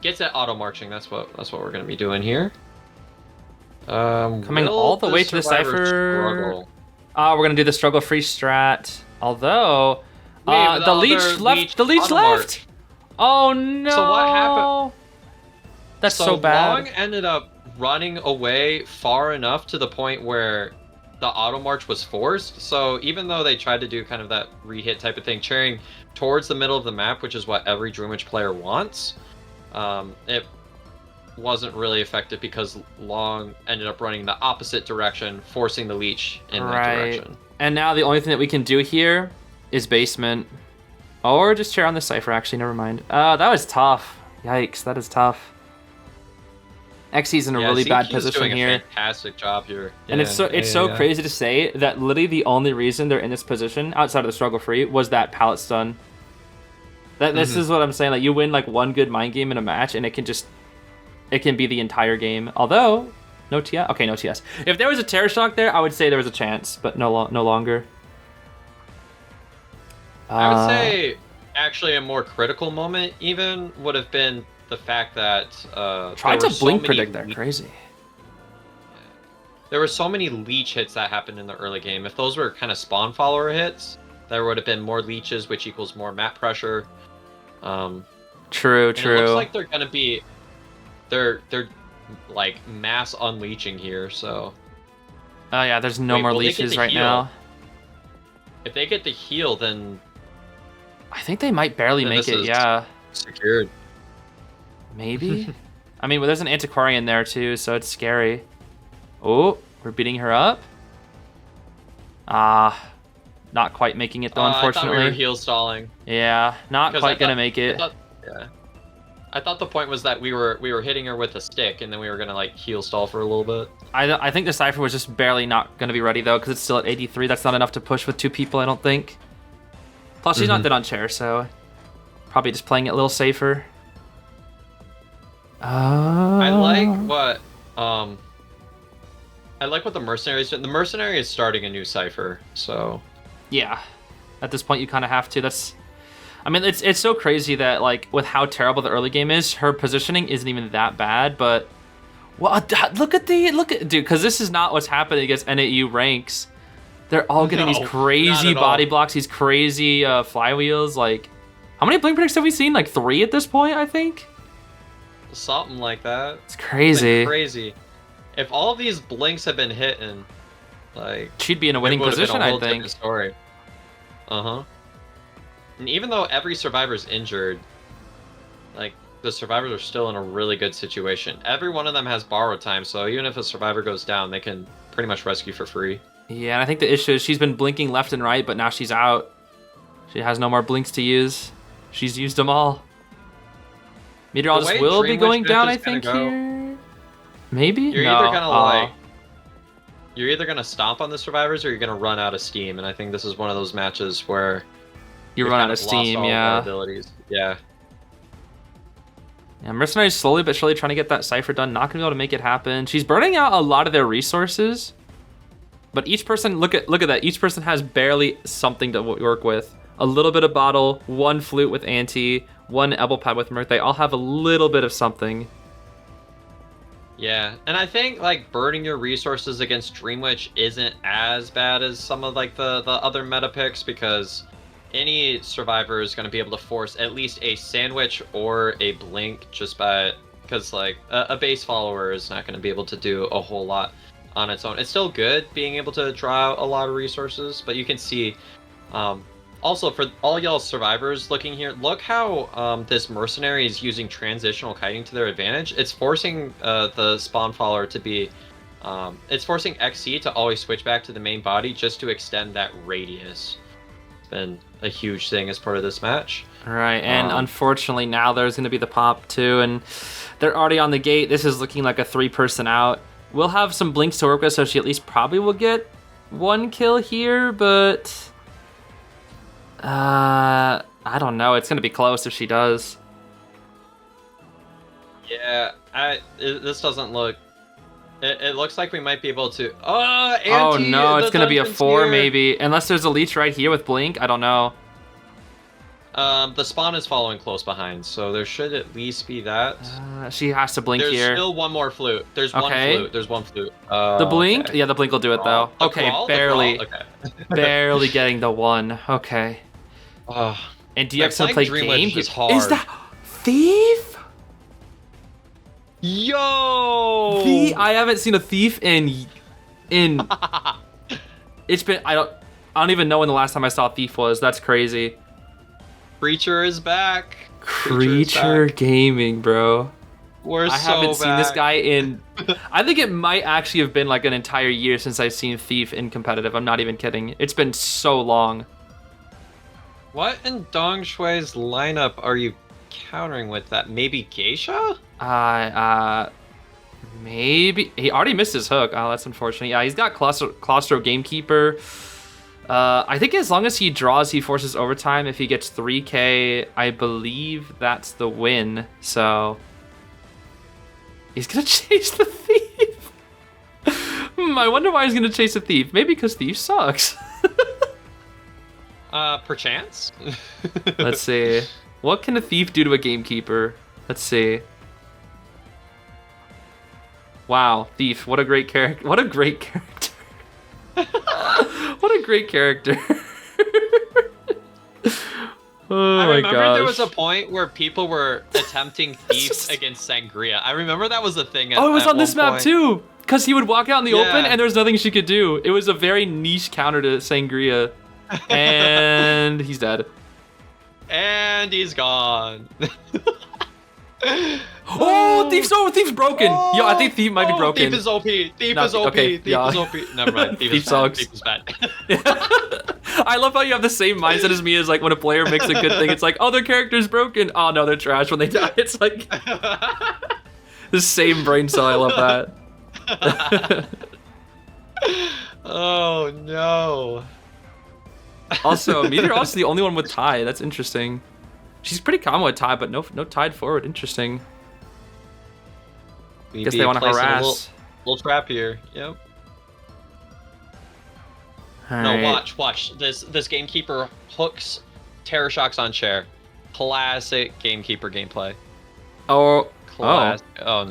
gets at auto marching. That's what we're gonna be doing here. Coming all the way to the Cypher. We're gonna do the struggle free strat. Although, the leech left. The leech left. Oh no! So what happened? That's so bad. Long ended up running away far enough to the point where the auto march was forced. So even though they tried to do kind of that re-hit type of thing, cheering towards the middle of the map, which is what every Dream Witch player wants, it wasn't really effective because Long ended up running the opposite direction, forcing the leech in that direction. And now the only thing that we can do here is basement. Or just chair on the Cypher, actually, never mind. That was tough. Yikes, that is tough. XC's in a really bad position doing here. A fantastic job here. And it's so crazy to say that literally the only reason they're in this position outside of the struggle free was that pallet stun. This is what I'm saying. Like, you win like one good mind game in a match, and it can be the entire game. Although no TS. Okay, no TS. If there was a terror shock there, I would say there was a chance, but no longer. I would say actually a more critical moment even would have been the fact that tried to blink predict that crazy. There were so many leech hits that happened in the early game. If those were kind of spawn follower hits, there would have been more leeches, which equals more map pressure. True. It looks like they're gonna be, they're like mass unleeching here. So. Oh yeah, there's no more leeches right now. If they get the heal, then I think they might barely make it. Yeah. Secured. Maybe. I mean, well, there's an Antiquarian there too, so it's scary. Oh, we're beating her up. Not quite making it though, unfortunately. I thought we were heal stalling. Yeah, not quite gonna make it. I thought the point was that we were hitting her with a stick, and then we were gonna like heal stall for a little bit. I think the Cypher was just barely not gonna be ready though, because it's still at 83. That's not enough to push with 2 people, I don't think. Plus, she's not dead on chair, so probably just playing it a little safer. I like what the Mercenary is doing. The Mercenary is starting a new Cypher, so yeah. At this point, you kind of have to. I mean, it's so crazy that like with how terrible the early game is, her positioning isn't even that bad. But look at dude, because this is not what's happening against NAU ranks. They're all getting these crazy body blocks, these crazy flywheels. Like, how many blink predicts have we seen? Like 3 at this point, I think. Something like that. It's crazy. Like crazy. If all of these blinks had been hitting, like she'd be in a winning position, I think. Story. And even though every survivor's injured, like the survivors are still in a really good situation. Every one of them has borrowed time, so even if a survivor goes down, they can pretty much rescue for free. Yeah, and I think the issue is she's been blinking left and right, but now she's out. She has no more blinks to use. She's used them all. Meteorologist will be going down, I think, here. Maybe? You're either gonna stomp on the survivors or you're gonna run out of steam, and I think this is one of those matches where you run out of steam, yeah. Yeah. Yeah, Mercenary's slowly but surely trying to get that Cypher done. Not gonna be able to make it happen. She's burning out a lot of their resources, but each person, look at that. Each person has barely something to work with. A little bit of bottle, 1 flute with anti, 1 elbow pad with Mirth. They all have a little bit of something. Yeah, and I think like burning your resources against Dream Witch isn't as bad as some of like the other meta picks, because any survivor is going to be able to force at least a sandwich or a blink just by because like a base follower is not going to be able to do a whole lot on its own. It's still good being able to draw out a lot of resources, but you can see, also for all y'all survivors looking here, look how this mercenary is using transitional kiting to their advantage. It's forcing the spawn follower to be, it's forcing XC to always switch back to the main body just to extend that radius. It's been a huge thing as part of this match. Right, and unfortunately now there's going to be the pop too, and they're already on the gate. This is looking like a 3-person out. We'll have some blinks to work with, so she at least probably will get 1 kill here, but I don't know. It's going to be close if she does. Yeah, this doesn't look... It looks like we might be able to... Oh no, it's going to be a 4 maybe, unless there's a leech right here with blink. I don't know. The spawn is following close behind, so there should at least be that. She has to blink There's here. There's still one more flute. There's one flute. There's one flute. The blink? Okay. Yeah, the blink will do it though. Okay, barely. Okay. Barely getting the 1. Okay. And DX will play Gamekeeper. Is that Thief? Yo! I haven't seen a Thief in it's been I don't even know when the last time I saw a Thief was. That's crazy. Creature is back. Creature Gaming, bro. I haven't seen this guy in... I think it might actually have been like an entire year since I've seen Thief in competitive. I'm not even kidding. It's been so long. What in Dong Shui's lineup are you countering with that? Maybe Geisha? Maybe. He already missed his hook. Oh, that's unfortunate. Yeah, he's got Claustro Gamekeeper. I think as long as he draws, he forces overtime. If he gets 3k, I believe that's the win. So he's gonna chase the Thief. I wonder why he's gonna chase a Thief. Maybe because Thief sucks. Perchance. Let's see. What can a Thief do to a Gamekeeper? Let's see. Wow, Thief! What a great character! What a great character! What a great character. I remember there was a point where people were attempting Thief against Sangria. I remember that was a thing. It was on this map too. Because he would walk out in the open and there was nothing she could do. It was a very niche counter to Sangria. And he's dead. And he's gone. Thief's broken. Yo, I think Thief might be broken. Thief is OP. Thief is OP. Thief is OP. Never mind. Thief is bad. Thief is bad. I love how you have the same mindset as me. As like when a player makes a good thing, it's like, oh, their character's broken. Oh no, they're trash when they die. It's like the same brain cell. I love that. Oh no. Also, Meteor's the only one with tie. That's interesting. She's pretty common with tie, but no tied forward. Interesting. Guess they want to harass. Little trap here. Yep. No, watch. This Gamekeeper hooks Terror Shocks on chair. Classic Gamekeeper gameplay. Oh no.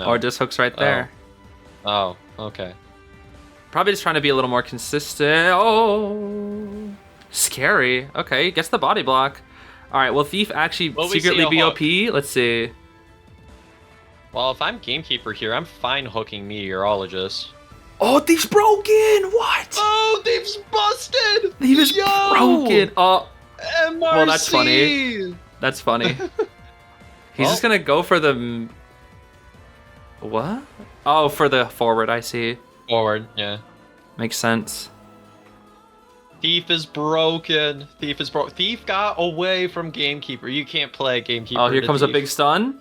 Or just hooks right there. Oh, okay. Probably just trying to be a little more consistent. Oh, scary. Okay, gets the body block. All right, will Thief actually secretly be OP? Let's see. Well, if I'm Gamekeeper here, I'm fine hooking Meteorologist. Oh, Thief's broken! What? Oh, Thief's busted! Thief is broken! Oh, MRC! Well, that's funny. That's funny. He's just gonna go for the... What? Oh, for the forward, I see. Forward, yeah. Makes sense. Thief is broken. Thief got away from Gamekeeper. You can't play Gamekeeper. Oh, here comes a big stun.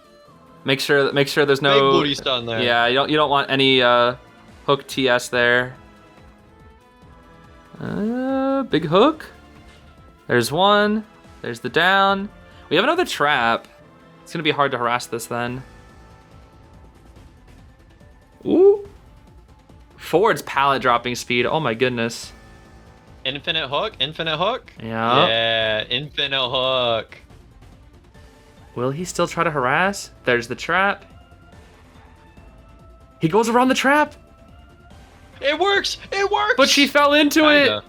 Make sure there's no big booty stun there. Yeah, you don't want any hook TS there. Big hook. There's one. There's the down. We have another trap. It's gonna be hard to harass this then. Ooh. Forward's pallet dropping speed. Oh my goodness. Infinite hook. Yeah. Yeah, infinite hook. Will he still try to harass? There's the trap. He goes around the trap. It works! But she fell into Kinda. it.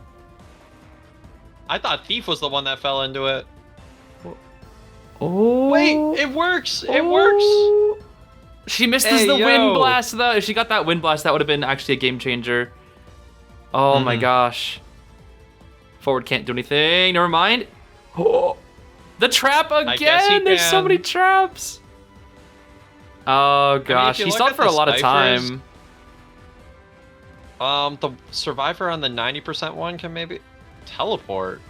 I thought Thief was the one that fell into it. Oh. Wait, it works! It works! She misses Hey, the yo. wind blast, though. If she got that wind blast, that would have been actually a game changer. Oh my gosh. Forward can't do anything. Never mind. Oh, the trap guess he again. There's so can. many traps. Oh gosh, you he look stalled at for a the lot of ciphers, time. The survivor on the 90% one can maybe teleport.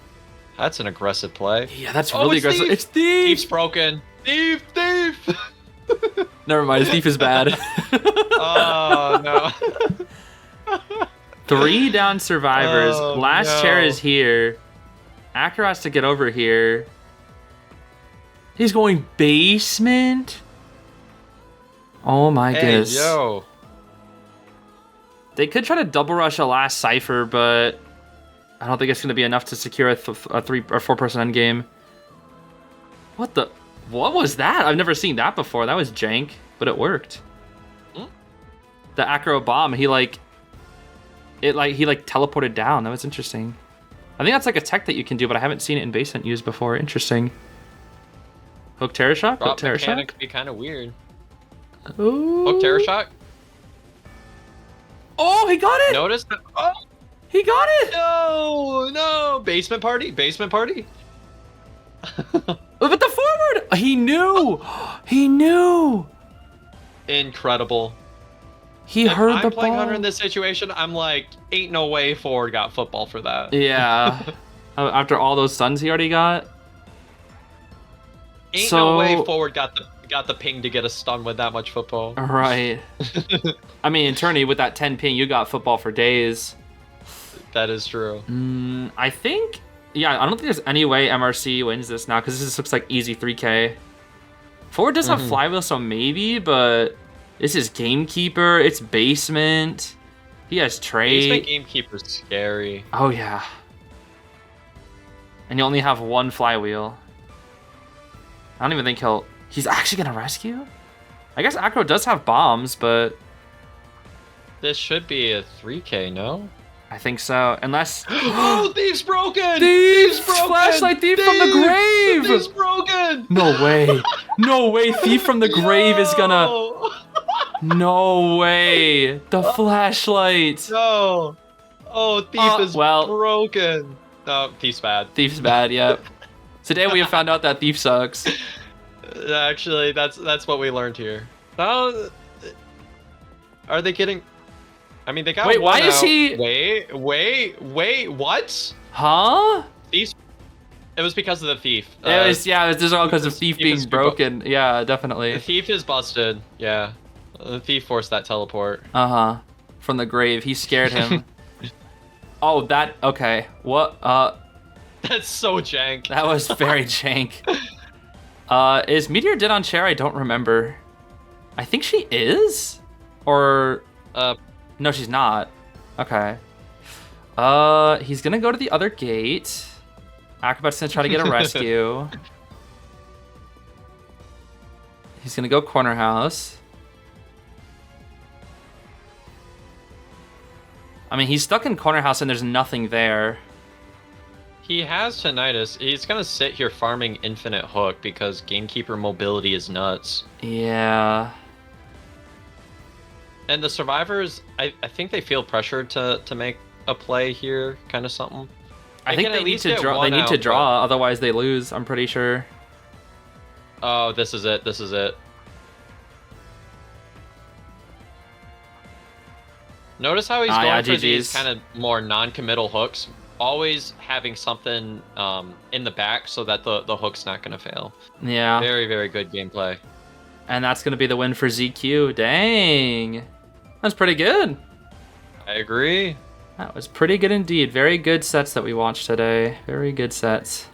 That's an aggressive play. Yeah, that's really it's aggressive. Thief. It's Thief. Thief's broken. Thief. Never mind. Thief is bad. Oh no. 3 down survivors. Oh, Last no. chair is here. Acro has to get over here. He's going basement. Oh my Hey, goodness. yo. They could try to double rush a last cipher, but I don't think it's going to be enough to secure a 3 or 4-person endgame. What was that? I've never seen that before. That was jank, but it worked. The Acro bomb, he teleported down. That was interesting. I think that's like a tech that you can do, but I haven't seen it in basement used before. Interesting. Hook Terror Shock? Hook Drop Terror mechanic Shock? could be kind of weird. Ooh. Hook Terror Shock. Oh, he got it! Notice that. Oh He got it! no! Basement party. But the forward! He knew! He knew! Incredible. He If heard I'm the playing ball. Hunter in this situation, I'm like, ain't no way Forward got football for that. Yeah. After all those stuns he already got. Ain't So- no way Forward got the ping to get a stun with that much football. Right. I mean, in tourney, with that 10 ping, you got football for days. That is true. I think... Yeah, I don't think there's any way MRC wins this now, because this just looks like easy 3K. Forward does have flywheel, so maybe, but... This is Gamekeeper, it's basement. He has trade. Basement Gamekeeper's scary. Oh, yeah. And you only have 1 flywheel. I don't even think he's actually gonna rescue? I guess Acro does have bombs, but This should be a 3K, no? I think so. Unless... Oh, Thief's broken! Thief! broken! Flashlight Thief from the grave! Thief's broken! No way. No way. Thief from the grave is gonna... Yo! No way. The flashlight. No! Oh, Thief is well- broken. No, Thief's bad. Thief's bad, yep. Today we have found out that Thief sucks. Actually, that's what we learned here. No, are they getting? I mean, they got. Wait, why one is out. he- Wait! What? Huh? Thief? It was because of the thief. It was just all because of Thief Thief is being broken. Yeah, The definitely. thief is busted. Yeah, the thief forced that teleport. Uh-huh. From the grave. He scared him. Oh, that... Okay. What? That's so jank. That was very jank. Is Meteor dead on chair? I don't remember. I think she is? Or... No, she's not. Okay. He's gonna go to the other gate. Acrobat's gonna try to get a rescue. He's gonna go corner house. I mean, he's stuck in corner house and there's nothing there. He has tinnitus. He's gonna sit here farming infinite hook because Gamekeeper mobility is nuts. Yeah. And the survivors, I think they feel pressured to make a play here, kind of something. I think can they at need least to get draw. They one need to out, draw, otherwise they lose. I'm pretty sure. Oh, this is it. This is it. Notice how he's going yeah, for these GGs. kind of more non-committal hooks, always having something in the back so that the hook's not going to fail. Yeah. Very, very good gameplay. And that's gonna be the win for ZQ. Dang. That's pretty good. I agree. That was pretty good indeed. Very good sets that we watched today. Very good sets.